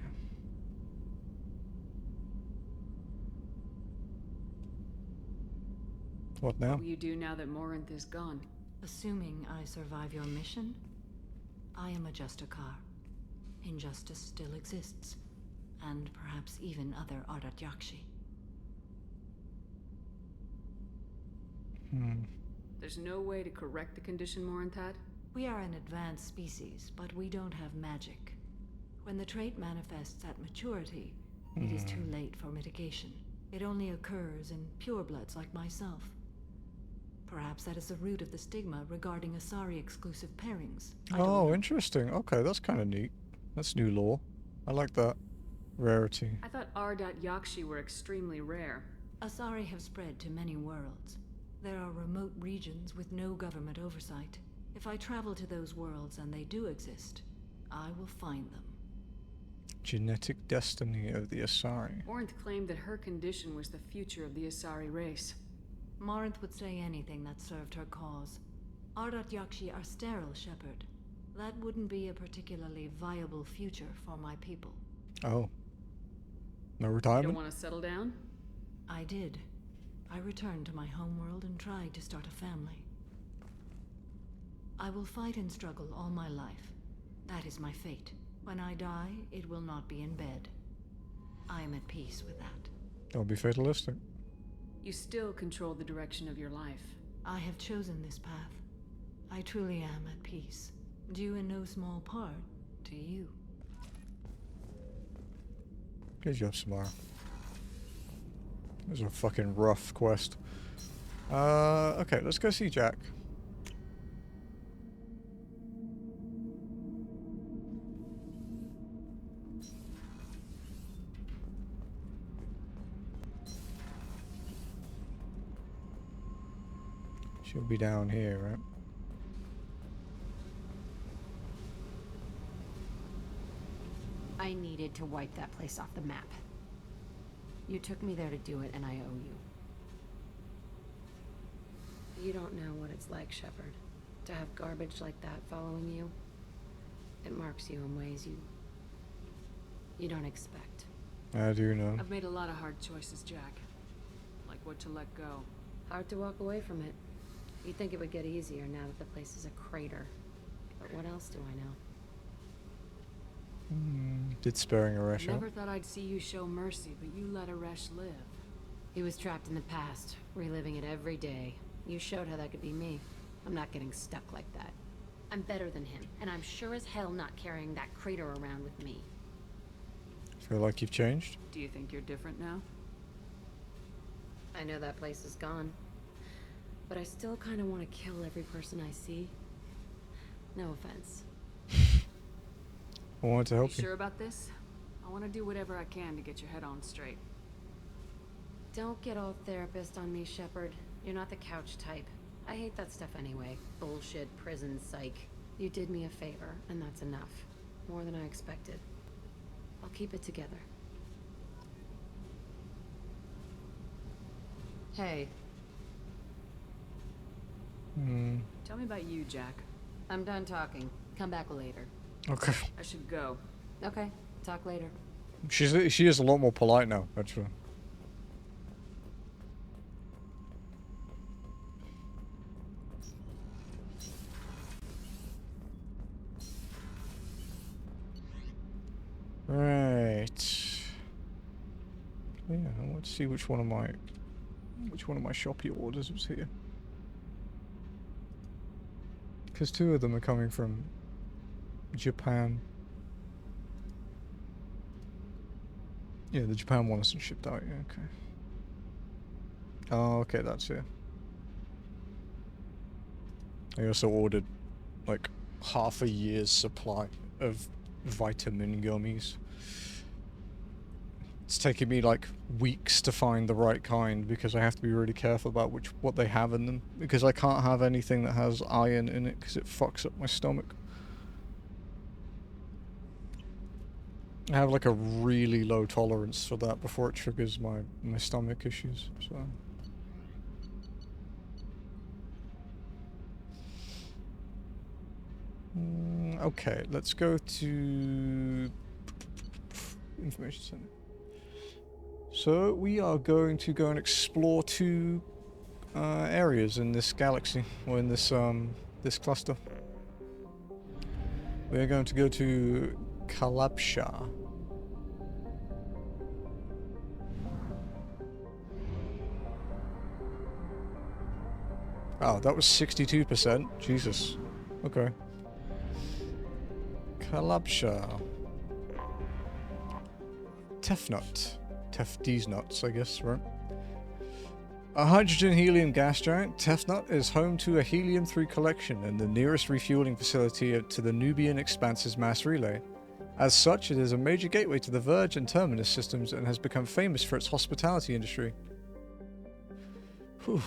What now? What will you do now that Morinth is gone? Assuming I survive your mission, I am a Justicar. Injustice still exists. and perhaps even other Ardatyakshi. There's no way to correct the condition, Morinthad? We are an advanced species, but we don't have magic. When the trait manifests at maturity, it is too late for mitigation. It only occurs in purebloods like myself. Perhaps that is the root of the stigma regarding Asari-exclusive pairings. Oh, interesting. Okay, that's kind of neat. That's new lore. I like that rarity. I thought Ardatyakshi were extremely rare. Asari have spread to many worlds. There are remote regions with no government oversight. If I travel to those worlds and they do exist, I will find them. Genetic destiny of the Asari. Morinth claimed that her condition was the future of the Asari race. Morinth would say anything that served her cause. Ardatyakshi are sterile, Shepard. That wouldn't be a particularly viable future for my people. Oh. No You retirement? don't want to settle down? I did. I returned to my homeworld and tried to start a family. I will fight and struggle all my life. That is my fate. When I die, it will not be in bed. I am at peace with that. Don't be fatalistic. You still control the direction of your life. I have chosen this path. I truly am at peace, due in no small part to you. Good job, Samara. It was a fucking rough quest. Okay, let's go see Jack. She'll be down here, right? I needed to wipe that place off the map. You took me there to do it, and I owe you. You don't know what it's like, Shepard. To have garbage like that following you. It marks you in ways you don't expect. I do know. I've made a lot of hard choices, Jack. Like what to let go. Hard to walk away from it. You'd think it would get easier now that the place is a crater. But what else do I know? Did sparing Aresh I out? never thought I'd see you show mercy, but you let Aresh live. He was trapped in the past, reliving it every day. You showed how that could be me. I'm not getting stuck like that. I'm better than him, and I'm sure as hell not carrying that crater around with me. Feel like you've changed? Do you think you're different now? I know that place is gone. But I still kind of want to kill every person I see. No offense. I wanted to help You you. sure about this? I want to do whatever I can to get your head on straight. Don't get all therapist on me, Shepard. You're not the couch type. I hate that stuff anyway. Bullshit, prison, psych. You did me a favor, and that's enough. More than I expected. I'll keep it together. Hey. Tell me about you, Jack. I'm done talking. Come back later. Okay. I should go. Okay, talk later. She is a lot more polite now, actually. Right. Yeah, let's see which one of my shoppy orders was here. Because 2 of them are coming from Japan. Yeah, the Japan one isn't shipped out yet, okay. Oh, okay, that's it. I also ordered, like, half a year's supply of vitamin gummies. It's taking me, like, weeks to find the right kind because I have to be really careful about what they have in them. Because I can't have anything that has iron in it because it fucks up my stomach. I have like a really low tolerance for that before it triggers my stomach issues, so. Okay, let's go to information center. So we are going to go and explore 2 areas in this galaxy, or in this this cluster. We are going to go to Kalabsha. Oh, that was 62%. Jesus. Okay. Kalabsha. Tefnut. Tefd's nuts, I guess, right? A hydrogen-helium gas giant, Tefnut is home to a helium-3 collection and the nearest refueling facility to the Nubian Expanse's mass relay. As such, it is a major gateway to the Verge and Terminus systems and has become famous for its hospitality industry. Whew.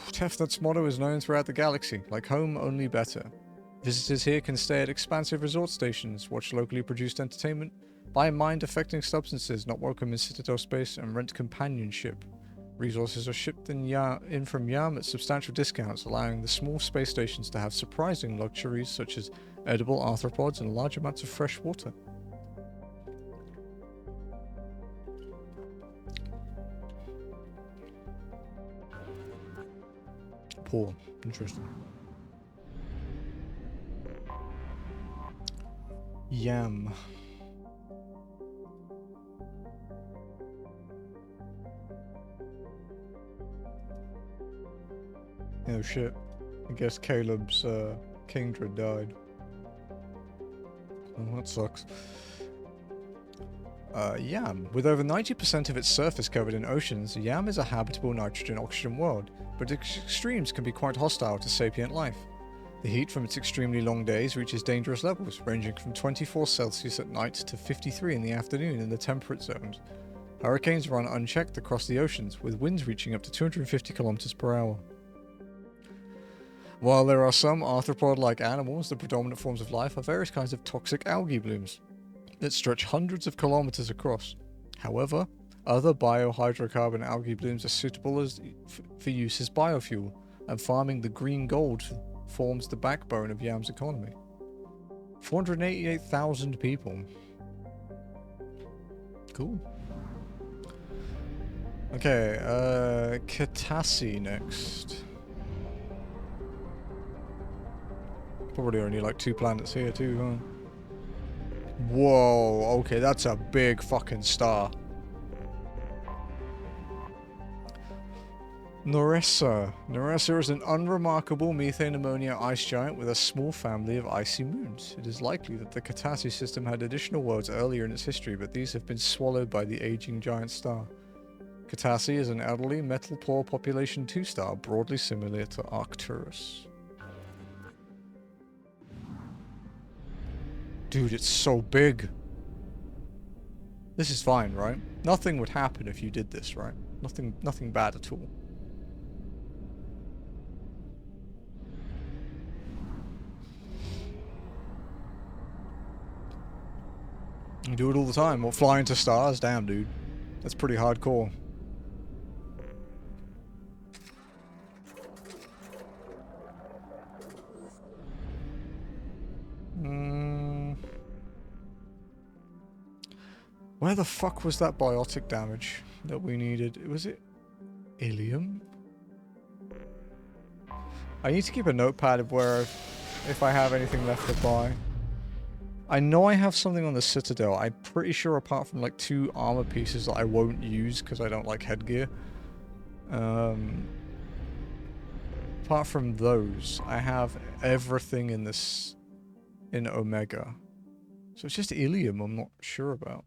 Tefnut's motto is known throughout the galaxy, like home, only better. Visitors here can stay at expansive resort stations, watch locally produced entertainment, buy mind-affecting substances not welcome in Citadel space, and rent companionship. Resources are shipped in from Yam at substantial discounts, allowing the small space stations to have surprising luxuries such as edible arthropods and large amounts of fresh water. Poor. Interesting. Yam. Oh shit. I guess Caleb's Kingdra died. Oh, that sucks. Yam. With over 90% of its surface covered in oceans, Yam is a habitable nitrogen-oxygen world, but its extremes can be quite hostile to sapient life. The heat from its extremely long days reaches dangerous levels, ranging from 24 Celsius at night to 53 in the afternoon in the temperate zones. Hurricanes run unchecked across the oceans, with winds reaching up to 250 km per hour. While there are some arthropod-like animals, the predominant forms of life are various kinds of toxic algae blooms that stretch hundreds of kilometers across. However, other biohydrocarbon algae blooms are suitable for use as biofuel, and farming the green gold forms the backbone of Yam's economy. 488,000 people. Cool. Okay, Katasi next. Probably only like 2 planets here too, huh? Whoa, okay, that's a big fucking star. Nirethia. Nirethia is an unremarkable methane ammonia ice giant with a small family of icy moons. It is likely that the Katasi system had additional worlds earlier in its history, but these have been swallowed by the aging giant star. Katasi is an elderly, metal-poor population 2 star, broadly similar to Arcturus. Dude, it's so big. This is fine, right? Nothing would happen if you did this, right? Nothing bad at all. You do it all the time. What, fly into stars? Damn, dude. That's pretty hardcore. Where the fuck was that biotic damage that we needed? Was it Ilium? I need to keep a notepad of where if I have anything left to buy. I know I have something on the Citadel. I'm pretty sure apart from like 2 armor pieces that I won't use because I don't like headgear. Apart from those, I have everything in this in Omega. So it's just Ilium I'm not sure about.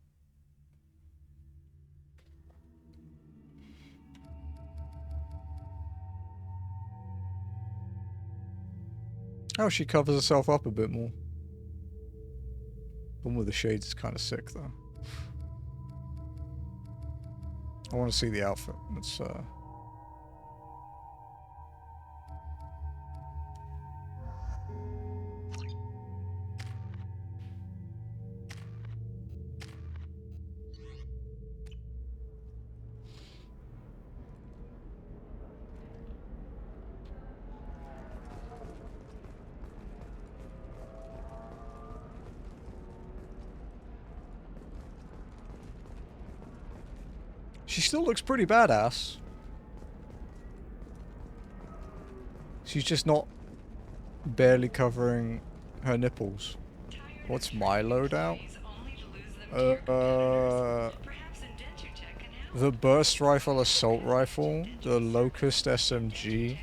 Oh, she covers herself up a bit more. One with the shades is kind of sick, though. I want to see the outfit. Let's, she still looks pretty badass. She's just not barely covering her nipples. What's my loadout? The burst rifle assault rifle, the Locust SMG,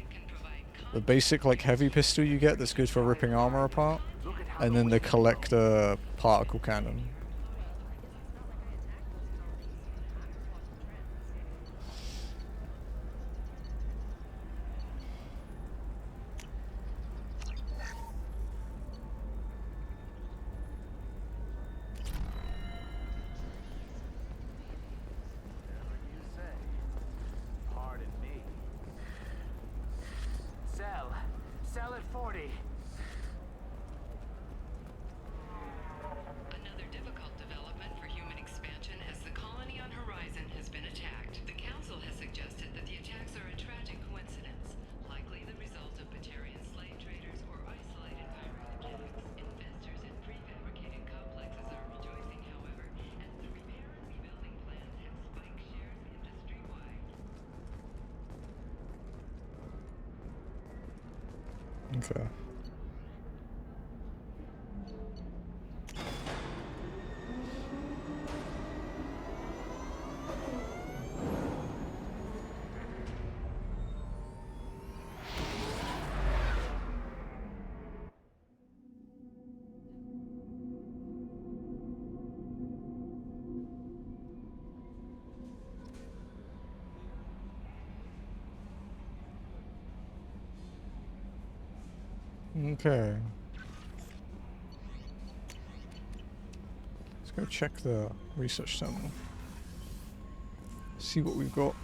The basic like heavy pistol you get that's good for ripping armor apart, and then the collector particle cannon. Sell at 40. Another difficult development for human expansion as the colony on Horizon has been attacked. The Council has suggested that the attacks are a tragic coincidence, likely the result of Batarian slave traders or isolated pirate attacks. Investors in prefabricated complexes are rejoicing, however, as the repair and rebuilding plans have spiked shares industry-wide. Okay. Okay. Let's go check the research terminal. See what we've got.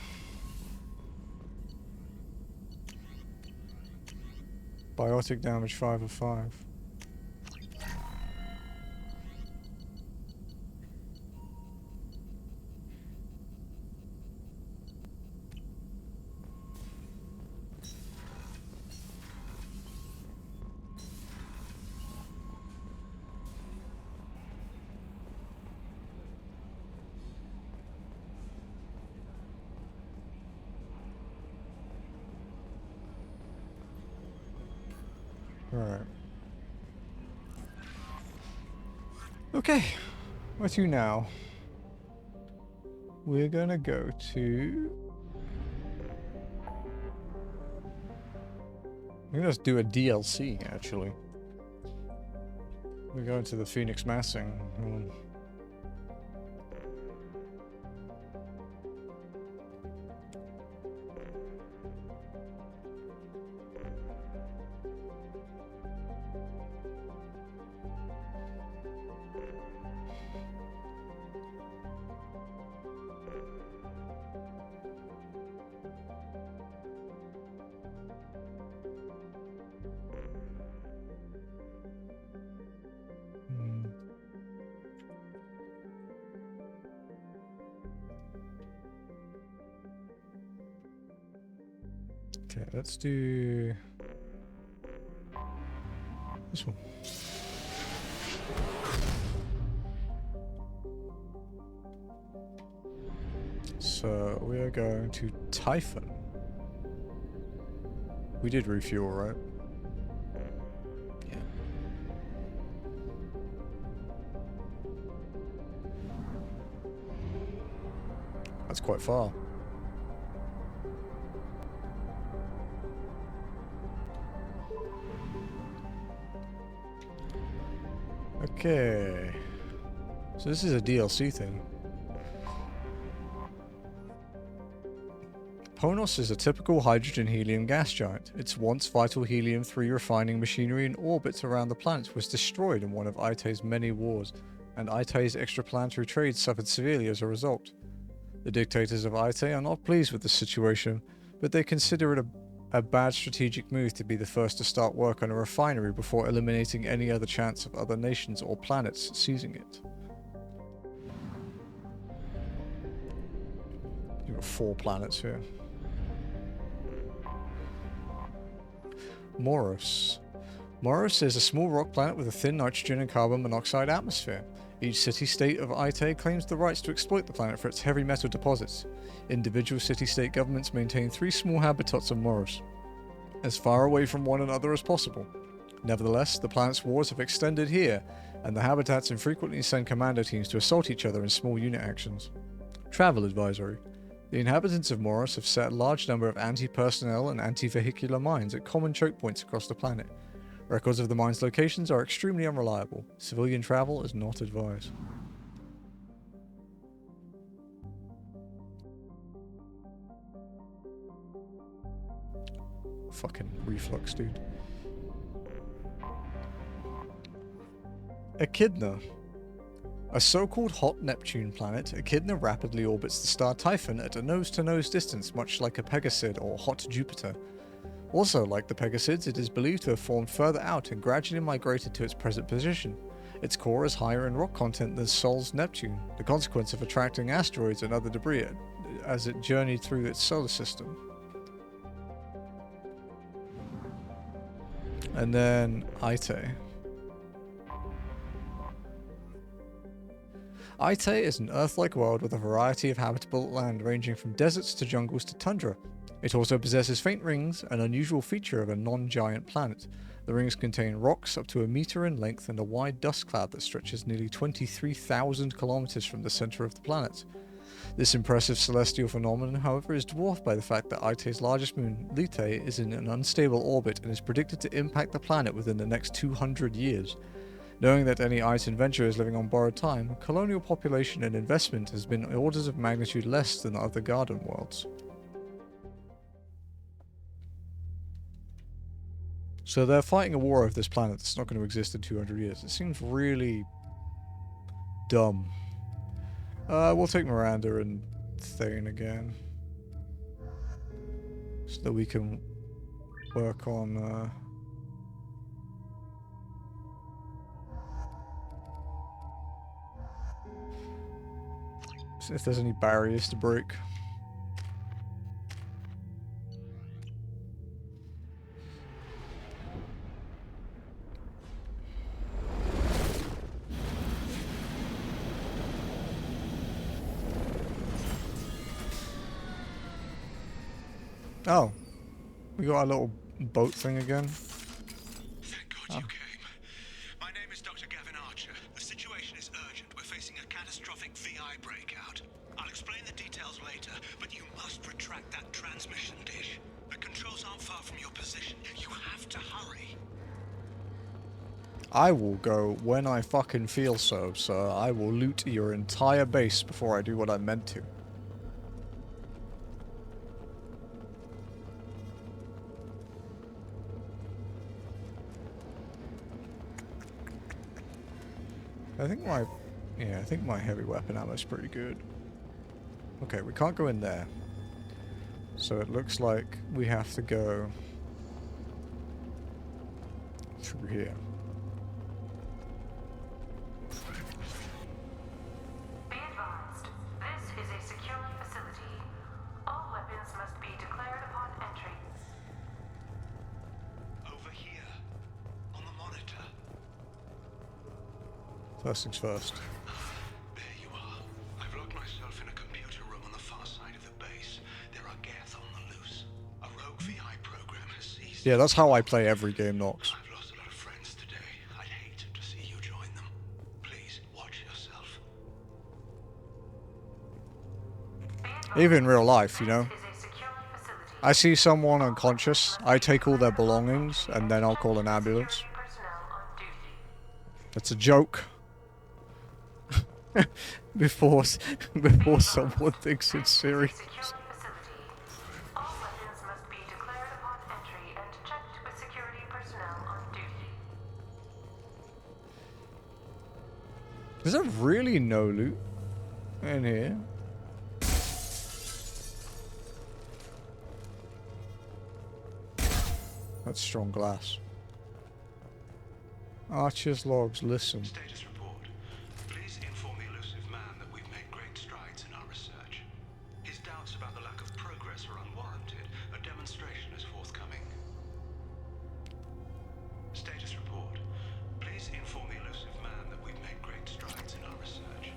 Biotic damage 5 of 5. Right. Okay. Where to now? We're gonna go to... I'm gonna just do a DLC, actually. We're going to the Phoenix Massing. Okay, let's do this one. So we are going to Typhon. We did refuel, right? Yeah. That's quite far. Okay, so this is a DLC thing. Ponos is a typical hydrogen-helium gas giant. Its once vital helium-3 refining machinery in orbit around the planet was destroyed in one of Aite's many wars, and Aite's extraplanetary trade suffered severely as a result. The dictators of Aite are not pleased with this situation, but they consider it a bad strategic move to be the first to start work on a refinery before eliminating any other chance of other nations or planets seizing it. You've got 4 planets here. Moros. Moros is a small rock planet with a thin nitrogen and carbon monoxide atmosphere. Each city-state of Aite claims the rights to exploit the planet for its heavy metal deposits. Individual city-state governments maintain 3 small habitats on Moros, as far away from one another as possible. Nevertheless, the planet's wars have extended here, and the habitats infrequently send commando teams to assault each other in small unit actions. Travel advisory. The inhabitants of Moros have set a large number of anti-personnel and anti-vehicular mines at common choke points across the planet. Records of the mines' locations are extremely unreliable. Civilian travel is not advised. Fucking reflux, dude. Echidna. A so-called hot Neptune planet, Echidna rapidly orbits the star Typhon at a nose-to-nose distance, much like a Pegasid or hot Jupiter. Also, like the Pegasids, it is believed to have formed further out and gradually migrated to its present position. Its core is higher in rock content than Sol's Neptune, the consequence of attracting asteroids and other debris as it journeyed through its solar system. And then Ite. Ite is an Earth-like world with a variety of habitable land ranging from deserts to jungles to tundra. It also possesses faint rings, an unusual feature of a non-giant planet. The rings contain rocks up to 1 meter in length and a wide dust cloud that stretches nearly 23,000 kilometers from the center of the planet. This impressive celestial phenomenon, however, is dwarfed by the fact that Ite's largest moon, Lite, is in an unstable orbit and is predicted to impact the planet within the next 200 years. Knowing that any Ite venture is living on borrowed time, colonial population and investment has been orders of magnitude less than other garden worlds. So they're fighting a war over this planet that's not going to exist in 200 years. It seems really dumb. We'll take Miranda and Thane again. So that we can work on... see if there's any barriers to break. Oh, we got our little boat thing again. Thank God you came. My name is Dr. Gavin Archer. The situation is urgent. We're facing a catastrophic VI breakout. I'll explain the details later, but you must retract that transmission dish. The controls aren't far from your position. You have to hurry. I will go when I fucking feel so, sir. I will loot your entire base before I do what I'm meant to. I think my heavy weapon ammo is pretty good. Okay, we can't go in there. So it looks like we have to go through here. Be advised, this is a secure facility. All weapons must be declared upon entry. Over here, on the monitor. First things first. There you are. I've locked myself in a computer room on the far side of the base. There are Geth on the loose. A rogue VI program has seized. Yeah, that's how I play every game, Nox. I've lost a lot of friends today. I'd hate to see you join them. Please watch yourself. Even in real life, you know. I see someone unconscious, I take all their belongings, and then I'll call an ambulance. That's a joke. before someone thinks it's serious. All weapons must be declared upon entry and checked with security personnel on duty. Is there really no loot in here? That's strong glass. Archer's logs, listen. Status report. Please inform the elusive man that we've made great strides in our research. His doubts about the lack of progress are unwarranted. A demonstration is forthcoming. Status report. Please inform the elusive man that we've made great strides in our research.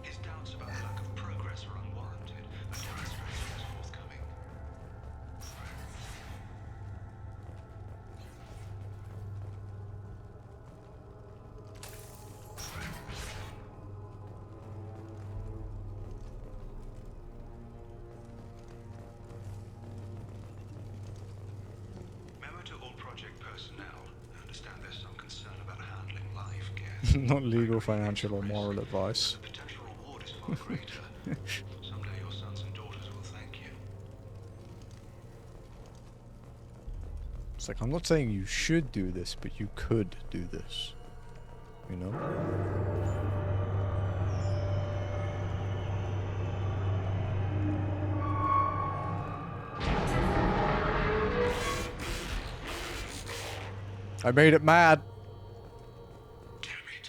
His doubts about the lack of progress are unwarranted. A demonstration is forthcoming. project personnel. I understand there's some concern about handling live guests. Not legal, financial, or moral advice. The potential reward is far greater. Someday your sons and daughters will thank you. It's like, I'm not saying you should do this, but you could do this. You know? I made it mad. Damn it.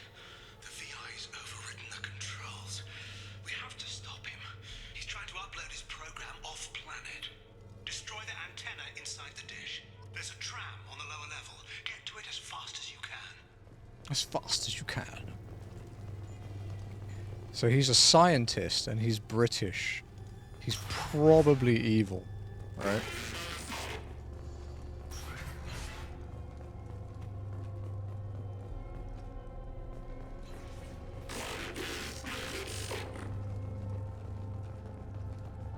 The VI's overridden the controls. We have to stop him. He's trying to upload his program off-planet. Destroy the antenna inside the dish. There's a tram on the lower level. Get to it as fast as you can. As fast as you can. So he's a scientist and he's British. He's probably evil, right?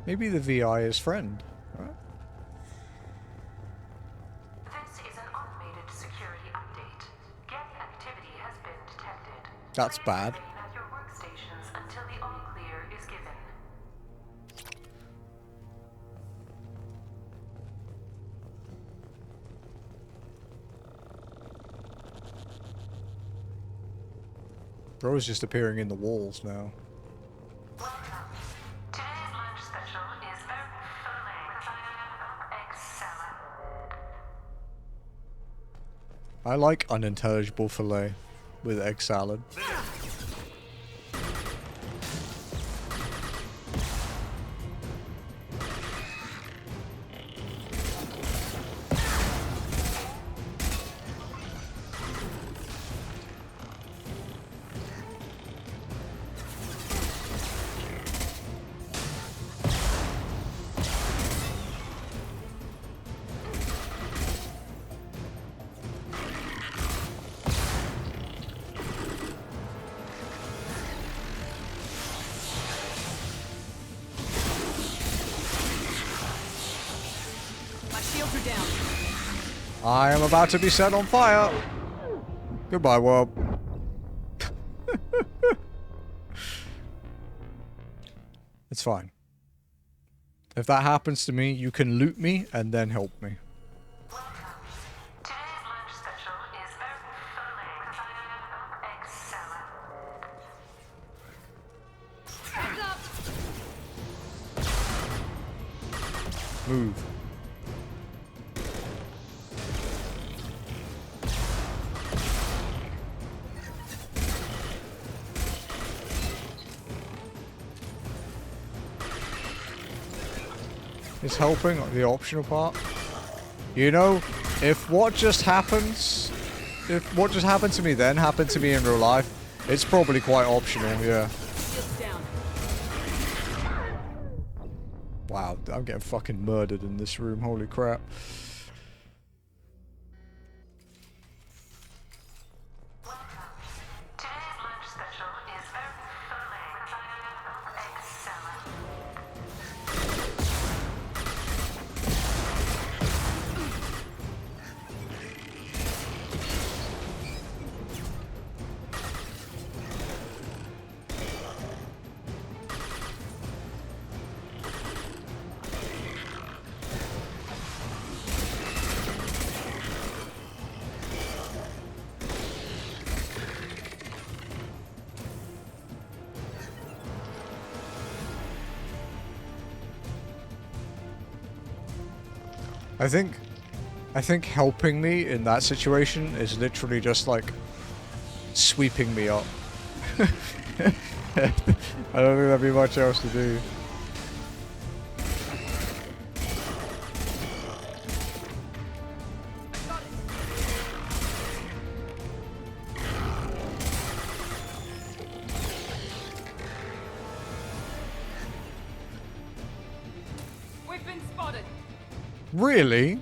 Maybe the VI is friend, right? This is an automated security update. Geth activity has been detected. That's bad. Remain at your workstations until the all clear is given. Bro's just appearing in the walls now. Today's lunch special is filet with egg salad. I like unintelligible fillet with egg salad. I am about to be set on fire. Goodbye, world. It's fine. If that happens to me, you can loot me and then help me. Today's lunch special is filet with egg salad. Move. Is helping the optional part? You know, if what just happened to me then happened to me in real life, it's probably quite optional, yeah. Wow, I'm getting fucking murdered in this room, holy crap. Today's lunch special is filet with egg salad. I think helping me in that situation is literally just like sweeping me up. I don't think there'd be much else to do. We've been spotted. Really?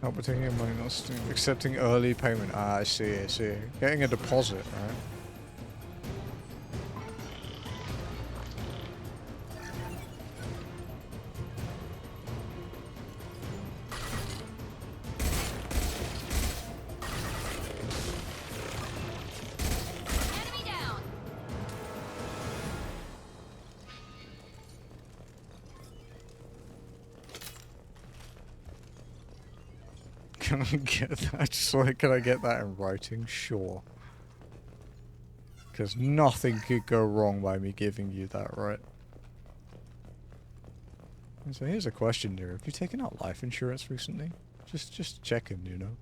Not taking your money, not accepting early payment. Ah, I see, I see. Getting a deposit, right? Can I get that? Just like, can I get that in writing? Sure. Because nothing could go wrong by me giving you that, right? And so here's a question here. Have you taken out life insurance recently? Just checking, you know?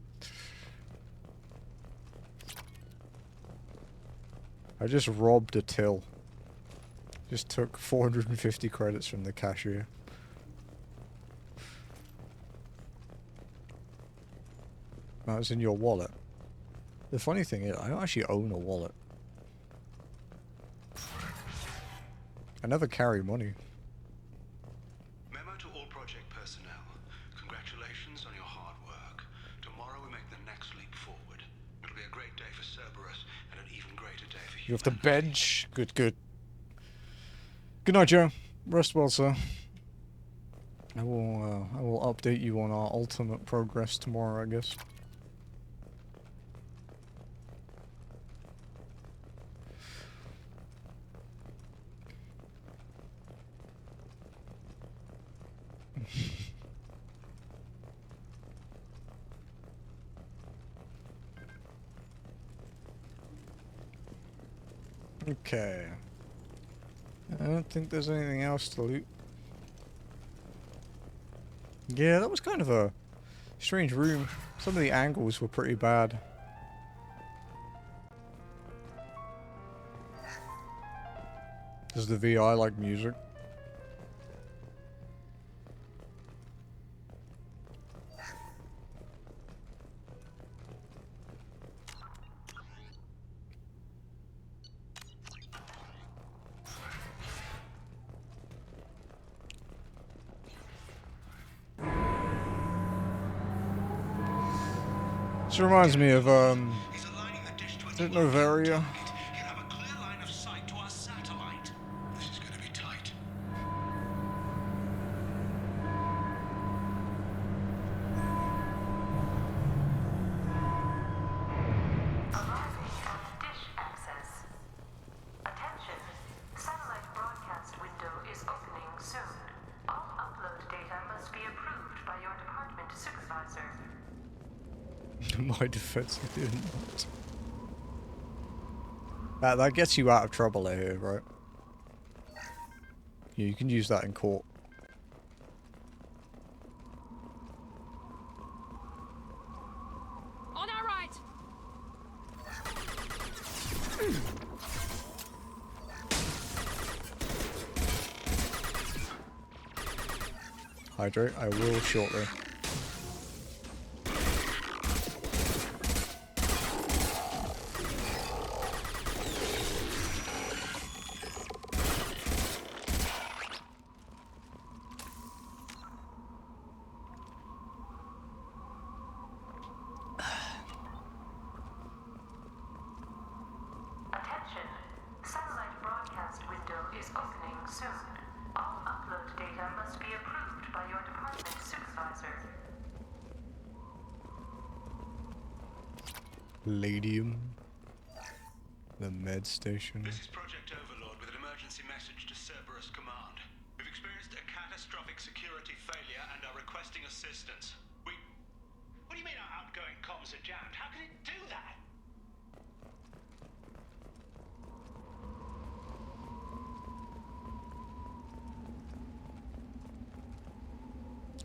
I just robbed a till. Just took 450 credits from the cashier. That was in your wallet. The funny thing is, I don't actually own a wallet. I never carry money. Memo to all project personnel. Congratulations on your hard work. Tomorrow we make the next leap forward. It'll be a great day for Cerberus and an even greater day for You have to bench. Good, good. Good night, Joe. Rest well, sir. I will update you on our ultimate progress tomorrow, I guess. Okay. I don't think there's anything else to loot. Yeah, that was kind of a strange room. Some of the angles were pretty bad. Does the VI like music? This reminds me of, is it Novaria? My defense, I did not. That gets you out of trouble here, right? Yeah, you can use that in court. On our right. Hydrate, I will shortly. Palladium. The med station. This is Project Overlord with an emergency message to Cerberus Command. We've experienced a catastrophic security failure and are requesting assistance. What do you mean our outgoing comms are jammed? How can it do that?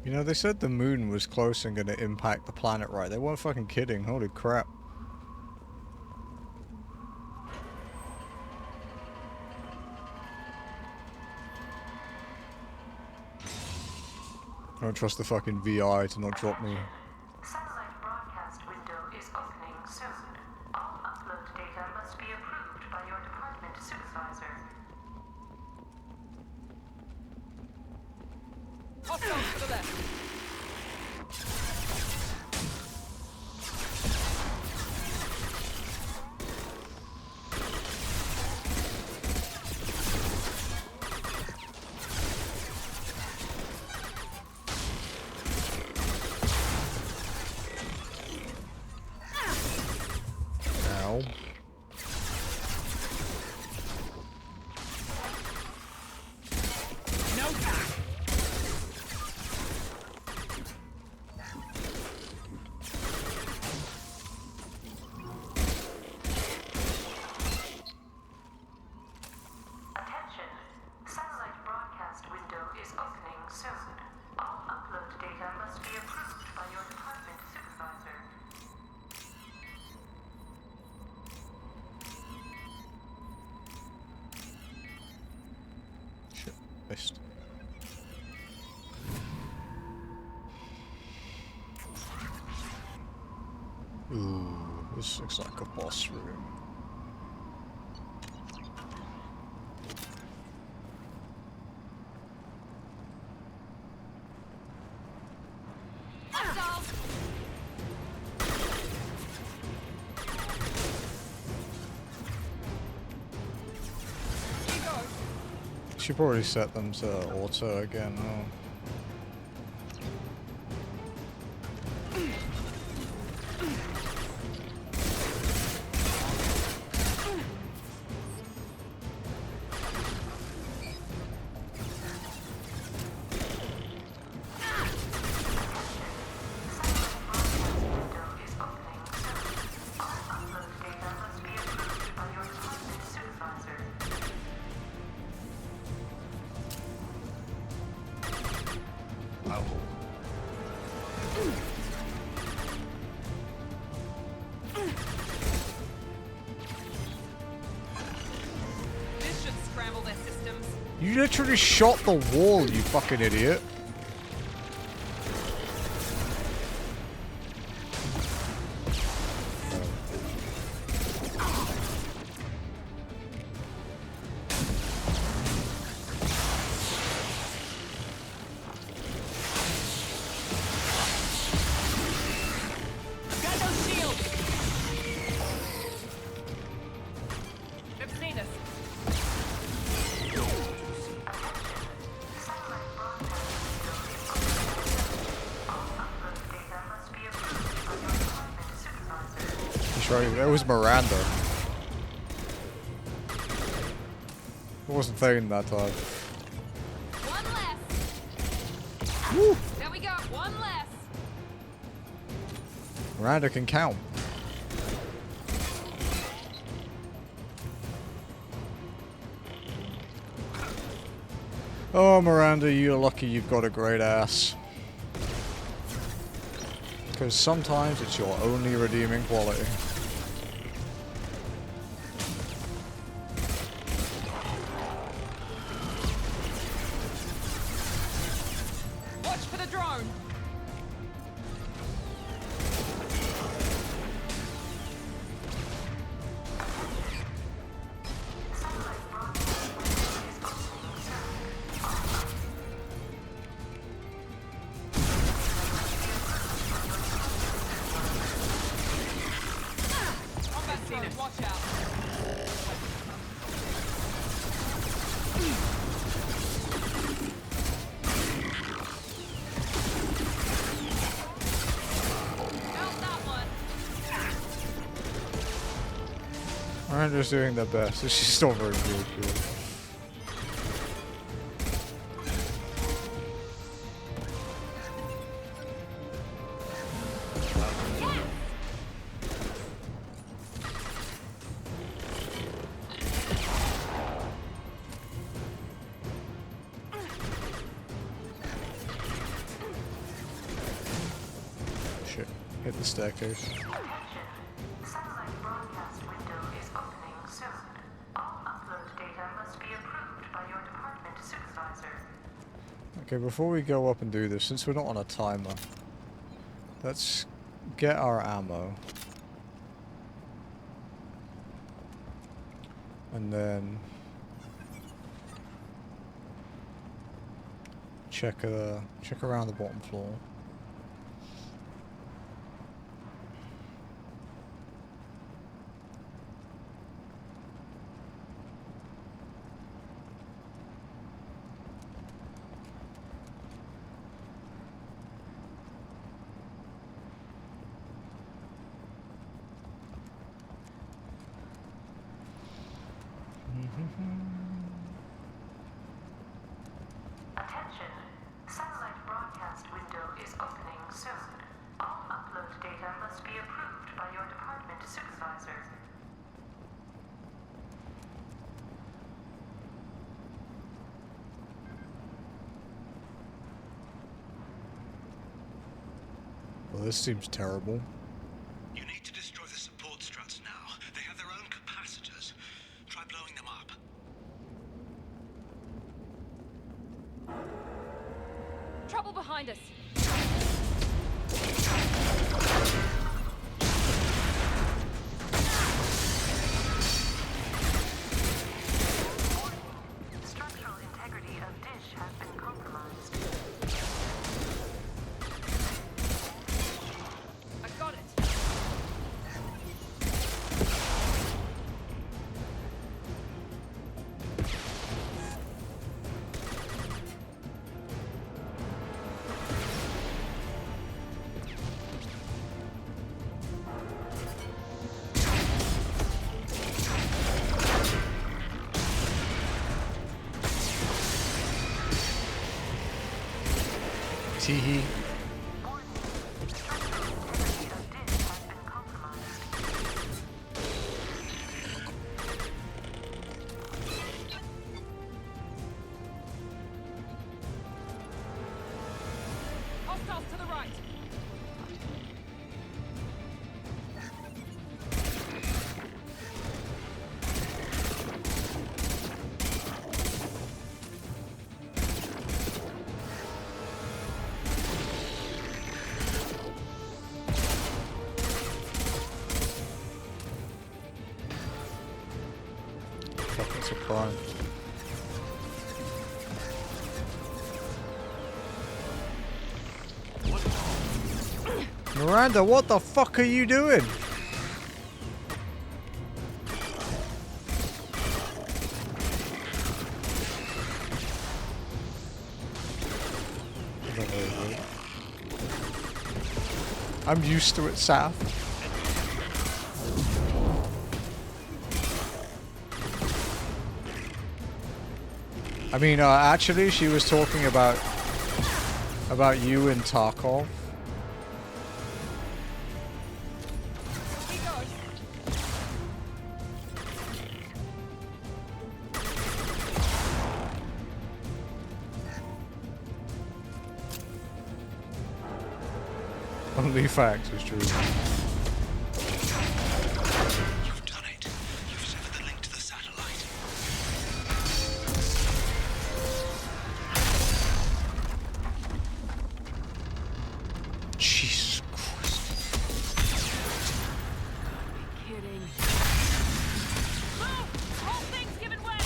You know, they said the moon was close and gonna impact the planet, right? They weren't fucking kidding. Holy crap. I don't trust the fucking VI to not drop me. Satellite broadcast window is opening soon. All upload data must be approved by your department supervisor. Hostiles to the left. Ooh, this looks like a boss room. Should probably set them to auto again. Oh. This should scramble their systems. You literally shot the wall, you fucking idiot. Got no shield. They've seen us. He's right. That was Miranda. I wasn't thinking that time. One less. Woo. There we go. One less. Miranda can count. Oh, Miranda, you're lucky you've got a great ass. Because sometimes it's your only redeeming quality. Watch for the drone. Combat drone, watch out. How's that one? Miranda's doing their best. She's still very good. Shit. Hit the staircase. Satellite broadcast window is opening soon. All upload data must be approved by your department supervisor. Okay, before we go up and do this, since we're not on a timer, let's get our ammo. And then check around the bottom floor. Attention. Satellite broadcast window is opening soon. All upload data must be approved by your department supervisor. Well, this seems terrible. You need to destroy the support struts now. They have their own capacitors. Try blowing them up. Trouble behind us. Teehee. Hostiles to the right. Fucking surprise. Miranda, what the fuck are you doing? I'm used to it, Saf. I mean, actually, she was talking about you and Tarkov. Only facts is true. You've done it. You've severed the link to the satellite. Jesus Christ. Kidding. Move! Whole thing's giving way!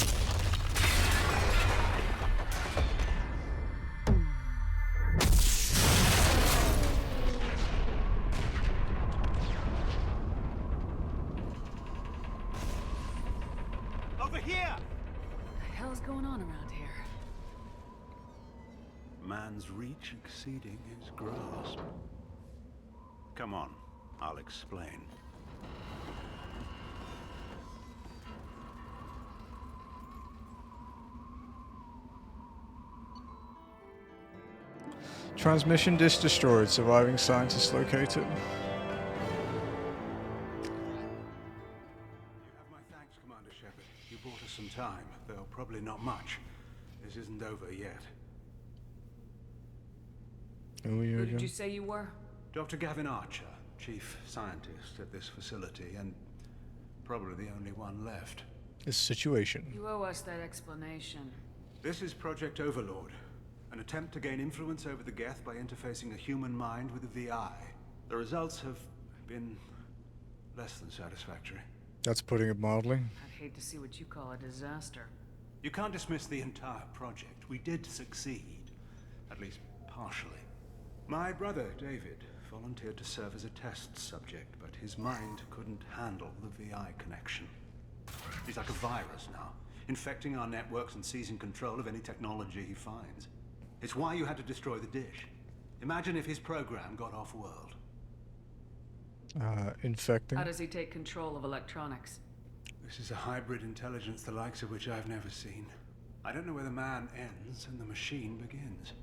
Over here! What the hell's going on around here? Man's reach exceeding his grasp. Come on, I'll explain. Transmission disk destroyed. Surviving scientists located. Thanks, Commander Shepard. You bought us some time, though probably not much. This isn't over yet. Who are you Who again? did you say you were? Dr. Gavin Archer, chief scientist at this facility, and probably the only one left. This situation. You owe us that explanation. This is Project Overlord, an attempt to gain influence over the Geth by interfacing a human mind with a VI. The results have been less than satisfactory. That's putting it mildly. I'd hate to see what you call a disaster. You can't dismiss the entire project. We did succeed, at least partially. My brother, David, volunteered to serve as a test subject, but his mind couldn't handle the VI connection. He's like a virus now, infecting our networks and seizing control of any technology he finds. It's why you had to destroy the dish. Imagine if his program got off-world. Infecting. How does he take control of electronics? This is a hybrid intelligence the likes of which I've never seen. I don't know where the man ends and the machine begins.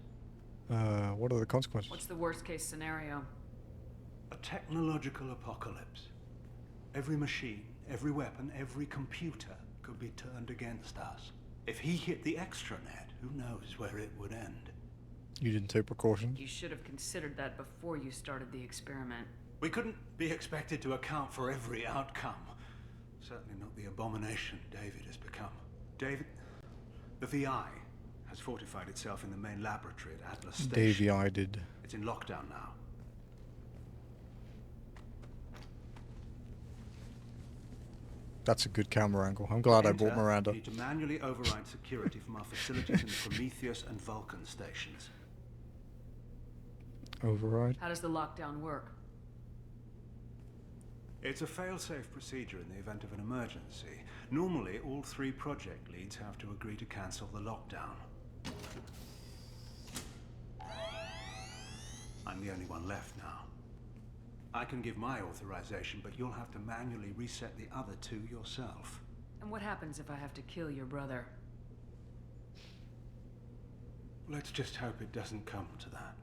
What are the consequences? What's the worst case scenario? A technological apocalypse. Every machine, every weapon, every computer could be turned against us. If he hit the extranet, who knows where it would end? You didn't take precautions? You should have considered that before you started the experiment. We couldn't be expected to account for every outcome. Certainly not the abomination David has become. David, the VI has fortified itself in the main laboratory at Atlas Station. Davey, I did. It's in lockdown now. That's a good camera angle. I'm glad I bought Miranda. We need to manually override security from our facilities in the Prometheus and Vulcan stations. Override? How does the lockdown work? It's a fail-safe procedure in the event of an emergency. Normally, all 3 project leads have to agree to cancel the lockdown. I'm the only one left now. I can give my authorization, but you'll have to manually reset the other 2 yourself. And what happens if I have to kill your brother? Let's just hope it doesn't come to that.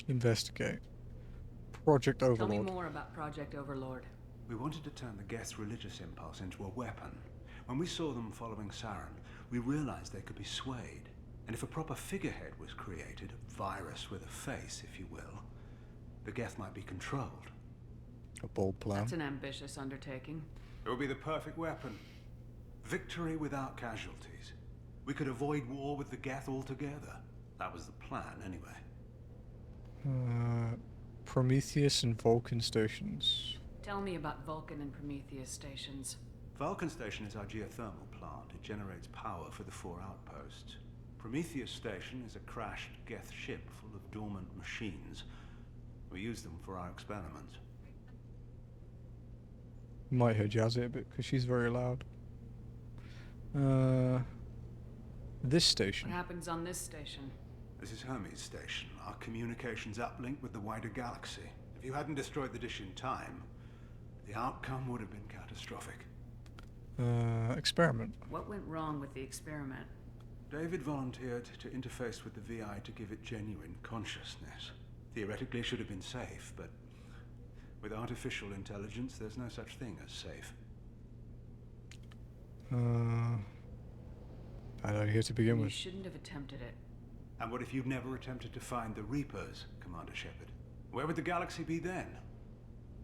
Investigate. Project Tell Overlord. me more about Project Overlord. We wanted to turn the Geth's religious impulse into a weapon. When we saw them following Saren, we realized they could be swayed. And if a proper figurehead was created, a virus with a face, if you will, the Geth might be controlled. A bold plan. That's an ambitious undertaking. It would be the perfect weapon. Victory without casualties. We could avoid war with the Geth altogether. That was the plan, anyway. Prometheus and Vulcan stations. Tell me about Vulcan and Prometheus stations. Vulcan Station is our geothermal plant. It generates power for the 4 outposts. Prometheus Station is a crashed Geth ship full of dormant machines. We use them for our experiments. Might hear Jazzy a bit because she's very loud. This station. What happens on this station? This is Hermes Station, our communications uplink with the wider galaxy. If you hadn't destroyed the dish in time, the outcome would have been catastrophic. Experiment. What went wrong with the experiment? David volunteered to interface with the VI to give it genuine consciousness. Theoretically, it should have been safe, but with artificial intelligence, there's no such thing as safe. I don't hear to begin You with. shouldn't have attempted it. And what if you'd never attempted to find the Reapers, Commander Shepard? Where would the galaxy be then?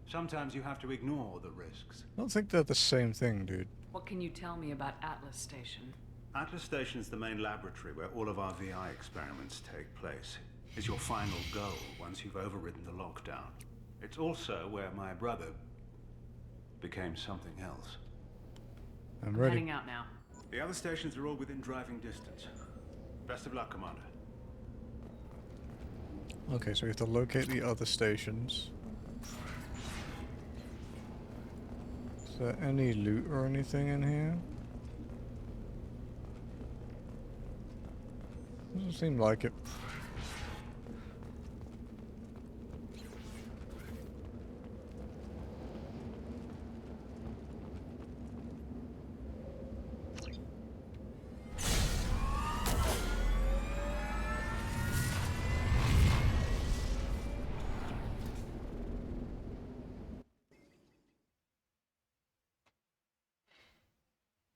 Sometimes you have to ignore the risks. I don't think they're the same thing, dude. What can you tell me about Atlas Station? Atlas Station is the main laboratory where all of our VI experiments take place. It's your final goal once you've overridden the lockdown. It's also where my brother became something else. I'm ready. Heading out now. The other stations are all within driving distance. Best of luck, Commander. Okay, so we have to locate the other stations. Is there any loot or anything in here? Doesn't seem like it.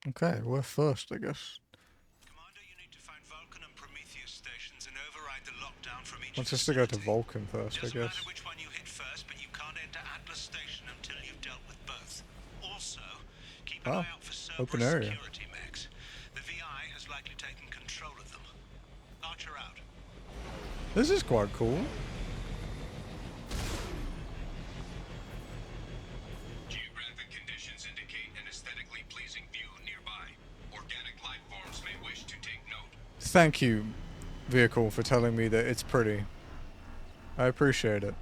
Okay, we're first, I guess. Commander, you need to find Vulcan and Prometheus stations and override the lockdown from each. Wants us to go to Vulcan first, I Doesn't guess. matter which one you hit first, but you can't enter Atlas Station until you've dealt with both. Also, keep an eye out for open Cerberus area. security mechs. The VI has likely taken control of them. Archer out. This is quite cool. Geographic conditions indicate an aesthetically pleasing view nearby. Organic life forms may wish to take note. Thank you, vehicle, for telling me that it's pretty. I appreciate it.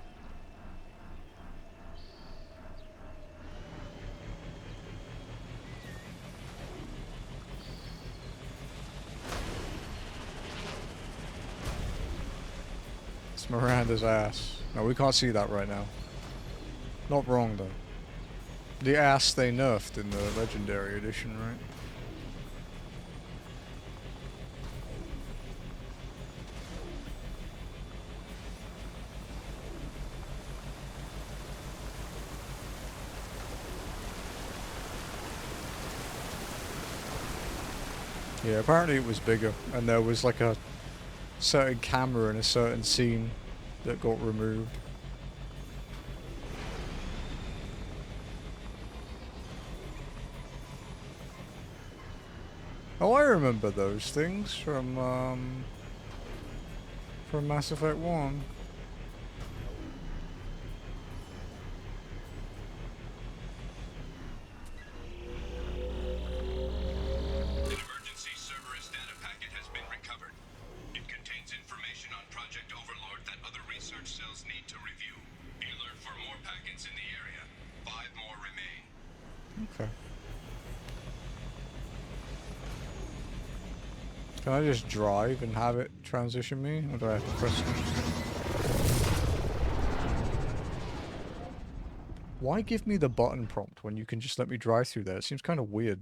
It's Miranda's ass. No, we can't see that right now. Not wrong, though. The ass they nerfed in the Legendary Edition, right? Yeah, apparently it was bigger, and there was like a certain camera in a certain scene that got removed. Oh, I remember those things from Mass Effect 1. An emergency Cerberus data packet has been recovered. It contains information on Project Overlord that other research cells need to review. Be alert for more packets in the area. 5 more remain. Okay. Can I just drive and have it transition me? Or do I have to press? Why give me the button prompt when you can just let me drive through there? It seems kind of weird.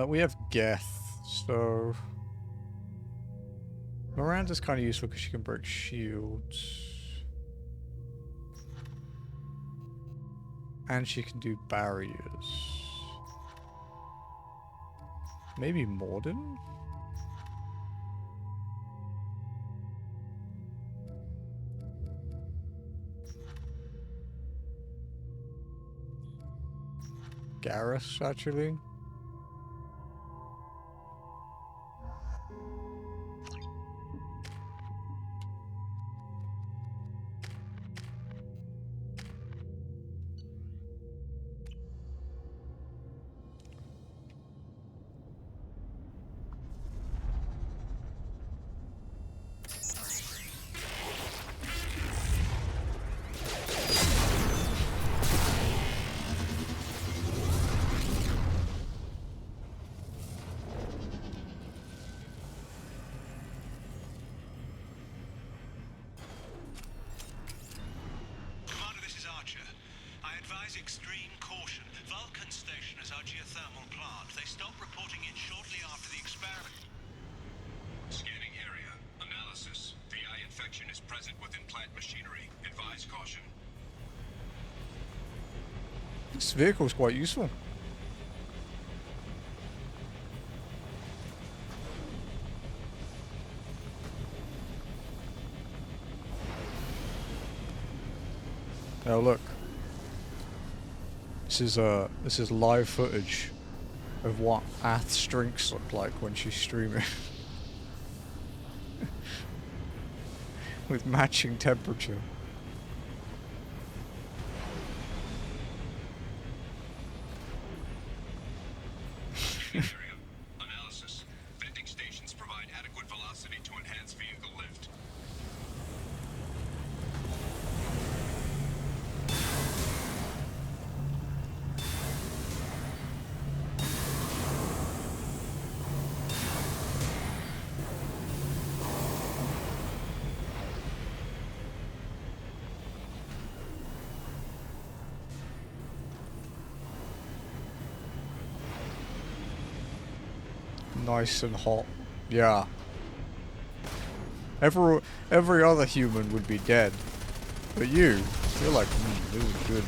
We have Geth, so... Miranda's kind of useful because she can break shields. And she can do barriers. Maybe Morden? Garrus, actually. Extreme caution. Vulcan Station is our geothermal plant. They stopped reporting in shortly after the experiment. Scanning area. Analysis. VI infection is present within plant machinery. Advise caution. This vehicle is quite useful. Oh look. This is live footage of what Ath's drinks look like when she's streaming. With matching temperature. Analysis. Venting stations provide adequate velocity to enhance vehicle lift. Nice and hot. Yeah. Every other human would be dead. But you're like, this is good.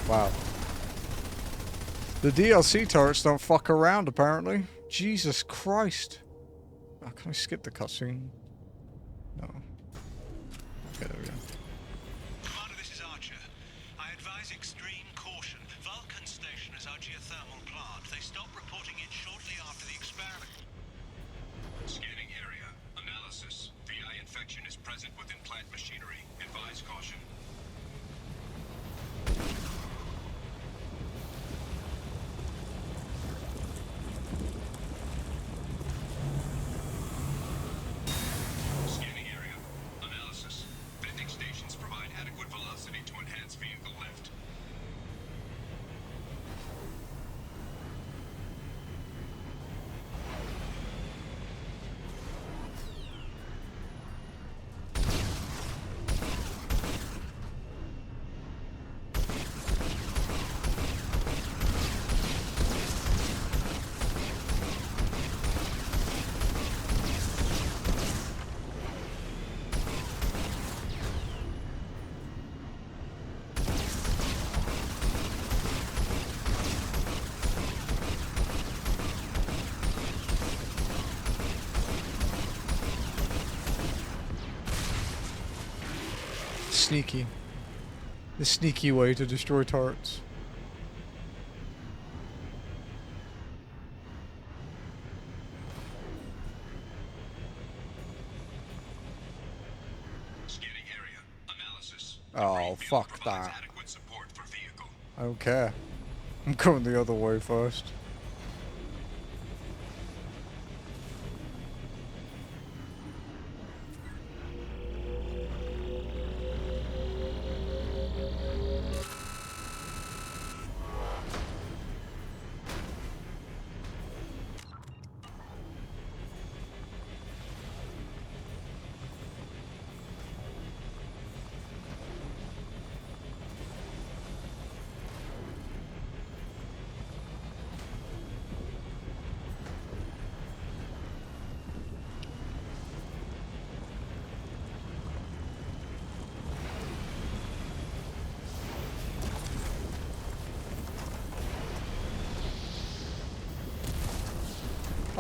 Wow. The DLC turrets don't fuck around, apparently. Jesus Christ. Oh, can I skip the cutscene? No. Okay, there we go. Commander, this is Archer. I advise extreme caution. Vulcan Station is our geothermal plant. They stopped reporting in shortly after the experiment. Scanning area. Analysis. VI infection is present within plant machinery. Advise caution. Scanning area. Analysis. Venting stations provide adequate velocity to enhance vehicle lift. Sneaky. The sneaky way to destroy turrets. Scanning area. Analysis. Oh, fuck that. Adequate support for vehicle. I don't care. I'm going the other way first.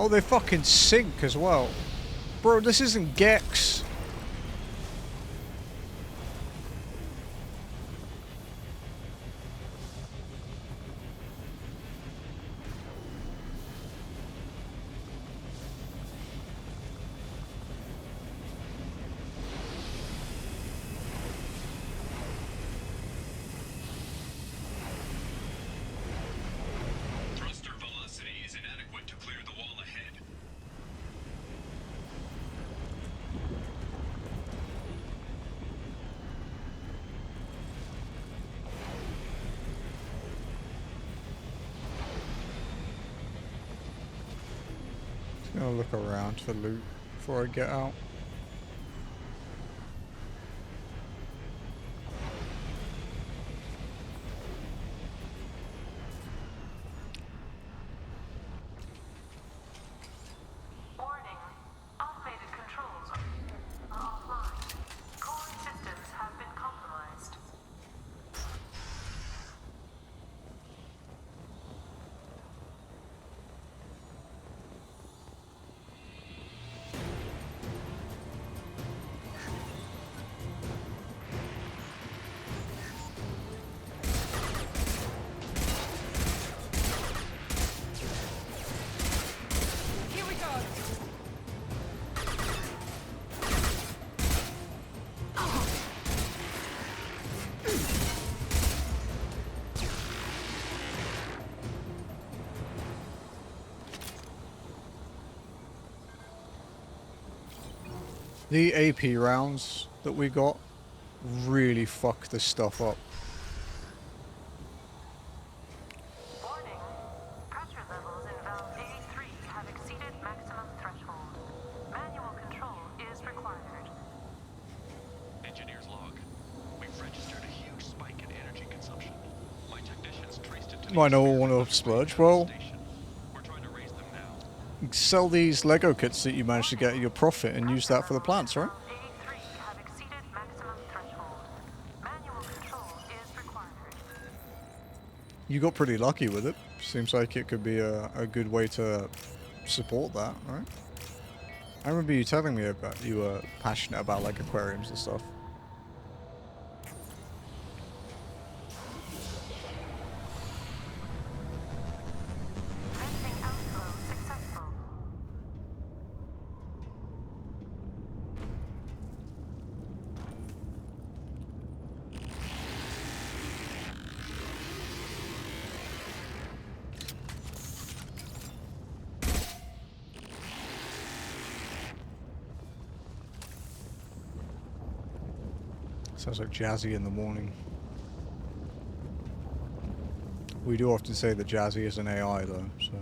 Oh, they fucking sink as well. Bro, this isn't Gex. Thruster velocity is inadequate to clear the wall ahead. Just gonna look around for loot before I get out. Warning. Automated controls are offline. Core systems have been compromised. Here we go. The AP rounds that we got really fuck this stuff up. Warning. Pressure levels in valve A3 have exceeded maximum threshold. Manual control is required. Engineer's log. We've registered a huge spike in energy consumption. My technicians traced it to Might not want to splurge. Well, sell these Lego kits that you managed to get at your profit and use that for the plants, right? A3 have exceeded maximum threshold. Manual control is required. You got pretty lucky with it. Seems like it could be a good way to support that, right? I remember you telling me about you were passionate about like aquariums and stuff. Venting outflow successful. Sounds like Jazzy in the morning. We do often say that Jazzy is an AI though, so.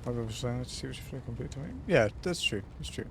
I was saying, let's see what you feel complete to me. Yeah, that's true. That's true.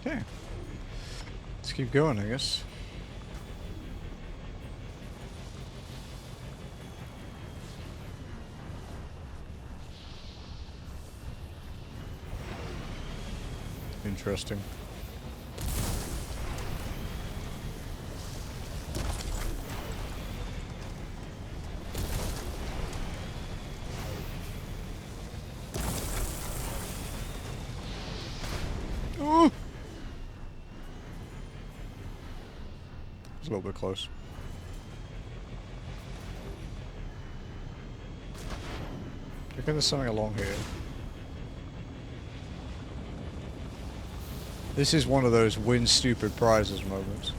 Okay. Let's keep going, I guess. interesting. Ooh! It's a little bit close. I reckon there's something along here. This is one of those win stupid prizes moments.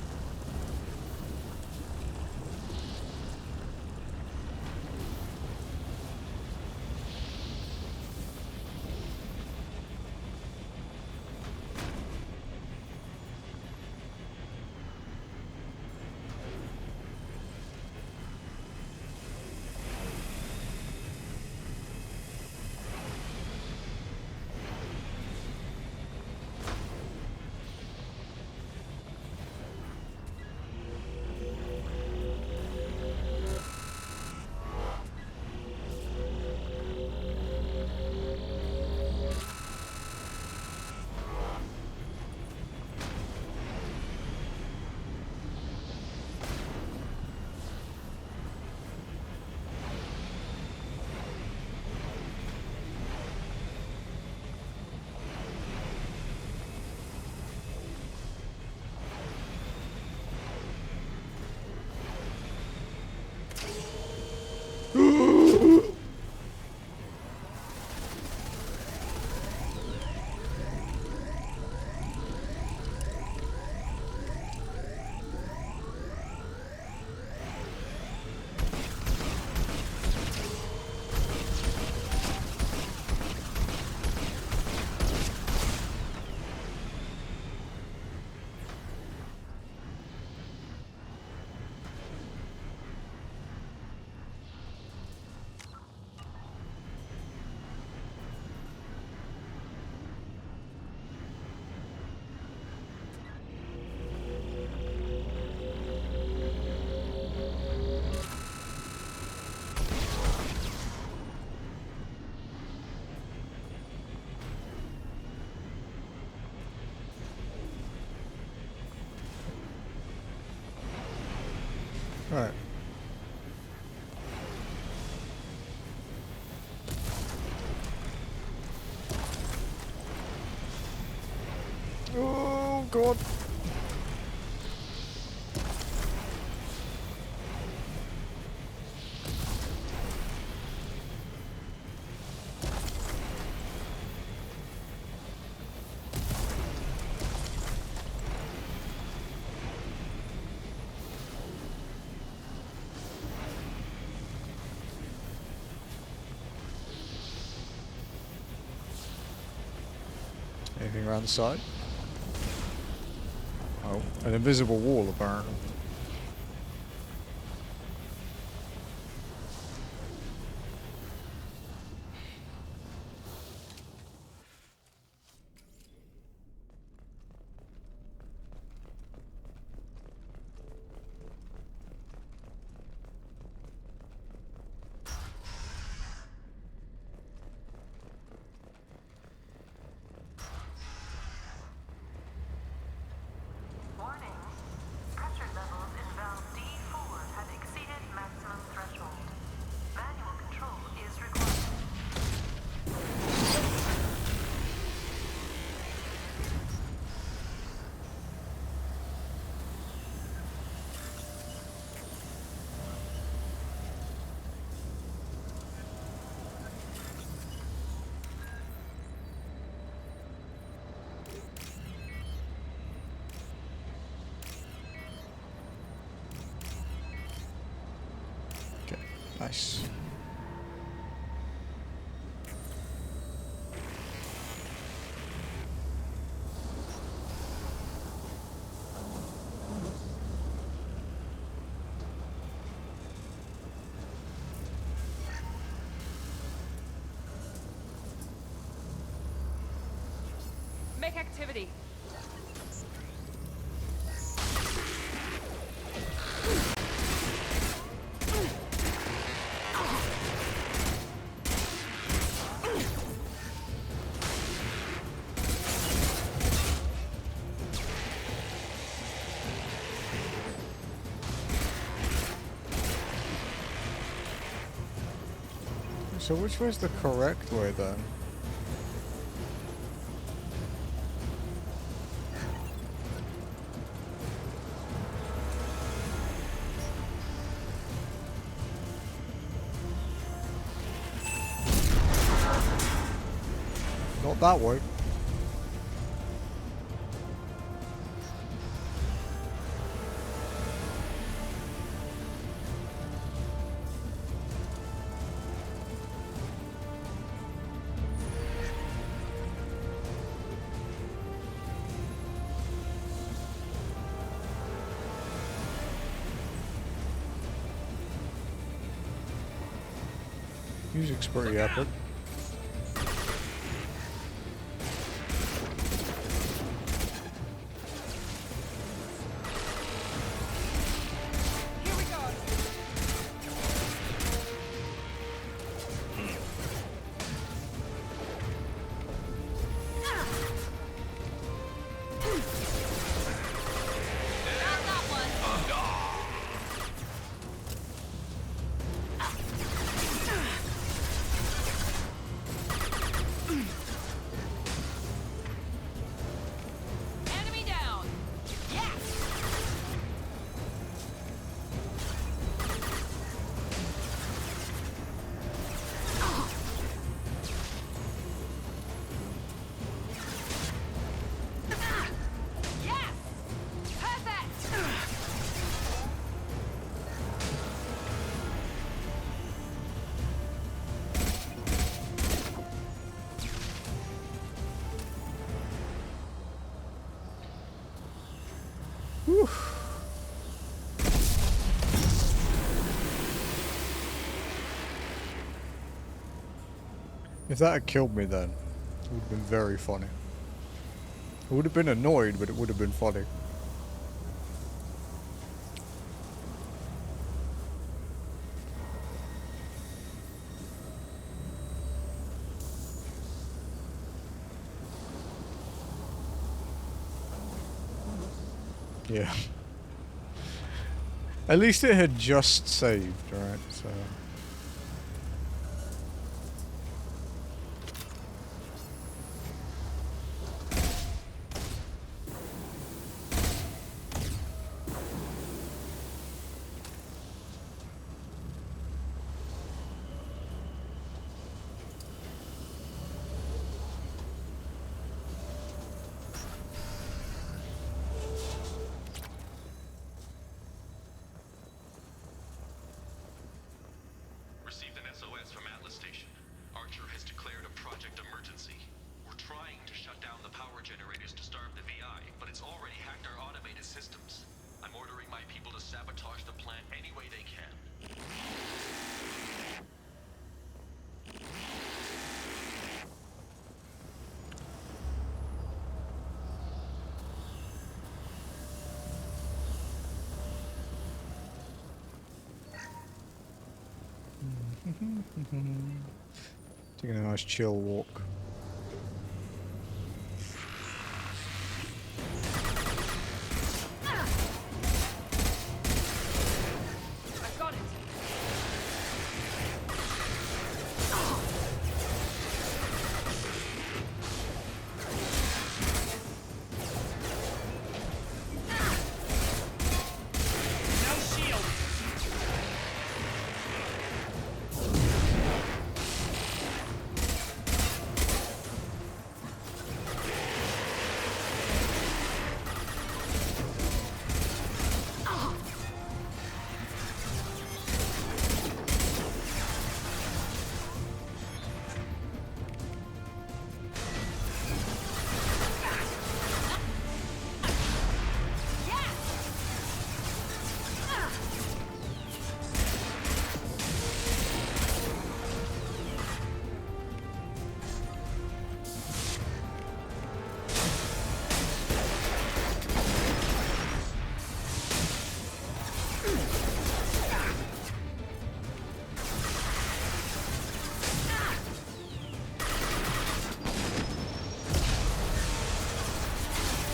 Alright. Oh god. Anything around the side? Oh, an invisible wall apparently. Nice. Make activity. So which way's the correct way then? Not that way. Music's pretty epic. Whew. If that had killed me then, it would have been very funny. I would have been annoyed, but it would have been funny. Yeah. At least it had just saved, right? So. Received an SOS from Atlas Station. Archer has declared a project emergency. We're trying to shut down the power generators to starve the VI, but it's already hacked our automated systems. I'm ordering my people to sabotage the plant any way they can. Taking a nice chill walk. I got it. No shield.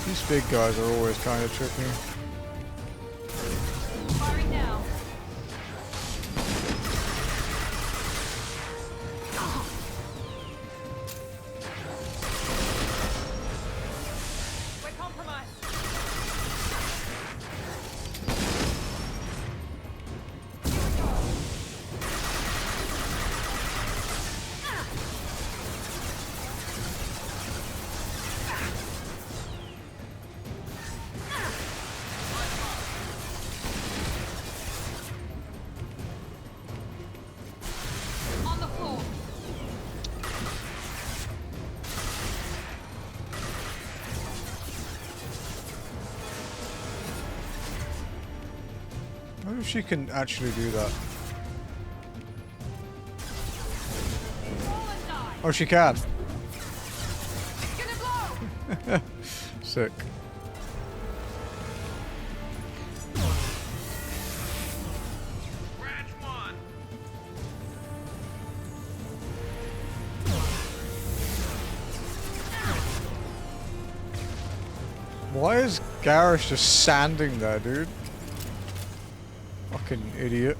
These big guys are always kind of tricky. Firing now. I wonder if she can actually do that. Oh, she can. Sick. Why is Garrus just standing there, dude? Fucking idiot.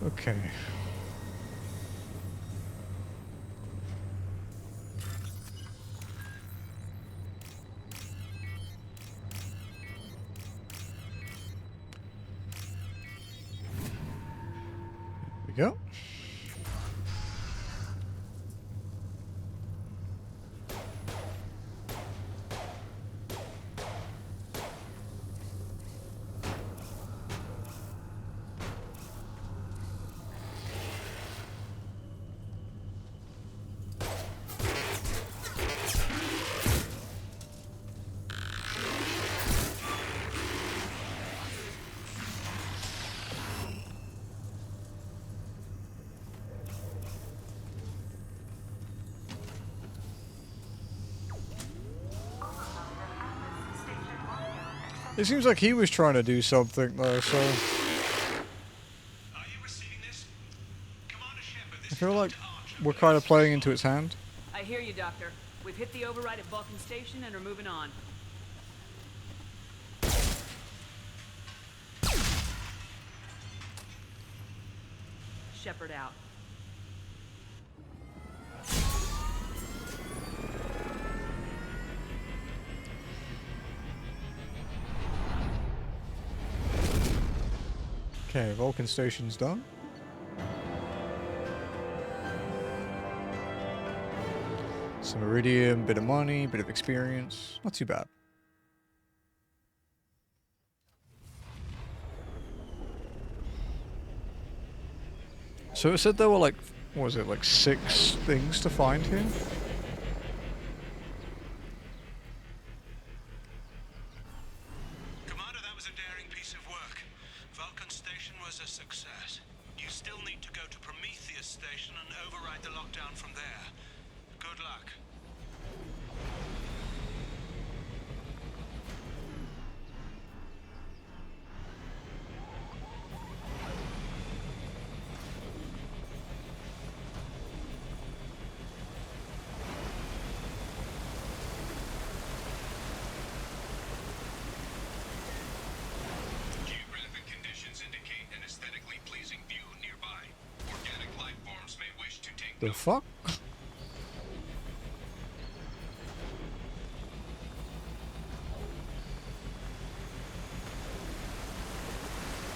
Okay. There we go. It seems like he was trying to do something though, so... I feel like we're kind of playing into its hand. I hear you, Doctor. We've hit the override at Vulcan Station and are moving on. Shepard out. Okay, Vulcan Station's done. Some iridium, bit of money, bit of experience. Not too bad. So it said there were like, what was it, like 6 things to find here? Commander, that was a daring piece of work. Vulcan Station was a success. You still need to go to Prometheus Station and override the lockdown from there. Good luck. Geographic conditions indicate an aesthetically pleasing view nearby. Organic life forms may wish to take The fuck?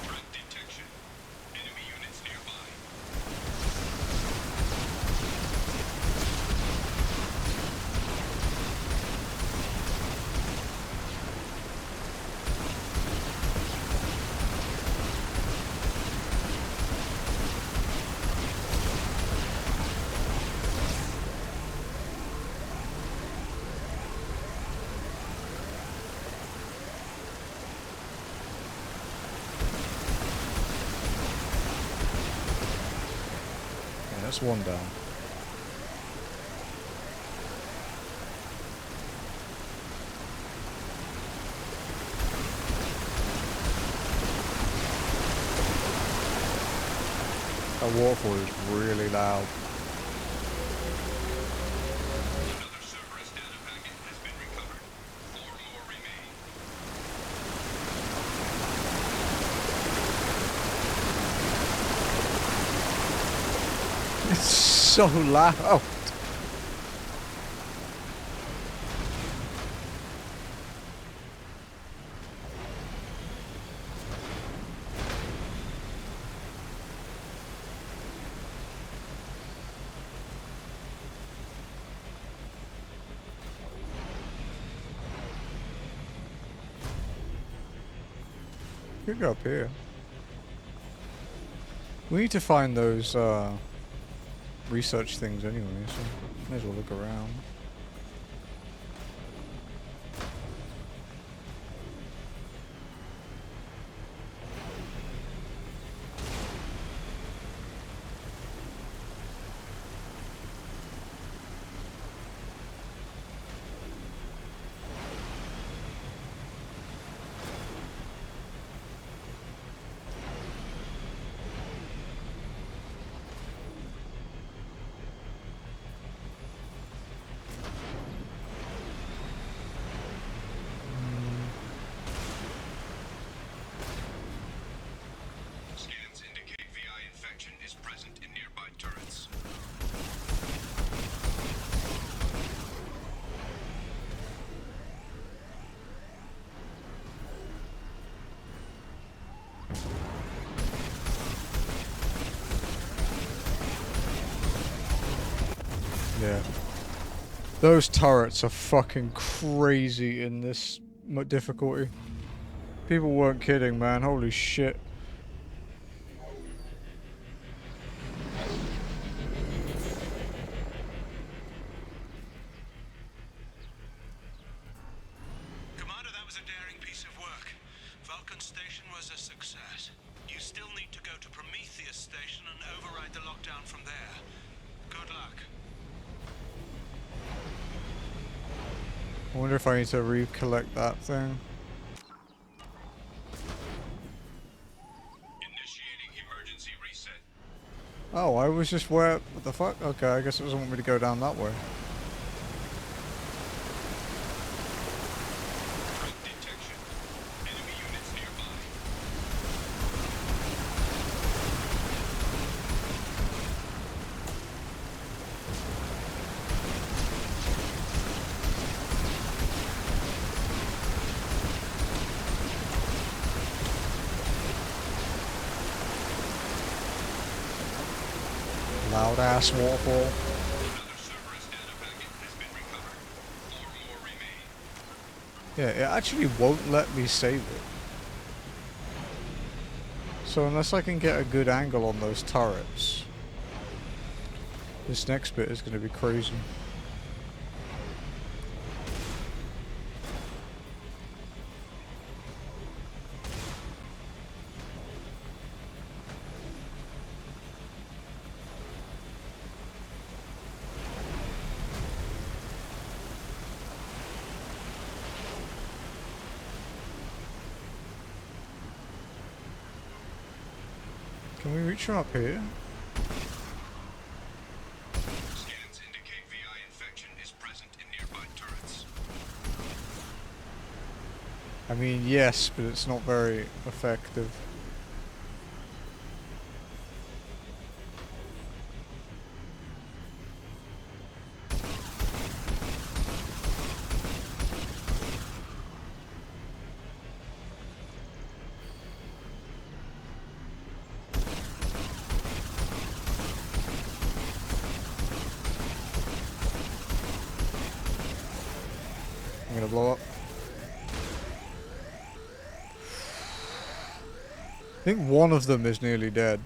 track detection. Enemy units nearby. Yeah, that's one down. That waterfall is really loud. Another Cerberus data packet has been recovered. 4 more remain. It's so loud. could go up here. We need to find those research things anyway, so may as well look around. Scans indicate VI infection is present in nearby turrets. Yeah. Those turrets are fucking crazy in this difficulty. People weren't kidding, man. Holy shit. Commander, that was a daring piece of work. Vulcan Station was a success. You still need to go to Prometheus Station and override the lockdown from there. Good luck. I wonder if I need to recollect that thing. Initiating emergency reset. Oh, I was just where... What the fuck? Okay, I guess it doesn't want me to go down that way. Detection. Enemy units nearby. Loud ass waterfall. Yeah, it actually won't let me save it. So unless I can get a good angle on those turrets, this next bit is going to be crazy. Can we reach from up here? Scans indicate VI infection is present in nearby turrets. I mean, yes, but it's not very effective. I'm gonna blow up. I think one of them is nearly dead.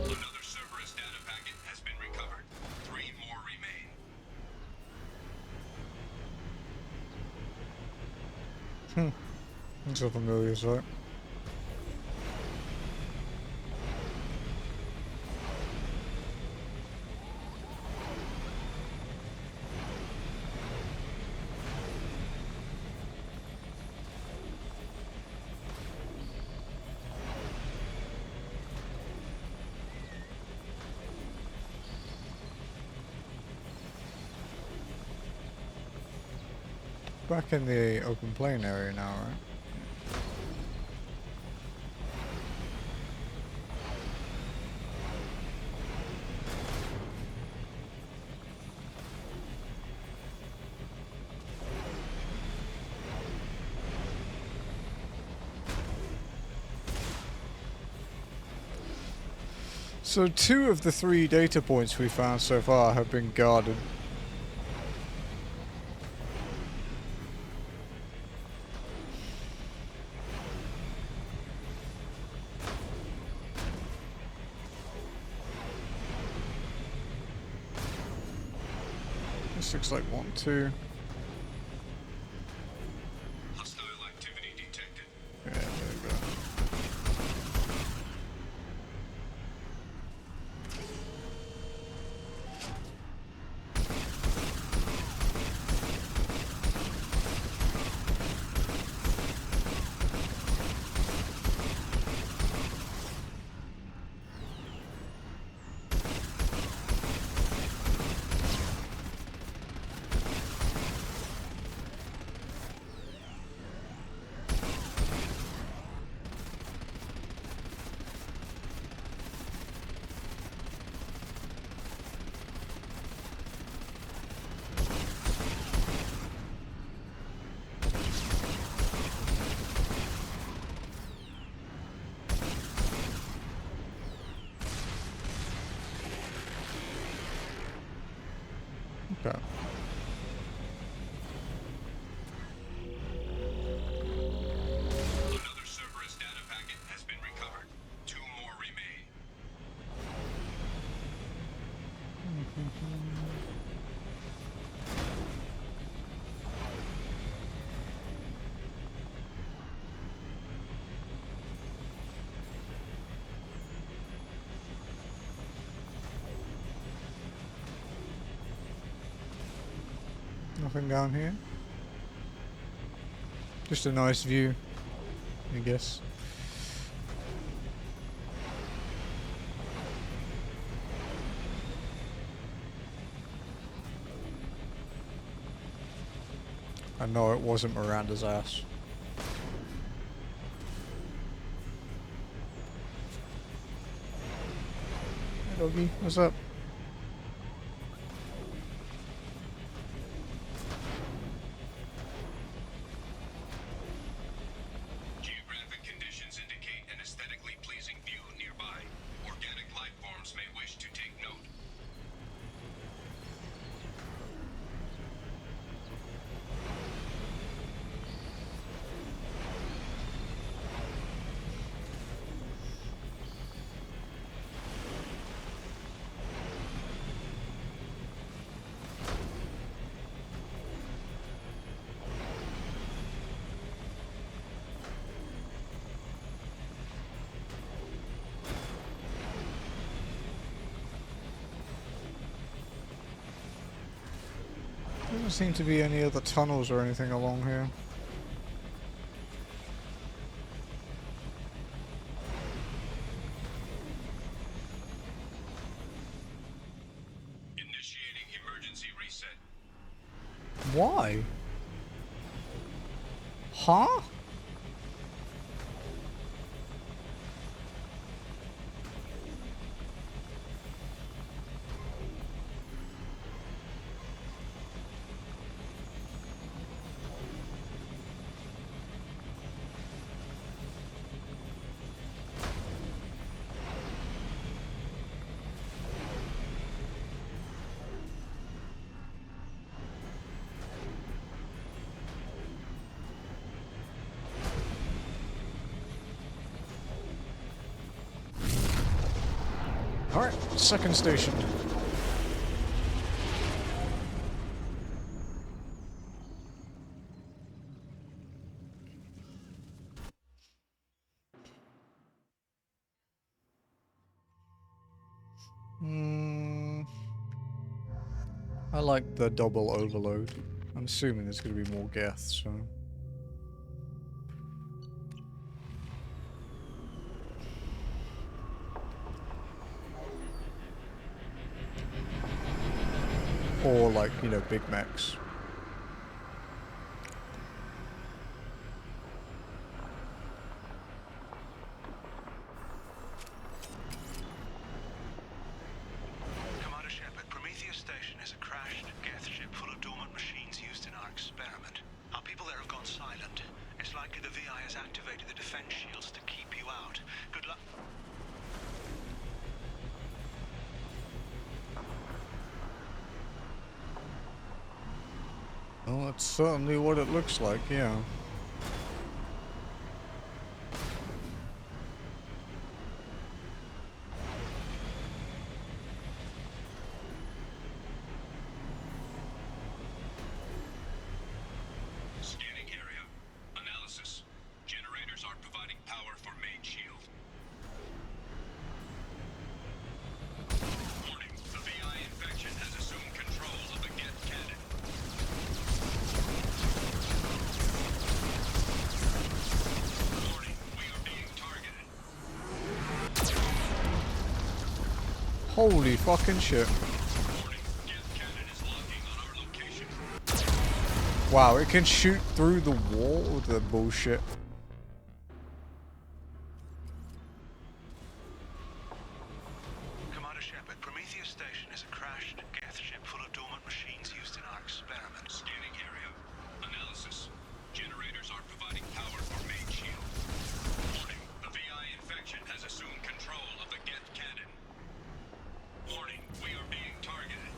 Another Cerberus data packet has been recovered. 3 more remain. Looks a familiar sight. back in the open plain area now, right? So 2 of the 3 data points we found so far have been guarded. This looks like 1, 2. Hostile activity detected. Yeah, there we go. Okay. Another Cerberus data packet has been recovered. 2 more remain. Nothing down here. Just a nice view, I guess. I know it wasn't Miranda's ass. Hey doggy, what's up? Geographic conditions indicate an aesthetically pleasing view nearby. Organic life forms may wish to take note. There doesn't seem to be any other tunnels or anything along here. Initiating emergency reset. Why? Huh? Alright, second station. I like the double overload. I'm assuming there's going to be more Geths, so... Or like, you know, Big Macs. Well, that's certainly what it looks like, yeah. Scanning area. Analysis. Generators are providing power for main shield. Warning. The VI infection has assumed control of the Geth cannon. Warning. We are being targeted. Holy fucking shit. Wow, it can shoot through the wall with the bullshit. Commander Shepard, Prometheus Station is a crashed Geth ship full of dormant machines used in our experiment. Scanning area. Analysis. Generators are providing power for main shield. Warning. The VI infection has assumed control of the Geth cannon. Warning. We are being targeted.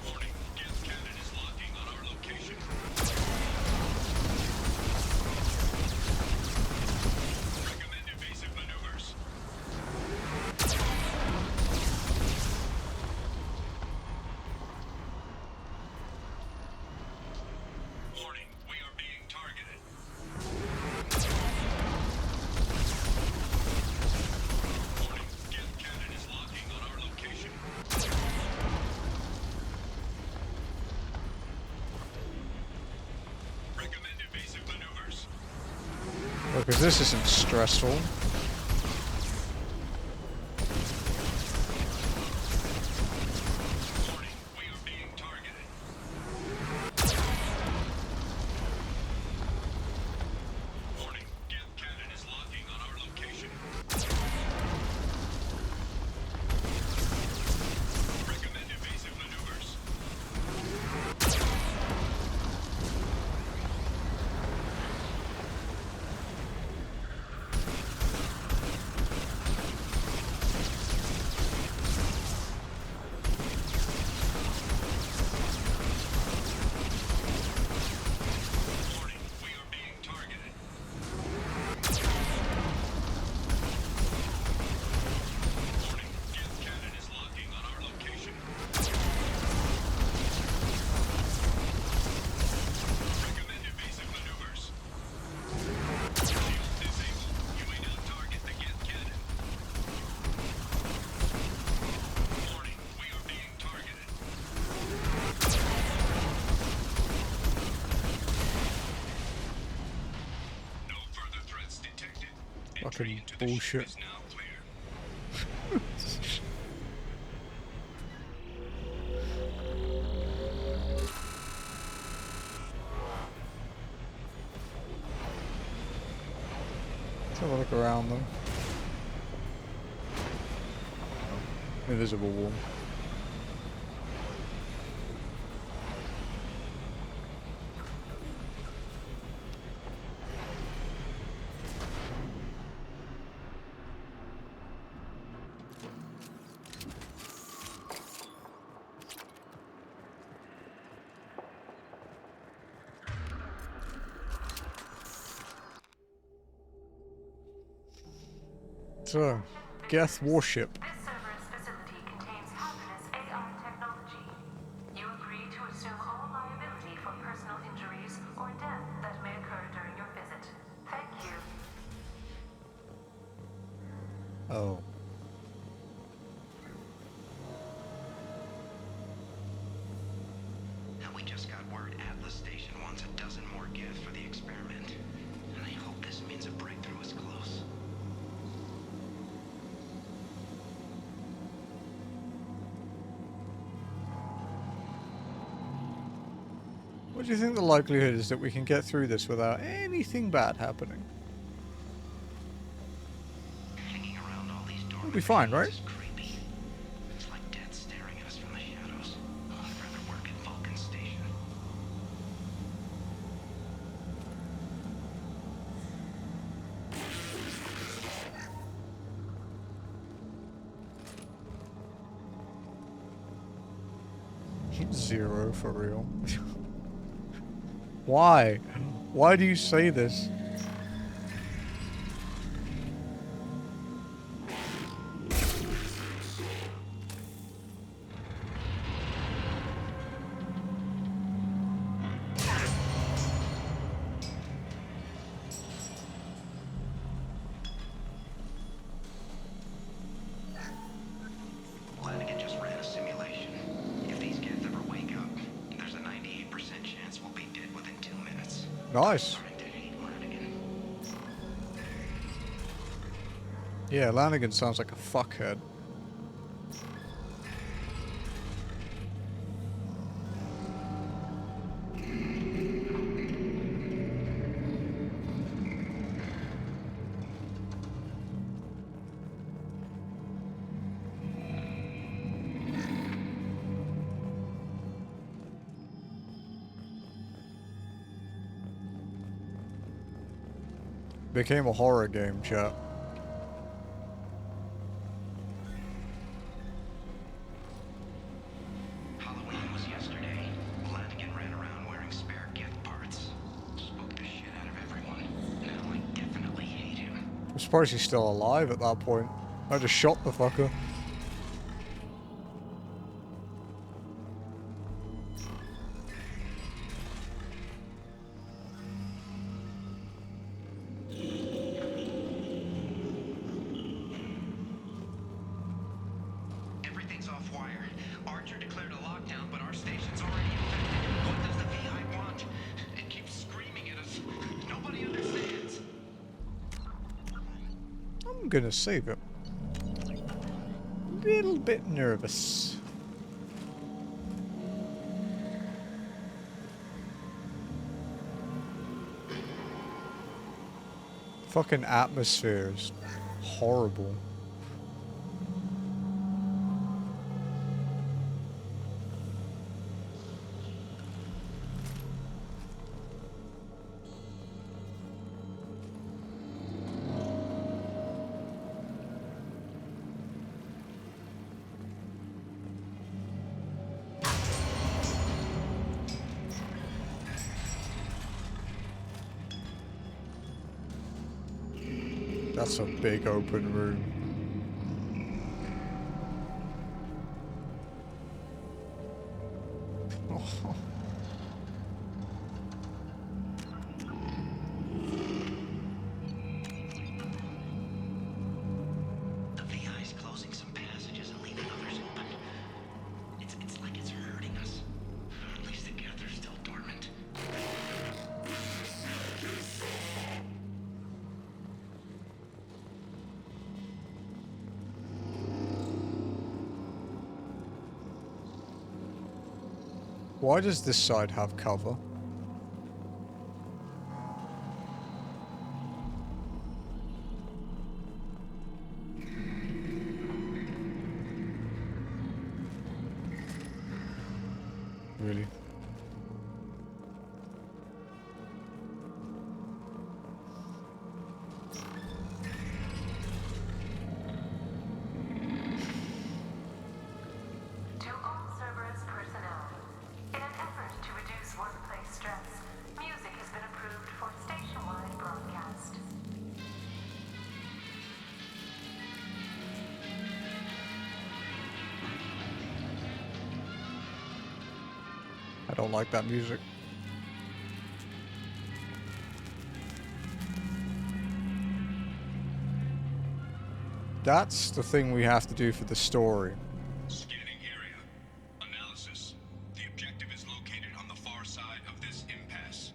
Warning. Geth cannon is locking on our location. Recommend evasive maneuvers. Warning, we are being targeted. Warning, Geth cannon is locking on our location. Recommend evasive maneuvers. Because this isn't stressful. Warning, we are being targeted. Warning, Geth cannon is locking on our location. Recommend evasive maneuvers. Warning, we are being targeted. Warning, Geth cannon is locking on our location. Recommend evasive maneuvers. Shield disabled. You may now target the Geth cannon. Warning, we are being targeted. No further threats detected. Fucking bullshit. Is now clear. Let's have a look around them. Invisible wall. So, Geth warship. This Cerberus facility contains hazardous AI technology. You agree to assume all liability for personal injuries or death that may occur during your visit. Thank you. Oh. Now we just got word Atlas Station wants a dozen more Geth for the experiment. And I hope this means a breakthrough is close. What do you think the likelihood is that we can get through this without anything bad happening? Hanging around all these We'll dormant be fine, right? machines is creepy. It's like death staring at us from the shadows. I'd rather work at Vulcan Station. Zero for real. Why? Why do you say this? Flanagan just ran a simulation. If these kids ever wake up, there's a 98% chance we'll be dead within 2 minutes. Nice. Yeah, Lanigan sounds like a fuckhead. Became a horror game, chat. Halloween was yesterday. Flanagan ran around wearing spare gift parts. Spooked the shit out of everyone. Now I definitely hate him. I'm surprised he's still alive at that point. I just shot the fucker. Everything's off wire. Archer declared a lockdown, but our station's already infected. What does the VI want? It keeps screaming at us. Nobody understands. I'm gonna save it. Little bit nervous. Fucking atmosphere is horrible. That's a big open room. Oh. The VI's closing some passages and leaving others open. It's like it's hurting us. At least the Gather's still dormant. Why does this side have cover? Really? To all Cerberus personnel, in an effort to reduce workplace stress, music has been approved for station-wide broadcast. I don't like that music. That's the thing we have to do for the story. Scanning area. Analysis. The objective is located on the far side of this impasse.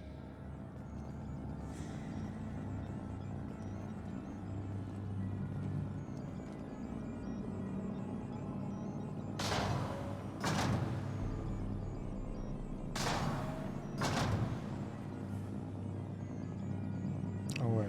Oh wait.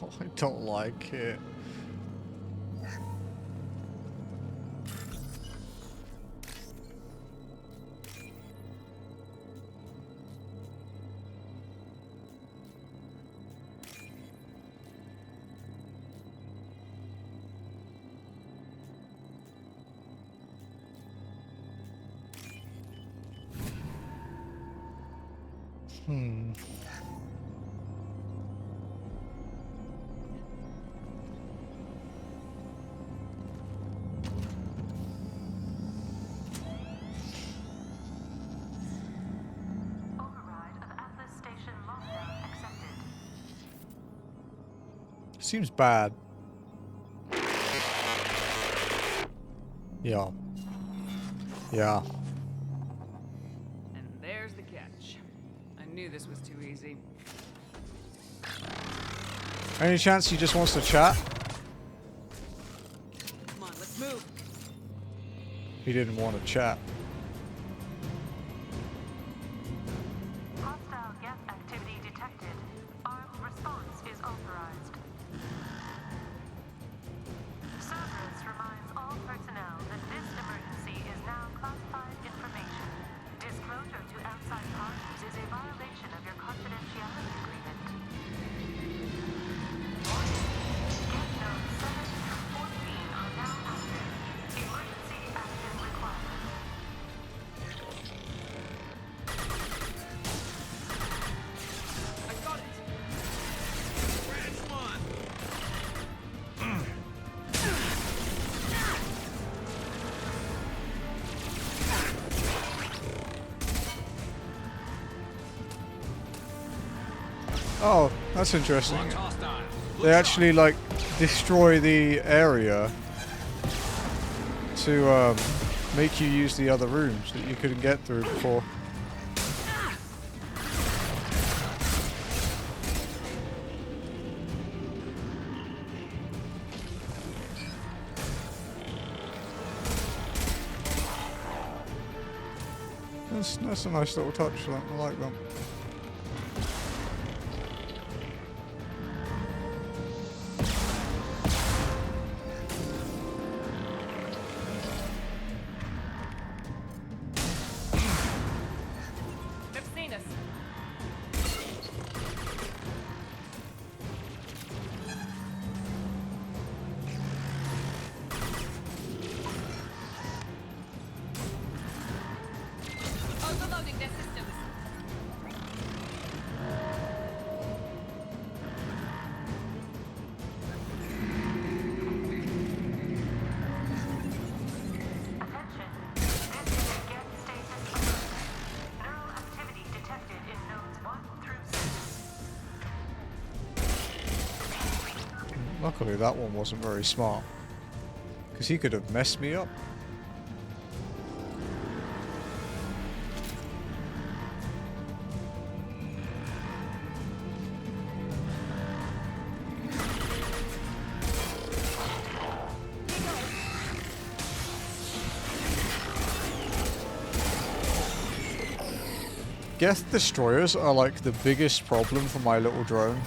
Oh, I don't like it. Seems bad. Yeah. Yeah. And there's the catch. I knew this was too easy. Any chance he just wants to chat? Come on, let's move. He didn't want to chat. Hostile gas activity detected. Armed response is authorized. Cerberus reminds all personnel that this emergency is now classified information. Disclosure to outside parties is a violation of your confidentiality agreement. Get notes 7 through 14 are now active. Emergency action required. I got it. Branch one. Oh, that's interesting. They actually like destroy the area to make you use the other rooms that you couldn't get through before. That's a nice little touch. I like that. They've seen us. Overloading their systems. Attention. This is a get status alert. Neural activity detected in nodes 1 through 6. Luckily that one wasn't very smart, because he could have messed me up. Geth destroyers are like the biggest problem for my little drone.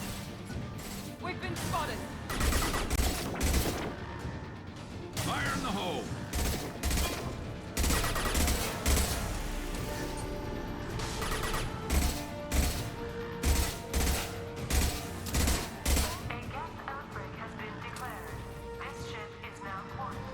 We've been spotted. Fire in the hole! A gas outbreak has been declared. This ship is now quarantined.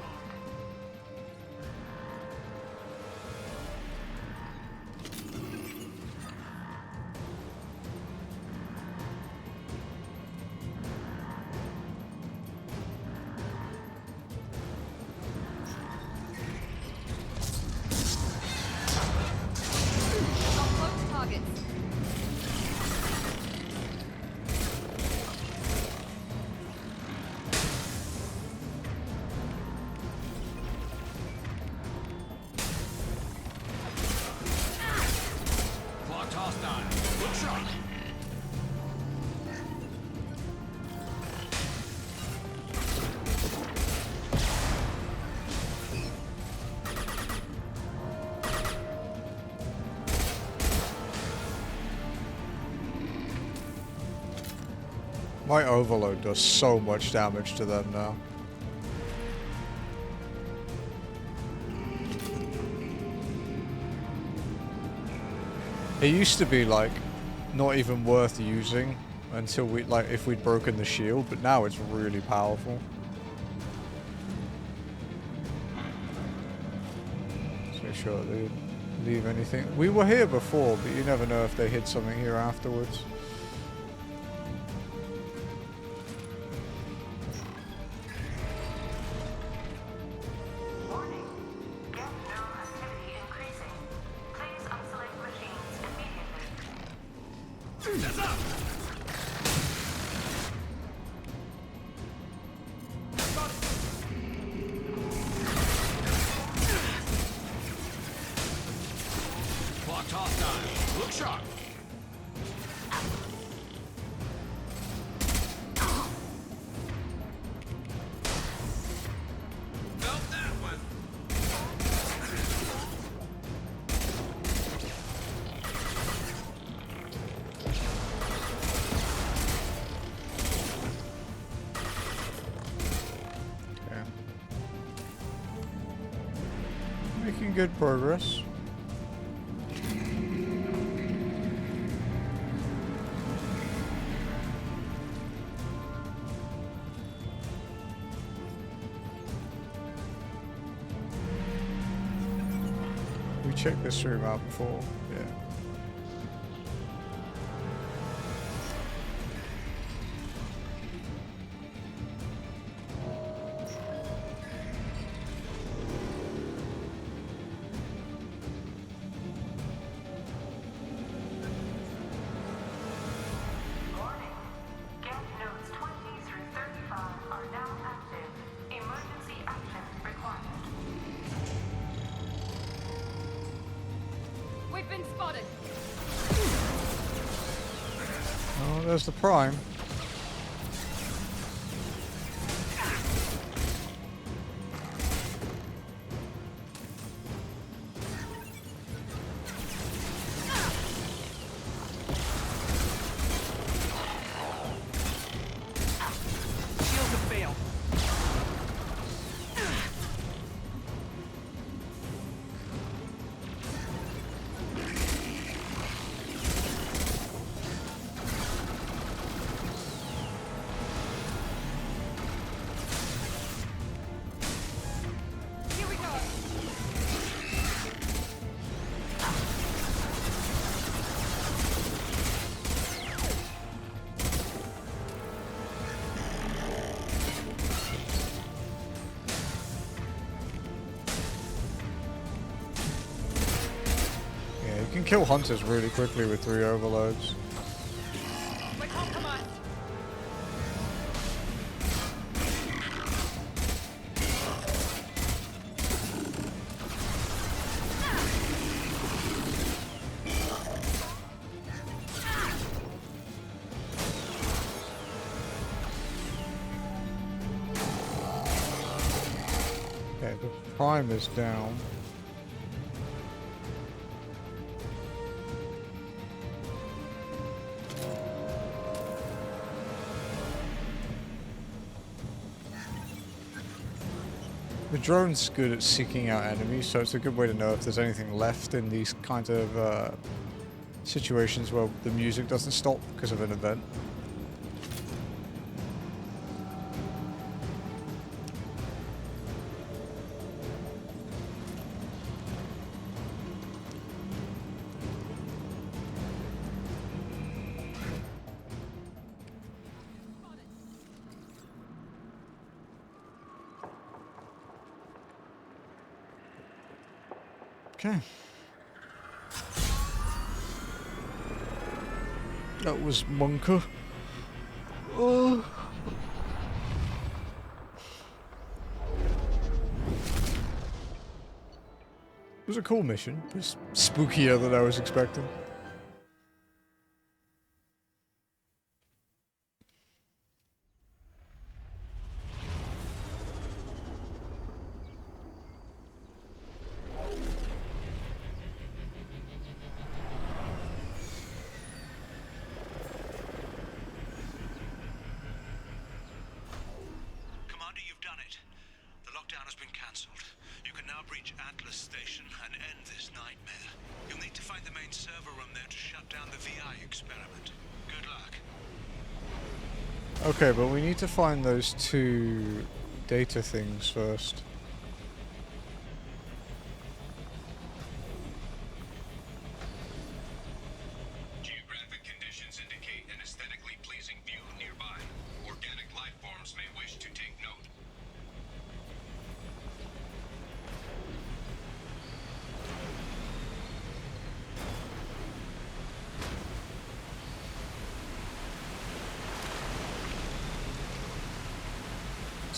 My Overload does so much damage to them now. It used to be like not even worth using until we if we'd broken the shield, but now it's really powerful. Let's make sure they didn't leave anything. We were here before, but you never know if they hid something here afterwards. Making good progress. We checked this room out before, yeah. There's the Prime. You can kill hunters really quickly with 3 overloads. Okay, the Prime is down. The drone's good at seeking out enemies, so it's a good way to know if there's anything left in these kinds of situations where the music doesn't stop because of an event. Okay. That was Monka. Oh. It was a cool mission. It was spookier than I was expecting. it. The lockdown has been cancelled. You can now breach Atlas Station and end this nightmare. You'll need to find the main server room there to shut down the VI experiment. Good luck. Okay, but we need to find those 2 data things first. Geographic conditions indicate an aesthetically pleasing view nearby. Organic life forms may wish to take note.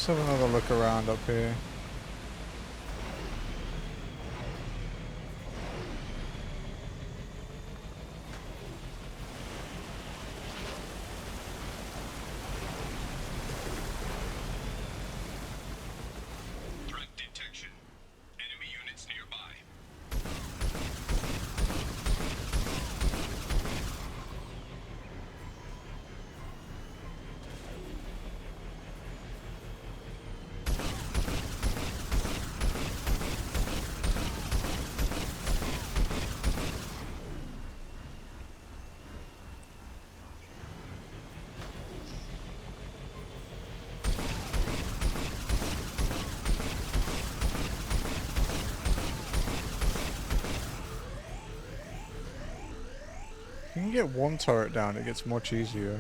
Let's have another look around up here. Threat detection. Enemy units nearby. If you can get one turret down, it gets much easier.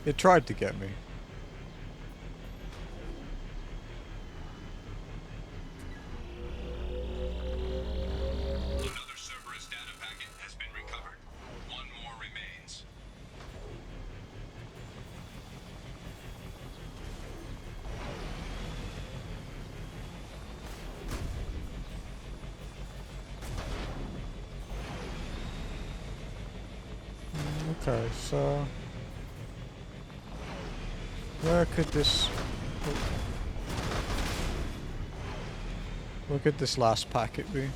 It tried to get me. Another Cerberus data packet has been recovered. One more remains. Okay, so where could this last packet be?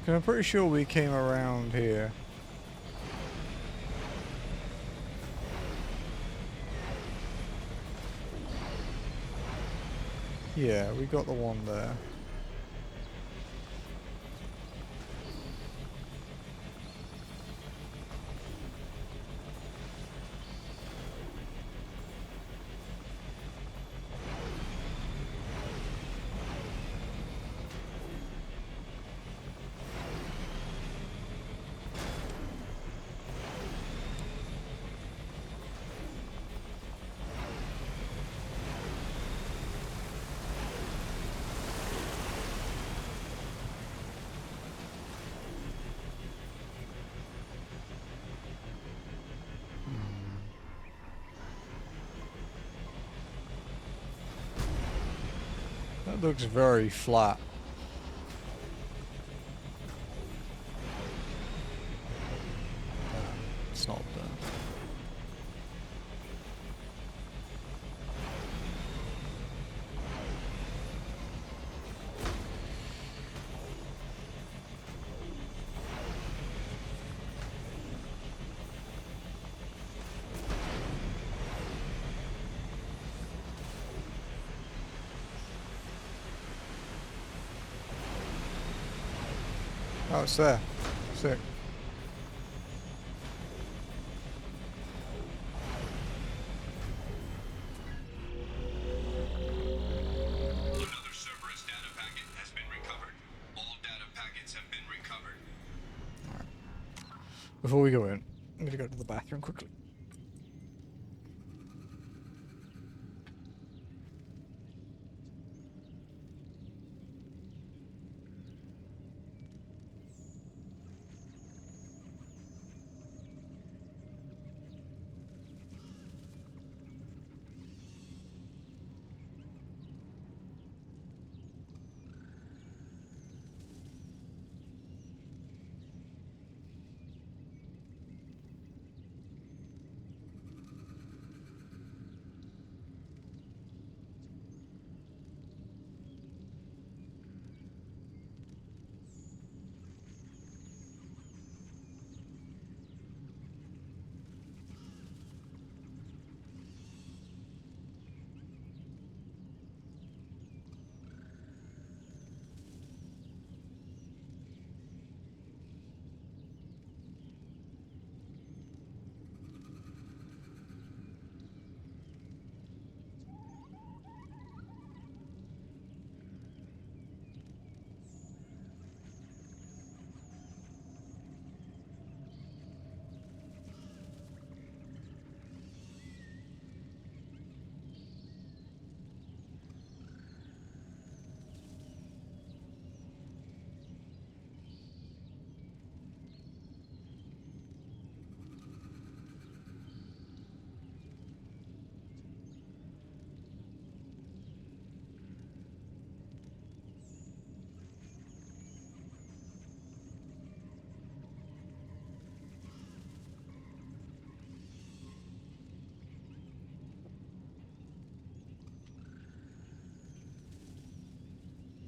Because I'm pretty sure we came around here. Yeah, we got the one there. That looks very flat. It's not done. Oh, it's there. Sick. Another Cerberus data Before we go in, I'm gonna go to the bathroom quickly.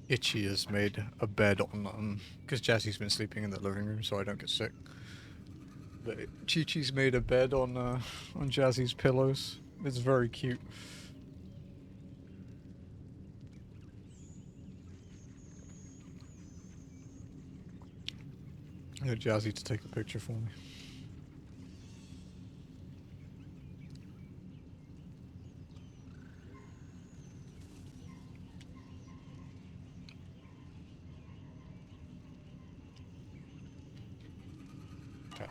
Itchy has made a bed on, because Jazzy's been sleeping in the living room so I don't get sick. But Chi-Chi's made a bed on Jazzy's pillows. It's very cute. I got Jazzy to take a picture for me. Okay.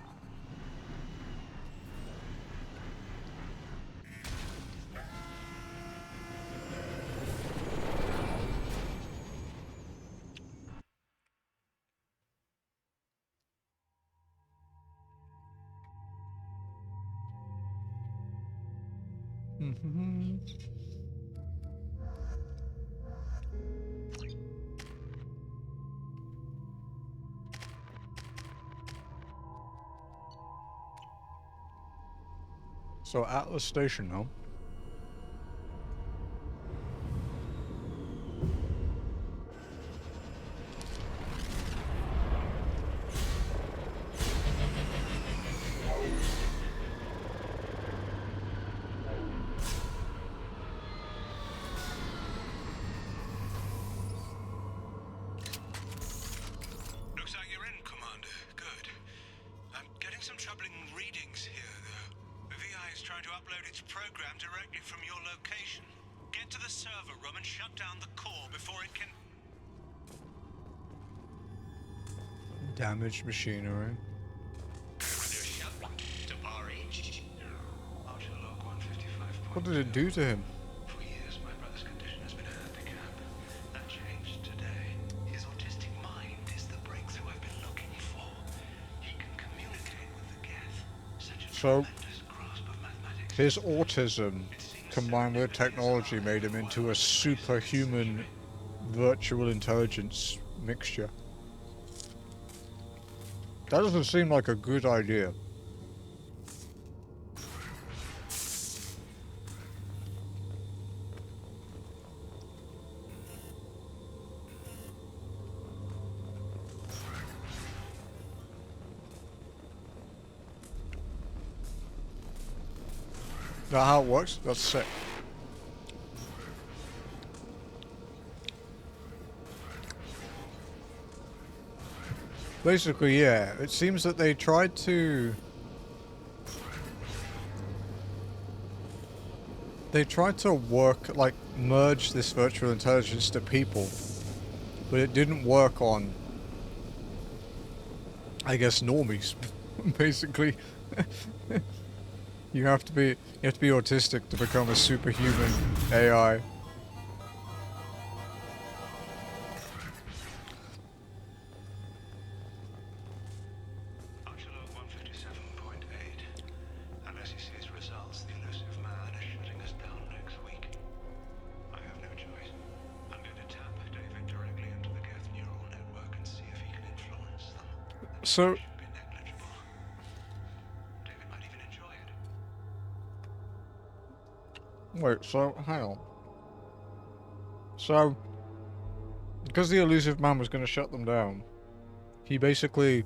Mm-hmm. So Atlas Station now. Looks like you're in, Commander. Good. I'm getting some troubling readings here, though. The VI is trying to upload its program directly from your location. Get to the server room and shut down the core before it can... Damaged machinery. What did it do to him? For years, my brother's condition has been a handicap. That changed today. His autistic mind is the breakthrough I've been looking for. He can communicate with the Geth. Such a So, tremendous grasp of mathematics. his autism combined with technology made him into a superhuman virtual intelligence mixture. That doesn't seem like a good idea. Is that how it works? That's sick. Basically, yeah, it seems that they tried to... They tried to work, like, merge this virtual intelligence to people, but it didn't work on, I guess, normies. Basically. You have to be autistic to become a superhuman AI. Archer log 157.8. Unless he sees results, the elusive man is shutting us down next week. I have no choice. I'm going to tap David directly into the Geth neural network and see if he can influence them. So wait, so hang on. So because the elusive man was going to shut them down, he basically,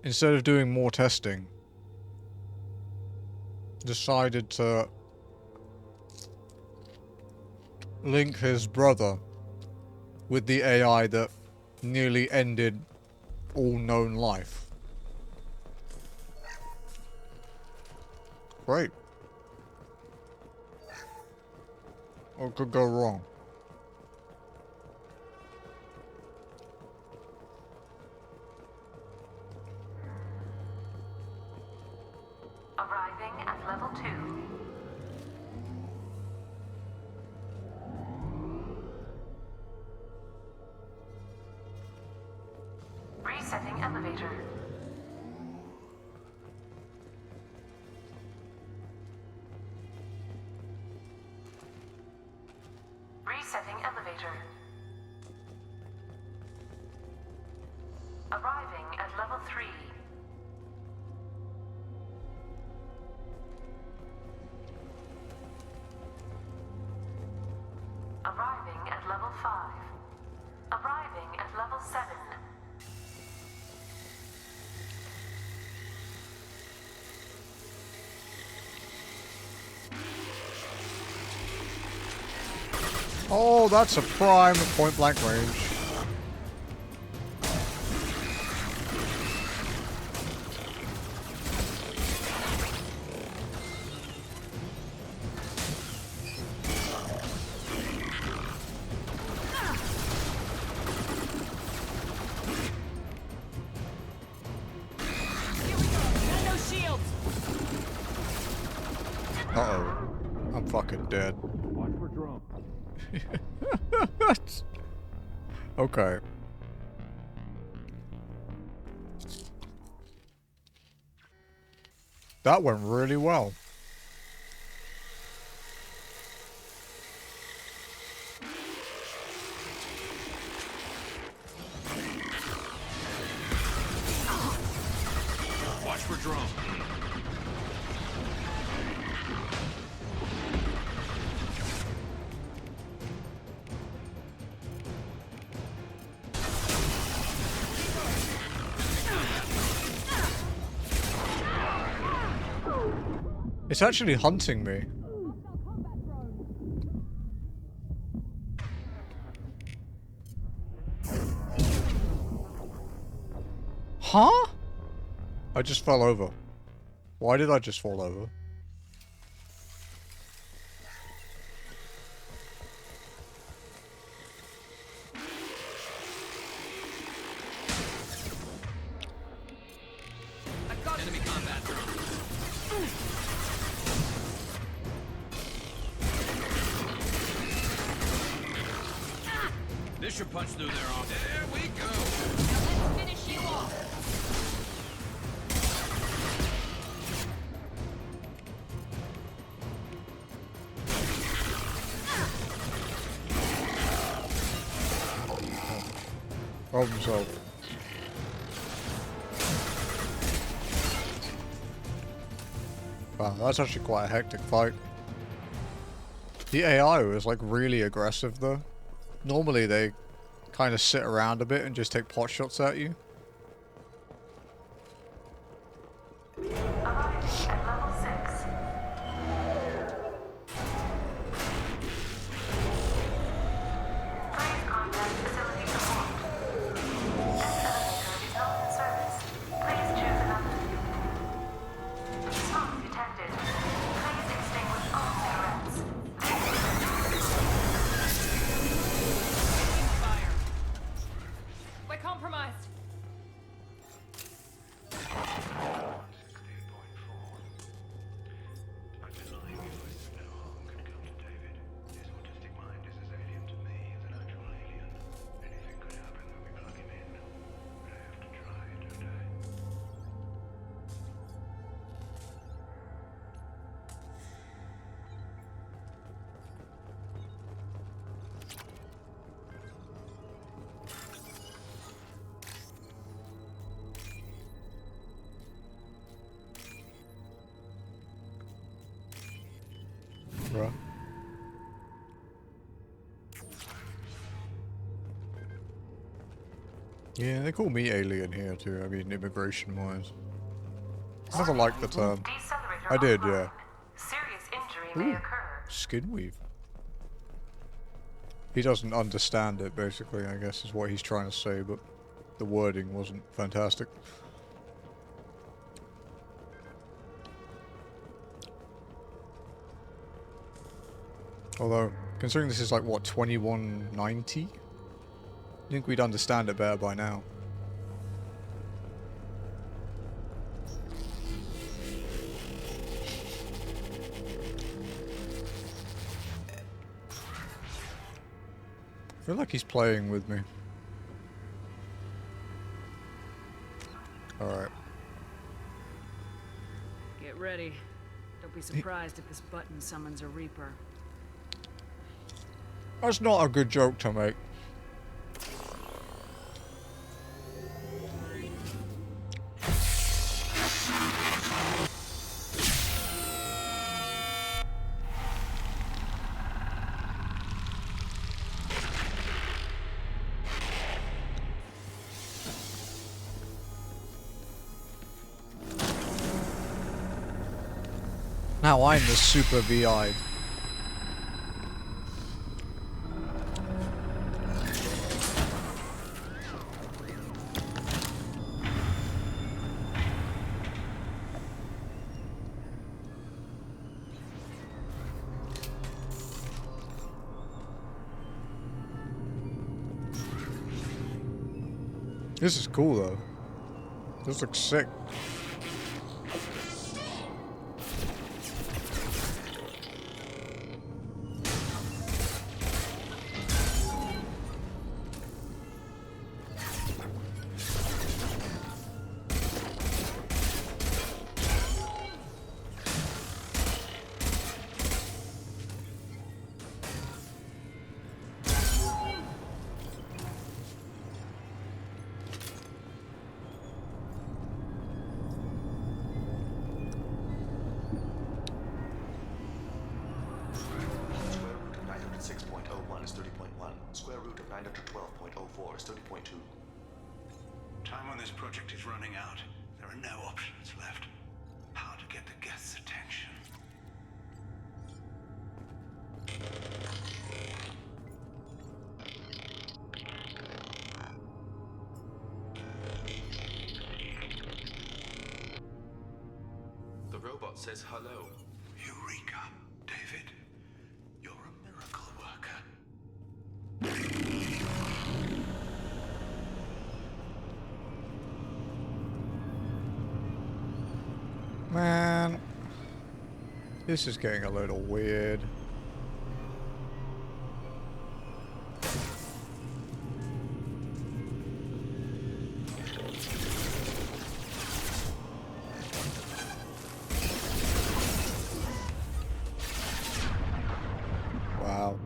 instead of doing more testing, decided to link his brother with the AI that nearly ended all known life. Great. What could go wrong? Arriving at level 2. Resetting elevator. Resetting elevator. Arriving at level 3. Arriving at level 5. Arriving at level 7. Oh, that's a prime point blank range. No shields. Uh-oh. I'm fucking dead. Watch for drone. Okay. That went really well. Watch for drone. It's actually hunting me. Huh? I just fell over. Why did I just fall over? Enemy combat drone. This should punch through their armor. There we go. Now let's finish you off. Problem solved. Wow, that's actually quite a hectic fight. The AI was like really aggressive though. Normally they kind of sit around a bit and just take pot shots at you. Arriving at level 6. Please contact facility support. This elevator is not in service. Please choose another. Smoke detected. Please extinguish all cigarettes. We're compromised. Right. Yeah, they call me alien here too. I mean, immigration-wise. I never liked the term. I did, yeah. Serious injury may Ooh, occur. skin weave. He doesn't understand it, basically, I guess is what he's trying to say, but the wording wasn't fantastic. Although, considering this is like, what, 2190? I think we'd understand it better by now. I feel like he's playing with me. Alright. Get ready. Don't be surprised if this button summons a Reaper. That's not a good joke to make. Now I'm the super VI. This is cool though. This looks sick. Time on this project is running out. There are no options left. How to get the guests' attention. The robot says hello. Eureka, David. You're a miracle worker. Man, this is getting a little weird. Wow.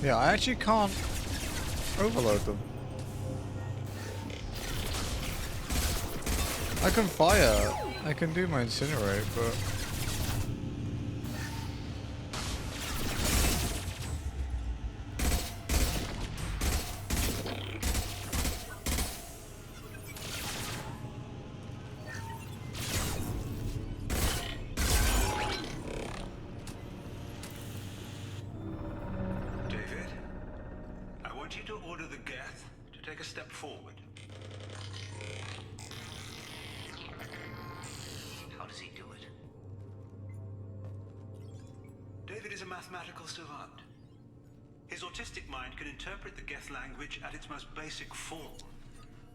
Yeah, I actually can't overload them. I can fire. I can do my incinerate, but... David is a mathematical savant. His autistic mind can interpret the Geth language at its most basic form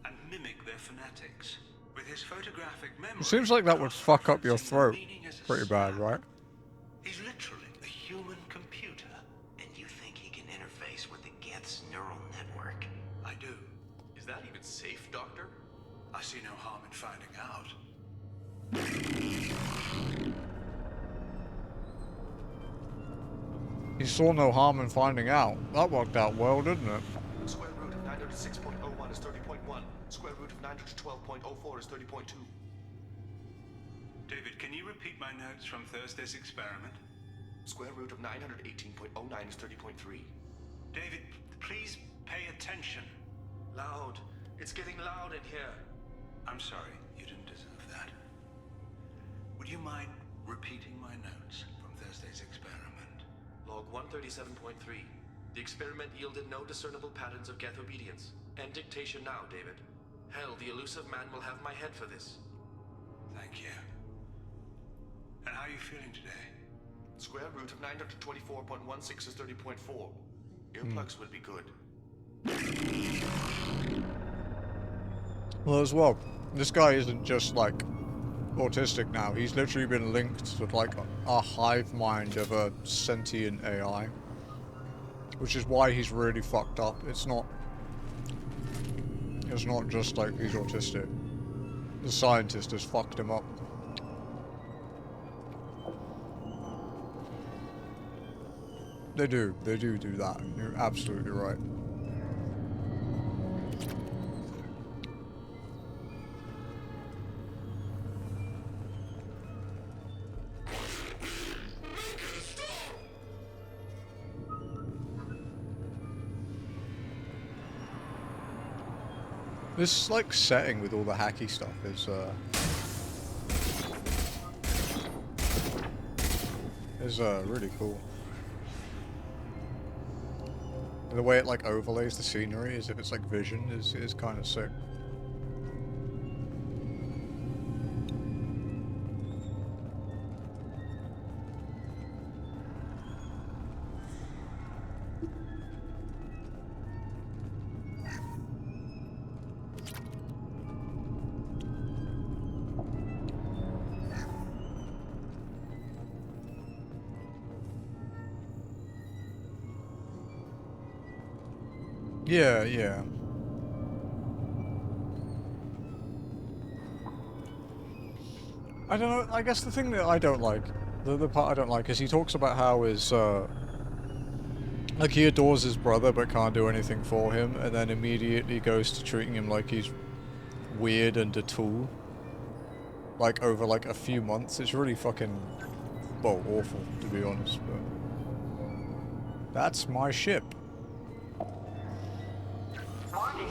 and mimic their phonetics. With his photographic memory... It seems like that would fuck up your throat pretty bad, right? He's literally a human computer. And you think he can interface with the Geth's neural Is that even safe, Doctor? I see no harm in finding out. He saw no harm in finding out. That worked out well, didn't it? Square root of 906.01 is 30.1. Square root of 912.04 is 30.2. David, can you repeat my notes from Thursday's experiment? Square root of 918.09 is 30.3. David, please pay attention. Loud. It's getting loud in here. I'm sorry, you didn't deserve that. Would you mind repeating my notes from Thursday's experiment? Log 137.3. The experiment yielded no discernible patterns of geth obedience. End dictation now, David. Hell, the elusive man will have my head for this. Thank you. And how are you feeling today? Square root of 924.16 is 30.4. Earplugs would be good. Well, as well, this guy isn't just like autistic now. He's literally been linked to like a hive mind of a sentient AI, which is why he's really fucked up. It's not just like he's autistic. The scientist has fucked him up. They do that. You're absolutely right. This like setting with all the hacky stuff is really cool. And the way it like overlays the scenery as if it's like vision is kind of sick. Yeah. I don't know, I guess the thing that I don't like, the part I don't like is he talks about how his, like he adores his brother but can't do anything for him, and then immediately goes to treating him like he's weird and a tool. Like over like a few months. It's really fucking, well, awful to be honest, but that's my ship. Warning.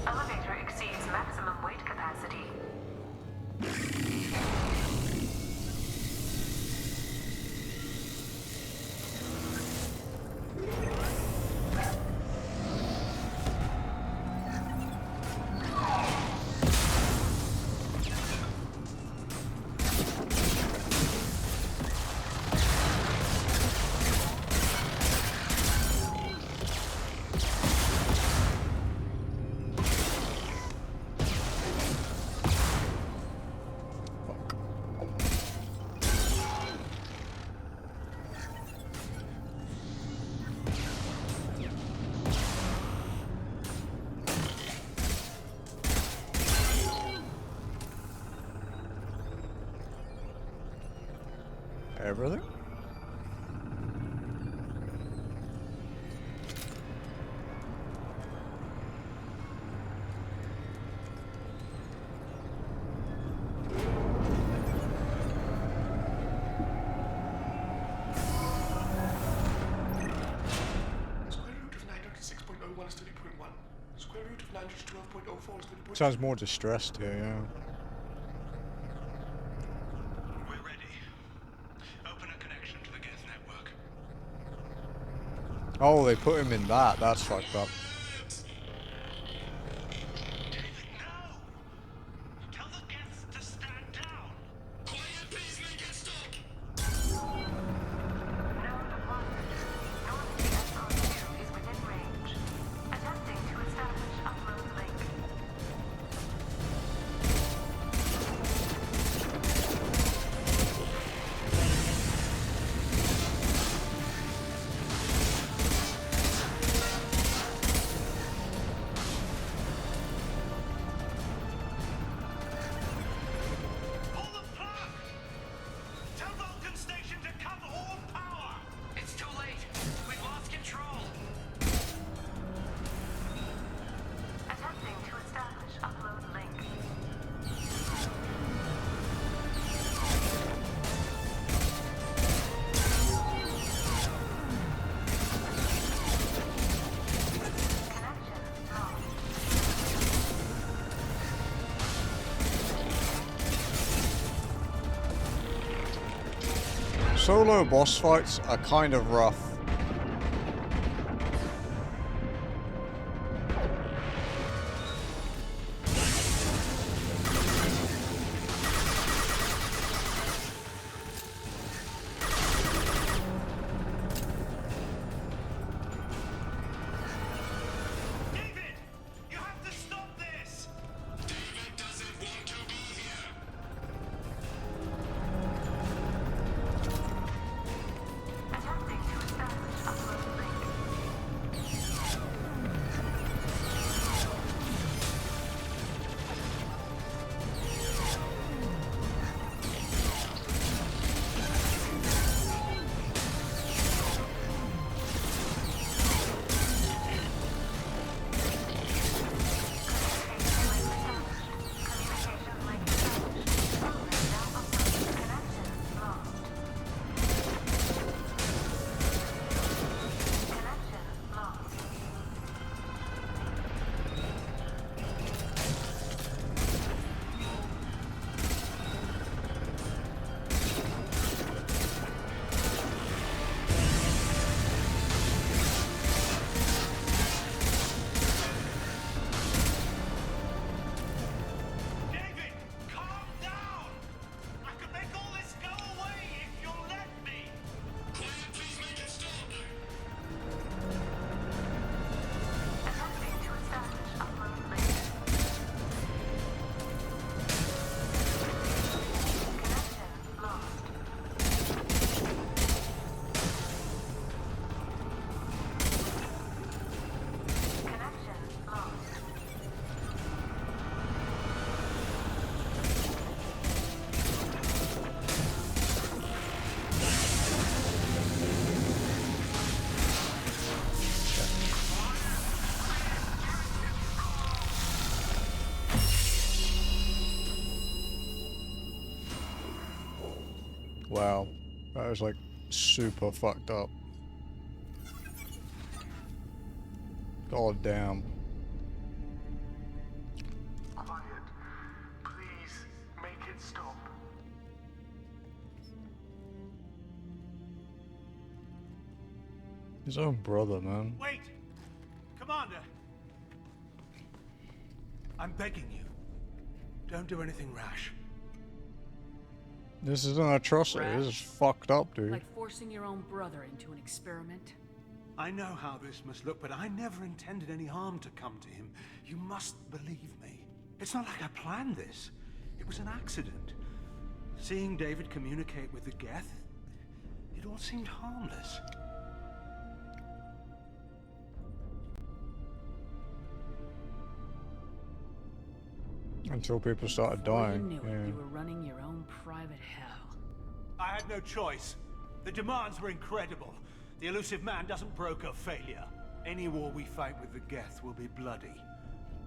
Elevator exceeds maximum weight capacity. Everything? Square root of 906.01 is 30.1. Square root of 912.04 is 30.2. Sounds more distressed here, yeah. Oh, they put him in that. That's fucked up. solo boss fights are kind of rough. Wow, that was like super fucked up. God damn. Quiet. Please, make it stop. His own brother, man. Wait! Commander! I'm begging you. Don't do anything rash. This is an atrocity. This is fucked up, dude. Like forcing your own brother into an experiment? I know how this must look, but I never intended any harm to come to him. You must believe me. It's not like I planned this. It was an accident. Seeing David communicate with the Geth, it all seemed harmless. Until people started dying. You knew it, you were running your own private hell. I had no choice. The demands were incredible. The elusive man doesn't broker failure. Any war we fight with the Geth will be bloody.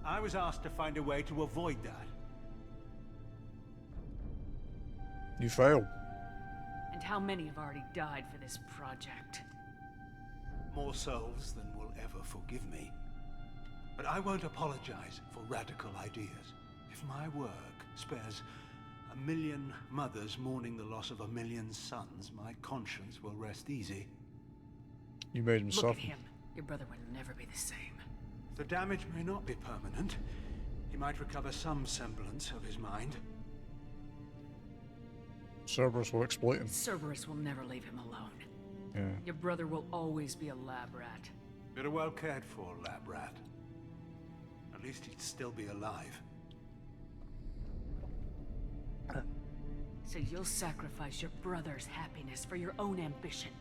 I was asked to find a way to avoid that. You failed. And how many have already died for this project? More souls than will ever forgive me. But I won't apologize for radical ideas. If my work spares 1 million mothers mourning the loss of 1 million sons, my conscience will rest easy. You made him suffer. Look at him. Your brother would never be the same. The damage may not be permanent. He might recover some semblance of his mind. Cerberus will exploit him. Cerberus will never leave him alone. Yeah. Your brother will always be a lab rat. You're a well cared for lab rat. At least he'd still be alive. So you'll sacrifice your brother's happiness for your own ambition.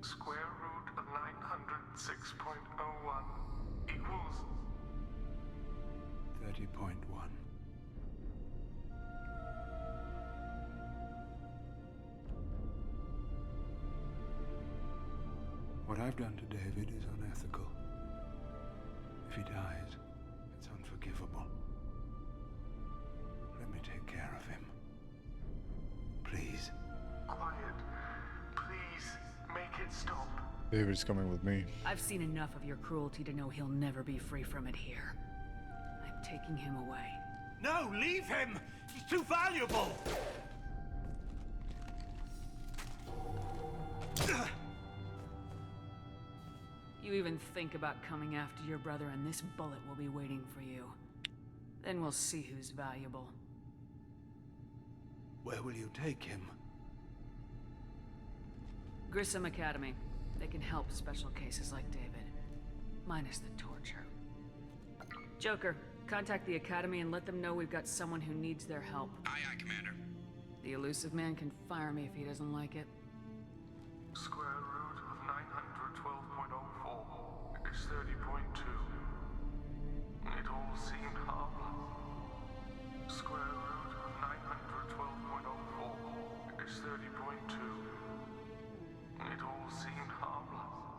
Square root of 906.01 equals 30.1. What I've done to David is unethical. If he dies, it's unforgivable. Let me take care of him. Please. quiet. Please, make it stop. David's coming with me. I've seen enough of your cruelty to know he'll never be free from it here. I'm taking him away. No, leave him! He's too valuable! You even think about coming after your brother and this bullet will be waiting for you. Then we'll see who's valuable. Where will you take him? Grissom Academy. They can help special cases like David. Minus the torture. Joker, contact the Academy and let them know we've got someone who needs their help. Aye, aye, Commander. The elusive man can fire me if he doesn't like it. Square root of 912.04 is 30.2. It all seemed harmless. Square root of 912.04 is 30.2. It all seemed harmless.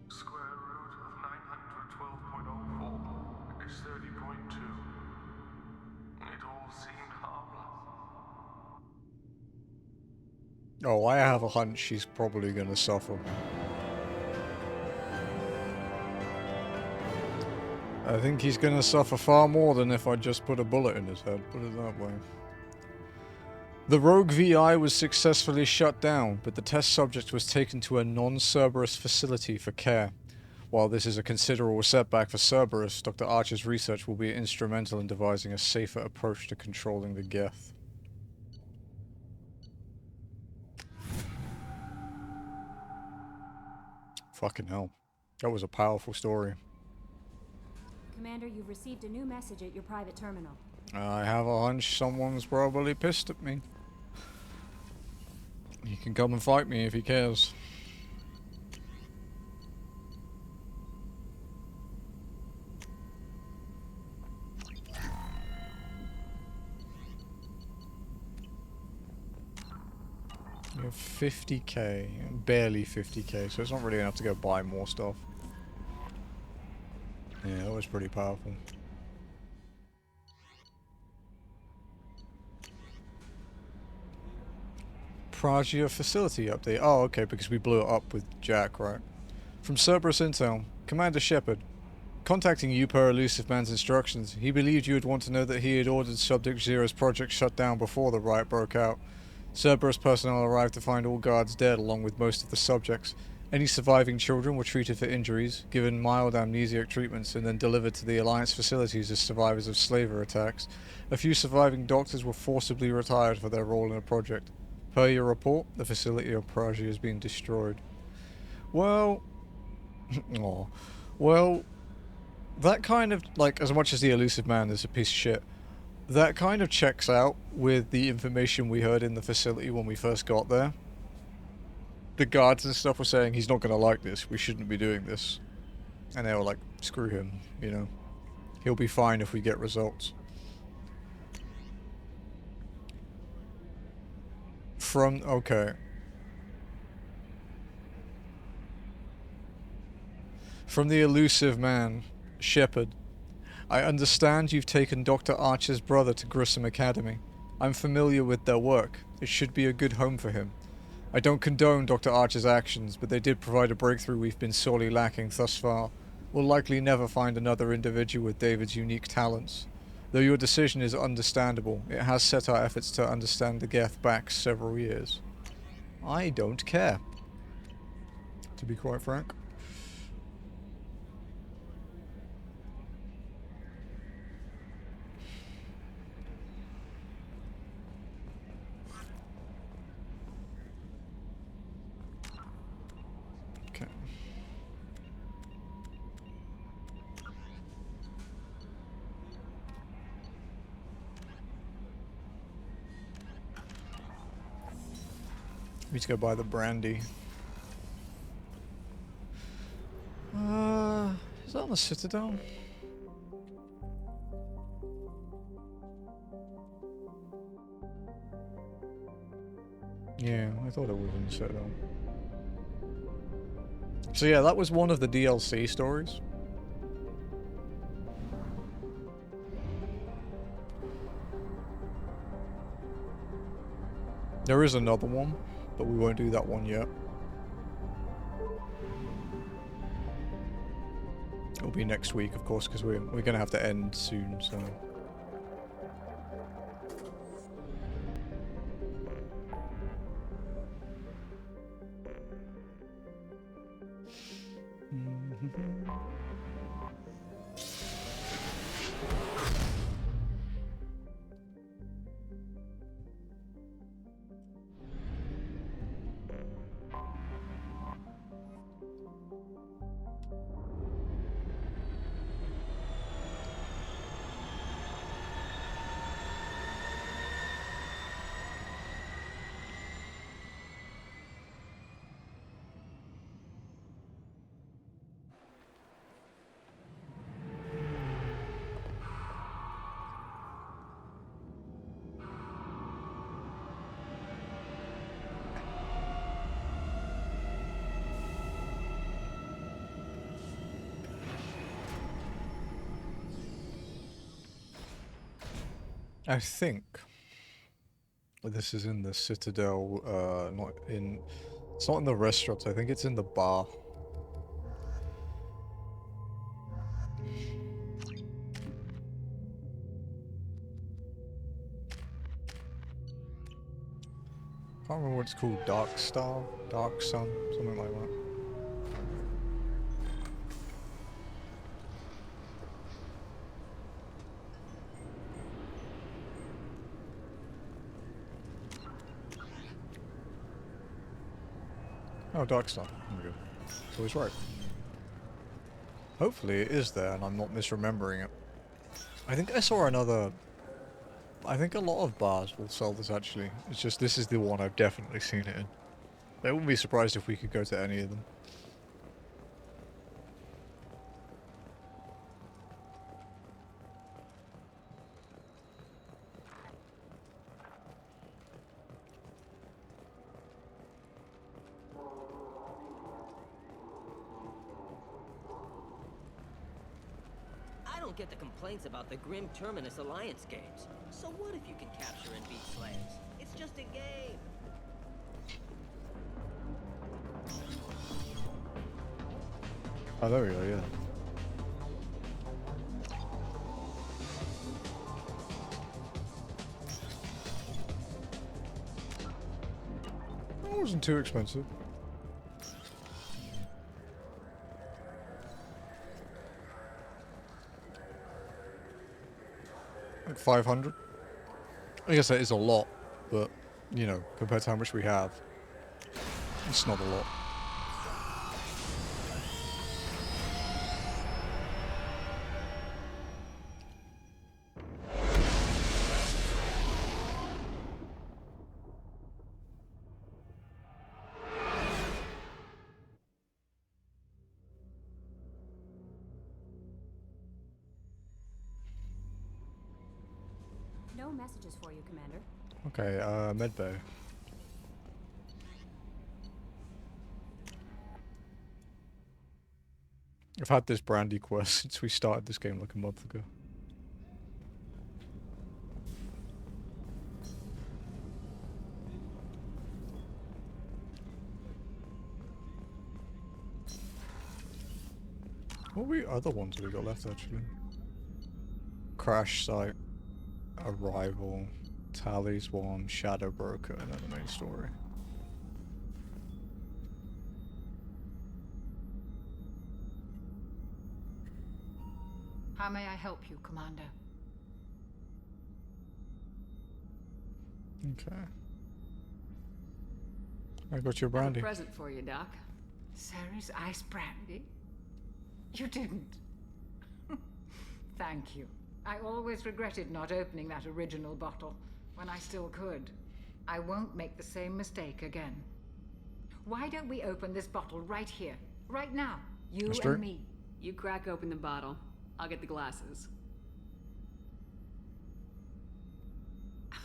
Square root of 912.04 is 30.2. It all seemed harmless. Oh, I have a hunch she's probably gonna suffer. I think he's gonna suffer far more than if I just put a bullet in his head, put it that way. The rogue VI was successfully shut down, but the test subject was taken to a non-Cerberus facility for care. While this is a considerable setback for Cerberus, Dr. Archer's research will be instrumental in devising a safer approach to controlling the Geth. Fucking hell. That was a powerful story. Commander, you've received a new message at your private terminal. I have a hunch someone's probably pissed at me. He can come and fight me if he cares. You have 50k, barely 50k, so it's not really enough to go buy more stuff. Yeah, that was pretty powerful. Pragia facility update. Oh, okay, because we blew it up with Jack, right? From Cerberus Intel, Commander Shepard. Contacting you per Elusive Man's instructions, he believed you would want to know that he had ordered Subject Zero's project shut down before the riot broke out. Cerberus personnel arrived to find all guards dead along with most of the subjects. Any surviving children were treated for injuries, given mild amnesiac treatments, and then delivered to the Alliance facilities as survivors of slaver attacks. A few surviving doctors were forcibly retired for their role in the project. Per your report, the facility of Pragia has been destroyed. Well... Aw. Well... That kind of, like, as much as the Elusive Man is a piece of shit, that kind of checks out with the information we heard in the facility when we first got there. The guards and stuff were saying he's not going to like this, we shouldn't be doing this. And they were like, screw him, you know. He'll be fine if we get results. Okay. From the Elusive Man, Shepard. I understand you've taken Dr. Archer's brother to Grissom Academy. I'm familiar with their work. It should be a good home for him. I don't condone Dr. Archer's actions, but they did provide a breakthrough we've been sorely lacking thus far. We'll likely never find another individual with David's unique talents. Though your decision is understandable, it has set our efforts to understand the Geth back several years. I don't care, to be quite frank. We need to go buy the brandy. Is that on the Citadel? Yeah, I thought it was on the Citadel. So yeah, that was one of the DLC stories. There is another one, but we won't do that one yet. It'll be next week, of course, because we're going to have to end soon, so... I think this is in the Citadel, it's not in the restaurant, I think it's in the bar. I can't remember what it's called, Dark Star? Dark Sun? Something like that. Oh, Dark Star. There we go. So he's right. Hopefully it is there and I'm not misremembering it. I think I saw another... I think a lot of bars will sell this actually. It's just this is the one I've definitely seen it in. I wouldn't be surprised if we could go to any of them. I don't get the complaints about the Grim Terminus Alliance games. So what if you can capture and beat slaves? It's just a game. Oh, there we go, yeah. That wasn't too expensive. Like 500. I guess that is a lot, but, you know, compared to how much we have, it's not a lot. No messages for you, Commander. Okay, medbay. I've had this brandy quest since we started this game like a month ago. What were the other ones we got left actually? Crash Site, Arrival, Tally's one, Shadow Broker, and then the main story. How may I help you, Commander? Okay. I got your I have brandy. a present for you, Doc. Sarah's ice brandy? You didn't. Thank you. I always regretted not opening that original bottle when I still could. I won't make the same mistake again. Why don't we open this bottle right here, right now? You and me. You crack open the bottle. I'll get the glasses.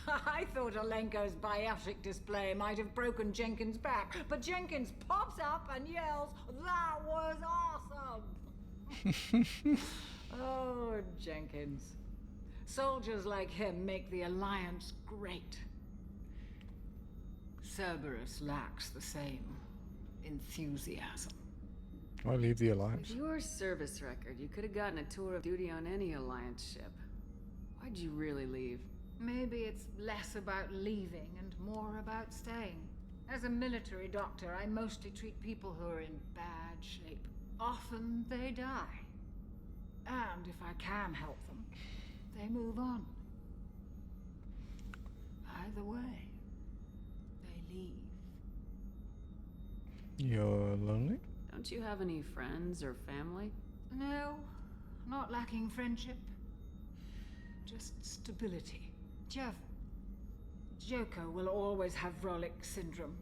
I thought Alenko's biotic display might have broken Jenkins' back, but Jenkins pops up and yells, "That was awesome!" Oh, Jenkins. Soldiers like him make the Alliance great. Cerberus lacks the same enthusiasm. I leave the Alliance? With your service record, you could have gotten a tour of duty on any Alliance ship. Why'd you really leave? Maybe it's less about leaving and more about staying. As a military doctor, I mostly treat people who are in bad shape. Often they die. And if I can help them, they move on. Either way, they leave. You're lonely? Don't you have any friends or family? No, not lacking friendship. Just stability. Jeff, Joker will always have Vrolic syndrome.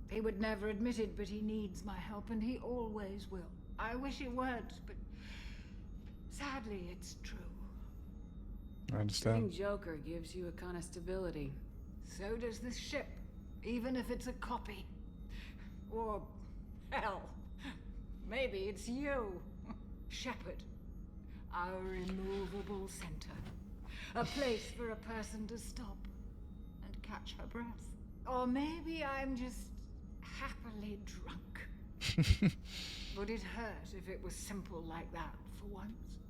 He would never admit it, but he needs my help, and he always will. I wish it weren't, but sadly, it's true. I understand. Being Joker gives you a kind of stability. So does this ship, even if it's a copy. Or, hell, maybe it's you, Shepard. Our immovable center. A place for a person to stop and catch her breath. Or maybe I'm just happily drunk. Would it hurt if it was simple like that for once?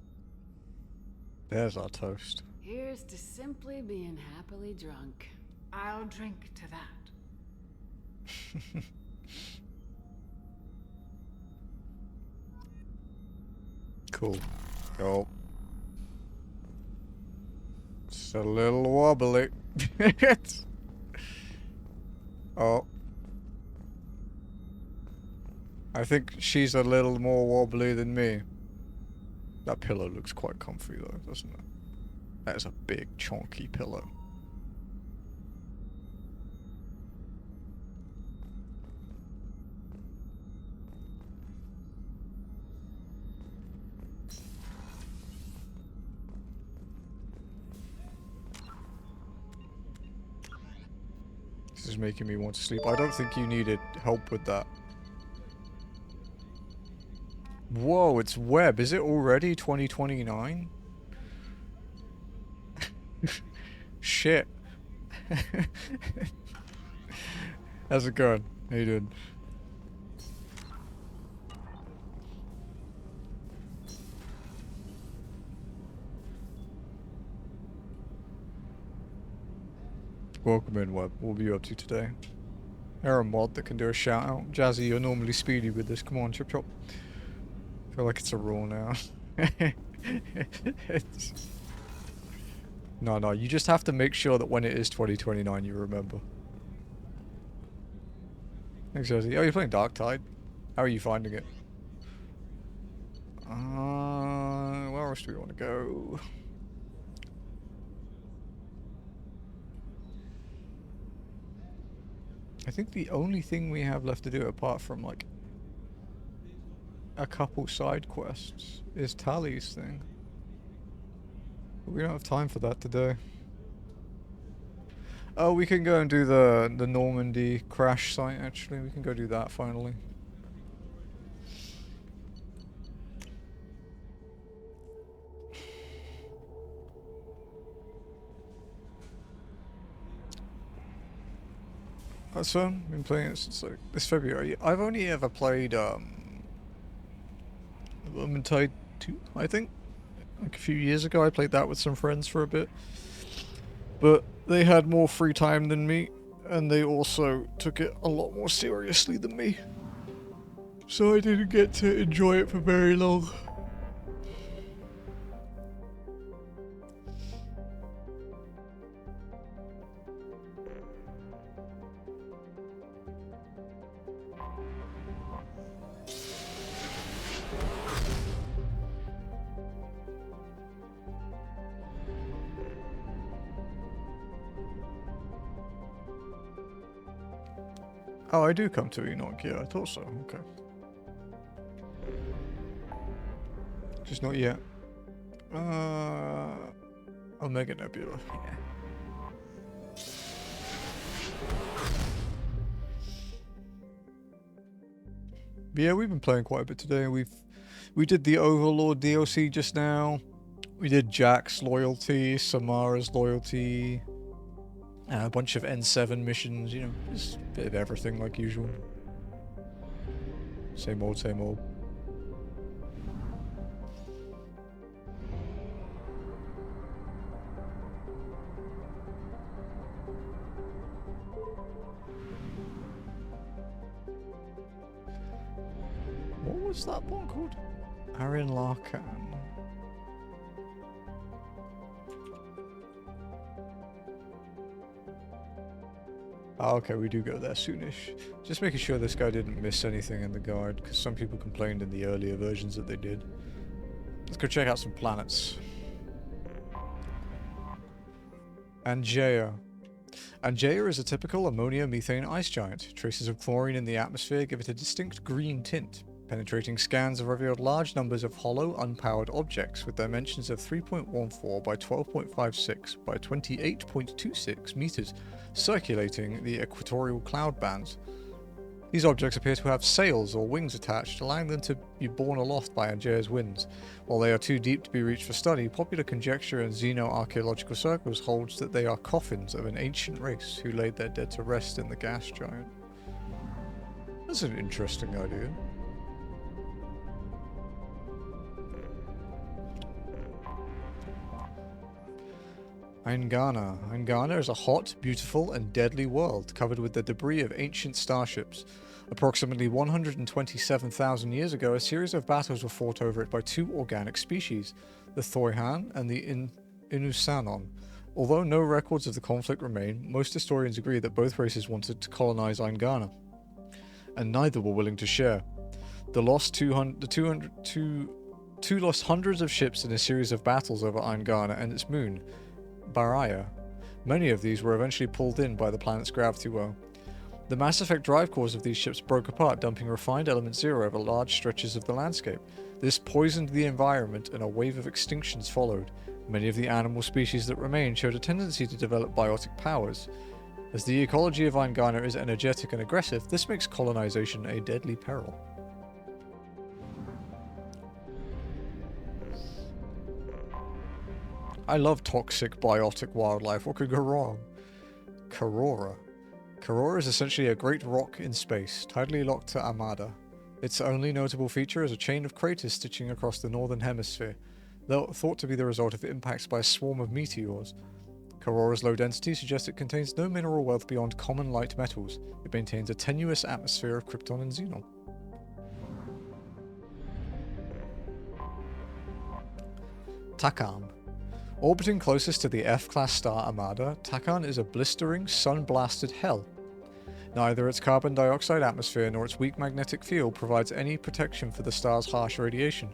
There's our toast. Here's to simply being happily drunk. I'll drink to that. Cool. Oh. It's a little wobbly. Oh. I think she's a little more wobbly than me. That pillow looks quite comfy though, doesn't it? That is a big, chunky pillow. This is making me want to sleep. I don't think you needed help with that. Whoa, it's web. Is it already 2029? Shit. How's it going? How you doing? Welcome in, Web. What are you up to today? There a mod that can do a shout out. Jazzy, you're normally speedy with this. Come on, Chip Chop. I feel like it's a rule now. No, you just have to make sure that when it is 2029 you remember. Thanks, Jazzy. Oh, you're playing Dark Tide? How are you finding it? Where else do we want to go? I think the only thing we have left to do apart from like a couple side quests is Tally's thing. But we don't have time for that today. Oh, we can go and do the Normandy crash site actually. We can go do that finally. That's fun. Been playing it since like this February. I've only ever played Mk2, I think. Like a few years ago I played that with some friends for a bit. But they had more free time than me, and they also took it a lot more seriously than me. So I didn't get to enjoy it for very long. Oh, I do come to Enoch, yeah, I thought so, okay. Just not yet. Omega Nebula, yeah. But yeah, we've been playing quite a bit today. We did the Overlord DLC just now. We did Jack's loyalty, Samara's loyalty. A bunch of N7 missions, you know, just a bit of everything like usual. Same old, same old. What was that one called? Arian Larkan. Oh, okay, we do go there soonish. Just making sure this guy didn't miss anything in the guide, because some people complained in the earlier versions that they did. Let's go check out some planets. Angea. Angea is a typical ammonia-methane ice giant. Traces of chlorine in the atmosphere give it a distinct green tint. Penetrating scans have revealed large numbers of hollow, unpowered objects with dimensions of 3.14 by 12.56 by 28.26 meters, circulating the equatorial cloud bands. These objects appear to have sails or wings attached, allowing them to be borne aloft by Angea's winds. While they are too deep to be reached for study, popular conjecture in xenoarchaeological circles holds that they are coffins of an ancient race who laid their dead to rest in the gas giant. That's an interesting idea. Eingana. Eingana is a hot, beautiful, and deadly world covered with the debris of ancient starships. Approximately 127,000 years ago, a series of battles were fought over it by two organic species, the Thoihan and the Inusanon. Although no records of the conflict remain, most historians agree that both races wanted to colonize Eingana, and neither were willing to share. Two lost hundreds of ships in a series of battles over Eingana and its moon, Baraya. Many of these were eventually pulled in by the planet's gravity well. The Mass Effect drive cores of these ships broke apart, dumping refined element zero over large stretches of the landscape. This poisoned the environment and a wave of extinctions followed. Many of the animal species that remained showed a tendency to develop biotic powers. As the ecology of Eingana is energetic and aggressive, this makes colonization a deadly peril. I love toxic biotic wildlife. What could go wrong? Karora. Karora is essentially a great rock in space, tidally locked to Armada. Its only notable feature is a chain of craters stitching across the northern hemisphere, though thought to be the result of impacts by a swarm of meteors. Karora's low density suggests it contains no mineral wealth beyond common light metals. It maintains a tenuous atmosphere of krypton and xenon. Takan. Orbiting closest to the F-class star Armada, Takan is a blistering, sun-blasted hell. Neither its carbon dioxide atmosphere nor its weak magnetic field provides any protection for the star's harsh radiation.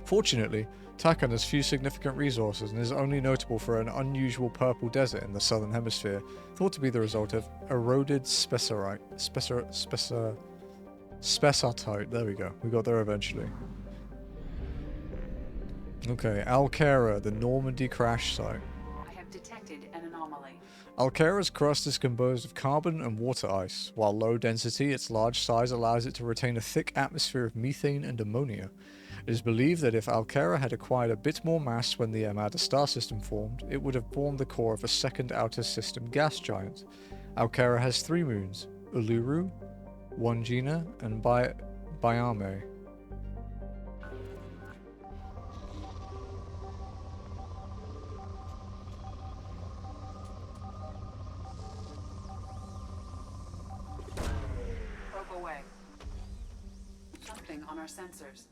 Fortunately, Takan has few significant resources and is only notable for an unusual purple desert in the southern hemisphere, thought to be the result of eroded spessartite. There we go. We got there eventually. Okay, Alcara, the Normandy crash site. I have detected an anomaly. Alcara's crust is composed of carbon and water ice. While low density, its large size allows it to retain a thick atmosphere of methane and ammonia. It is believed that if Alcara had acquired a bit more mass when the Armada star system formed, it would have formed the core of a second outer system gas giant. Alcara has 3 moons, Uluru, Wangina, and Bayame. Something on our sensors.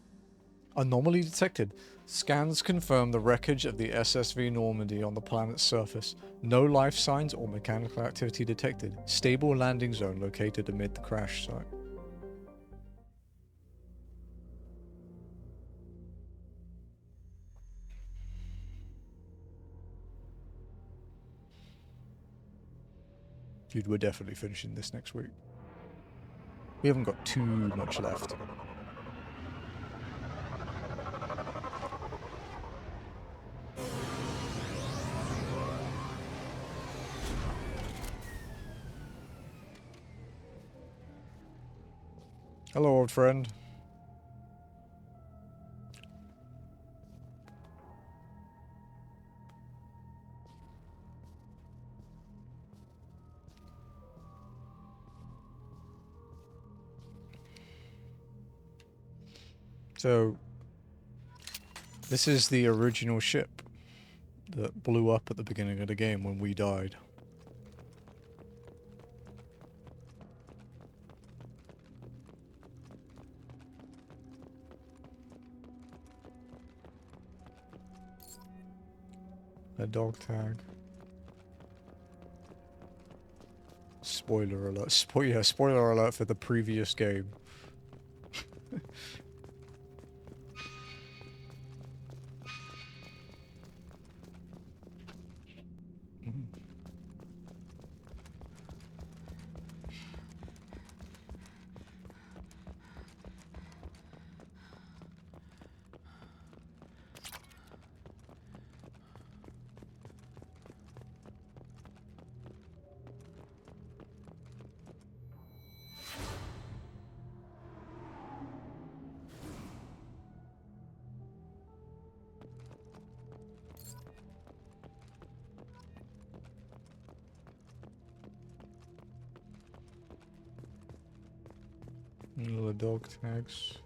Anomaly detected. Scans confirm the wreckage of the SSV Normandy on the planet's surface. No life signs or mechanical activity detected. Stable landing zone located amid the crash site. Dude, we're definitely finishing this next week. We haven't got too much left. Hello, old friend. So, this is the original ship that blew up at the beginning of the game when we died. . A dog tag. Spoiler alert. Spoiler alert for the previous game. Little dog tags.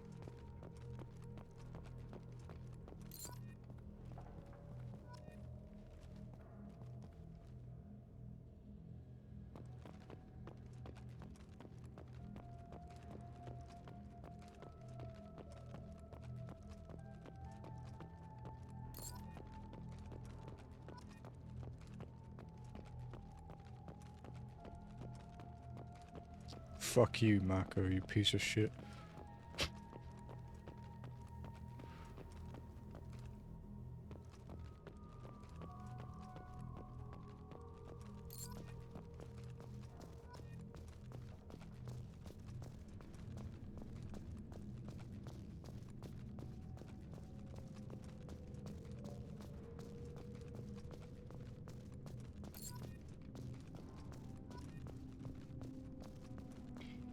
Fuck you, Mako, you piece of shit.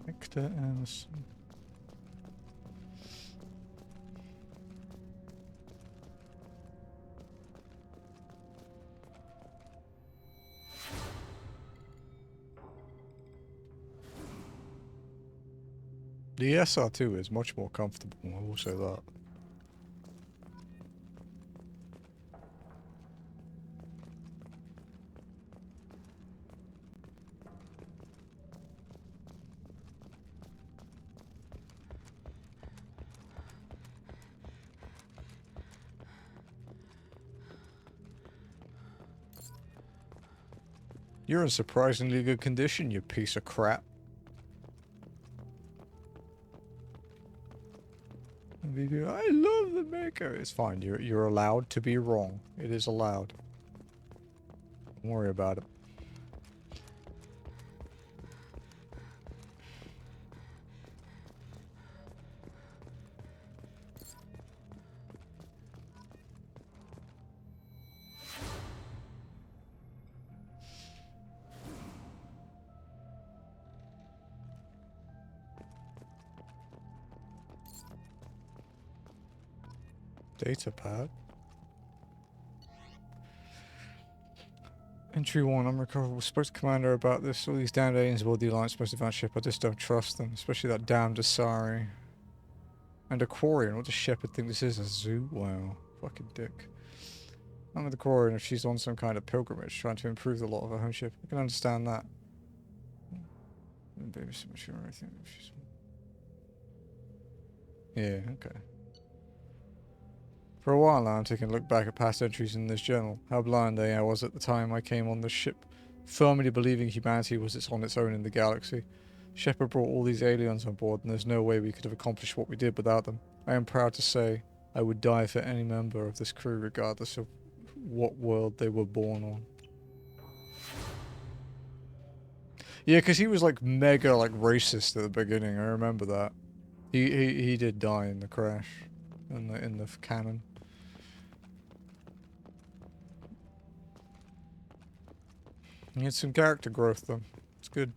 Victor Anderson. The SR2 is much more comfortable, I will say that. You're in surprisingly good condition, you piece of crap. I love the maker. It's fine. You're allowed to be wrong. It is allowed. Don't worry about it. Data pad. Entry 1, unrecoverable. Spoke to Commander about this. All these damned aliens aboard the Alliance most advanced ship. I just don't trust them. Especially that damned Asari. And Aquarian. What does Shepard think this is? A zoo? Wow. Fucking dick. I'm with Aquarian if she's on some kind of pilgrimage trying to improve the lot of her home ship. I can understand that. Baby so much I think she's... Yeah, okay. For a while now, I'm taking a look back at past entries in this journal. How blind I was at the time I came on the ship, firmly believing humanity was on its own in the galaxy. Shepard brought all these aliens on board, and there's no way we could have accomplished what we did without them. I am proud to say I would die for any member of this crew, regardless of what world they were born on. Yeah, because he was like mega like racist at the beginning. I remember that. He did die in the crash, in the canon. He had some character growth though. It's good.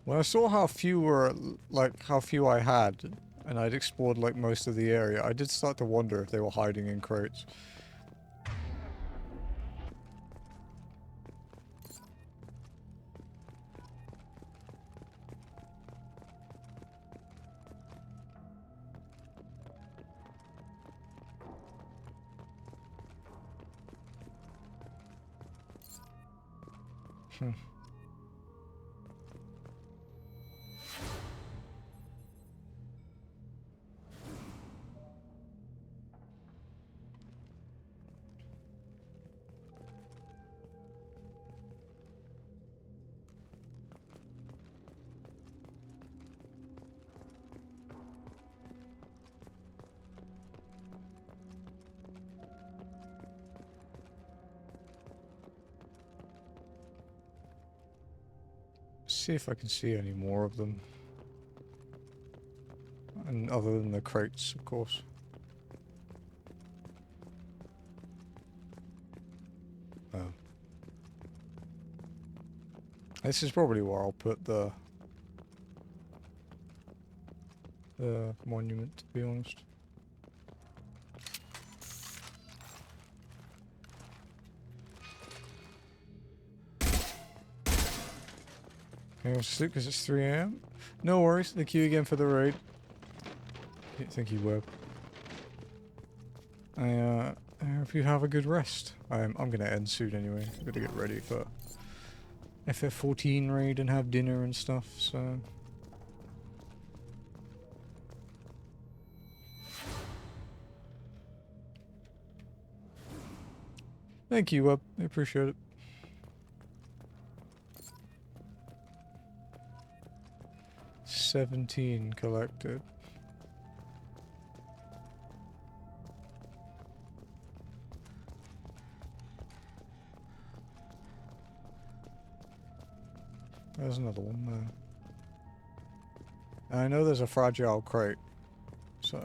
When I saw how few were, like, how few I had, and I'd explored like most of the area, I did start to wonder if they were hiding in crates. Hmm. See if I can see any more of them. And other than the crates, of course. Oh. This is probably where I'll put the monument, to be honest. Can I go to sleep because it's 3 AM? No worries, thank you again for the raid. Thank you, Web. I hope you have a good rest. I'm gonna end soon anyway. I'm gonna get ready for FF14 raid and have dinner and stuff, so... Thank you, Web. I appreciate it. $17 collected. There's another one there. I know there's a fragile crate, so...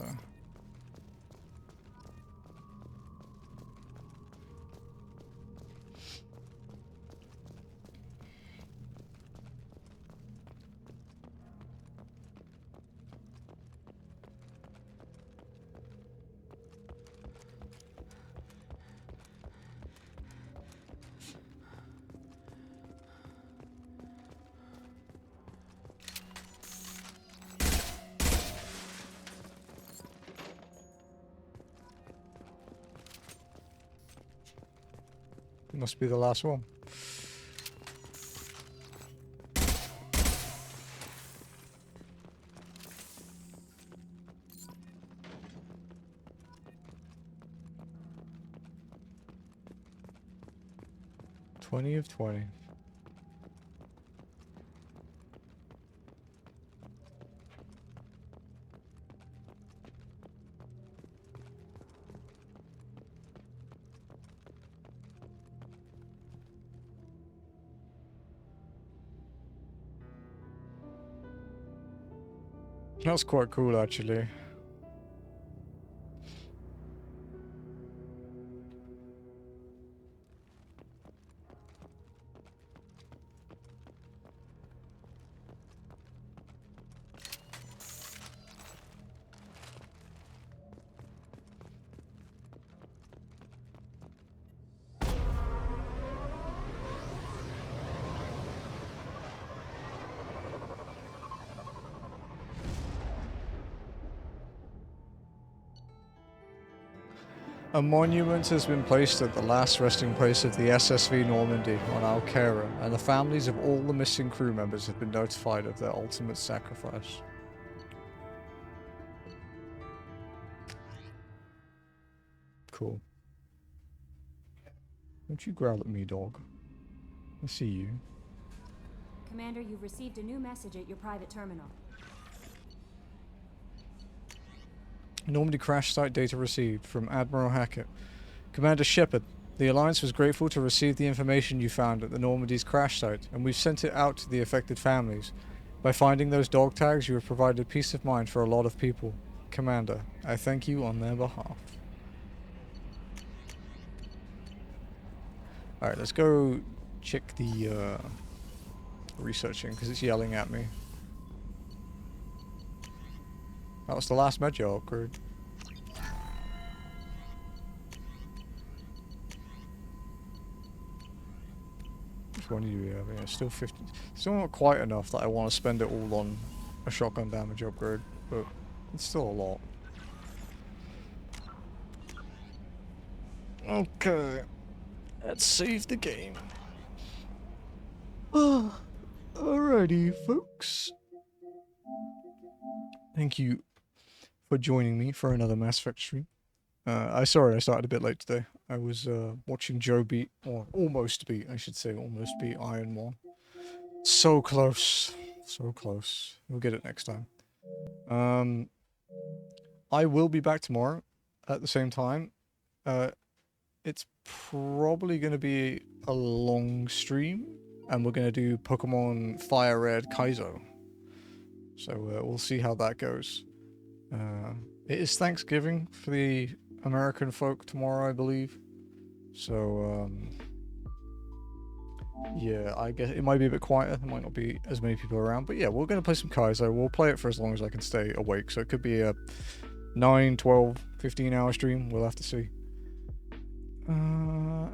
Must be the last one. $20 of $20. That's quite cool, actually. A monument has been placed at the last resting place of the SSV Normandy on Alcara, and the families of all the missing crew members have been notified of their ultimate sacrifice. Cool. Don't you growl at me, dog. I see you. Commander, you've received a new message at your private terminal. Normandy crash site data received from Admiral Hackett. Commander Shepard, the Alliance was grateful to receive the information you found at the Normandy's crash site, and we've sent it out to the affected families. By finding those dog tags, you have provided peace of mind for a lot of people. Commander, I thank you on their behalf. Alright, let's go check the researching, because it's yelling at me. That was the last Medjar upgrade. Which one do you have? Yeah, still 50. Still not quite enough that I want to spend it all on a shotgun damage upgrade, but it's still a lot. Okay. Let's save the game. Alrighty, folks. Thank you for joining me for another Mass Effect stream. Sorry I started a bit late today. I was watching Joe beat, or almost beat, I should say, almost beat Iron 1. So close. So close. We'll get it next time. I will be back tomorrow at the same time. It's probably going to be a long stream, and we're going to do Pokemon Fire Red Kaizo. So we'll see how that goes. It is Thanksgiving for the American folk tomorrow, I believe. So, yeah, I guess it might be a bit quieter. There might not be as many people around. But yeah, we're going to play some Kaizo. We'll play it for as long as I can stay awake. So it could be a 9, 12, 15 hour stream. We'll have to see.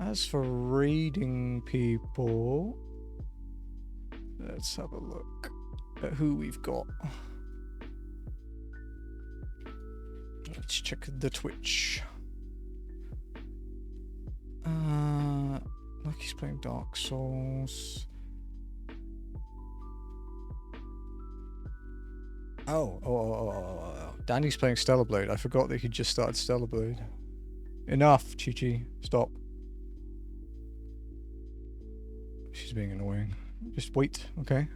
As for raiding people, let's have a look at who we've got. Let's check the Twitch. Lucky's playing Dark Souls. Oh. Danny's playing Stellar Blade. I forgot that he just started Stellar Blade. Enough, Chi-Chi. Stop. She's being annoying. Just wait, okay?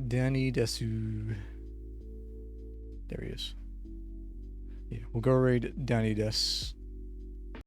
Danny Desu. There he is. Yeah, we'll go raid Danny Des.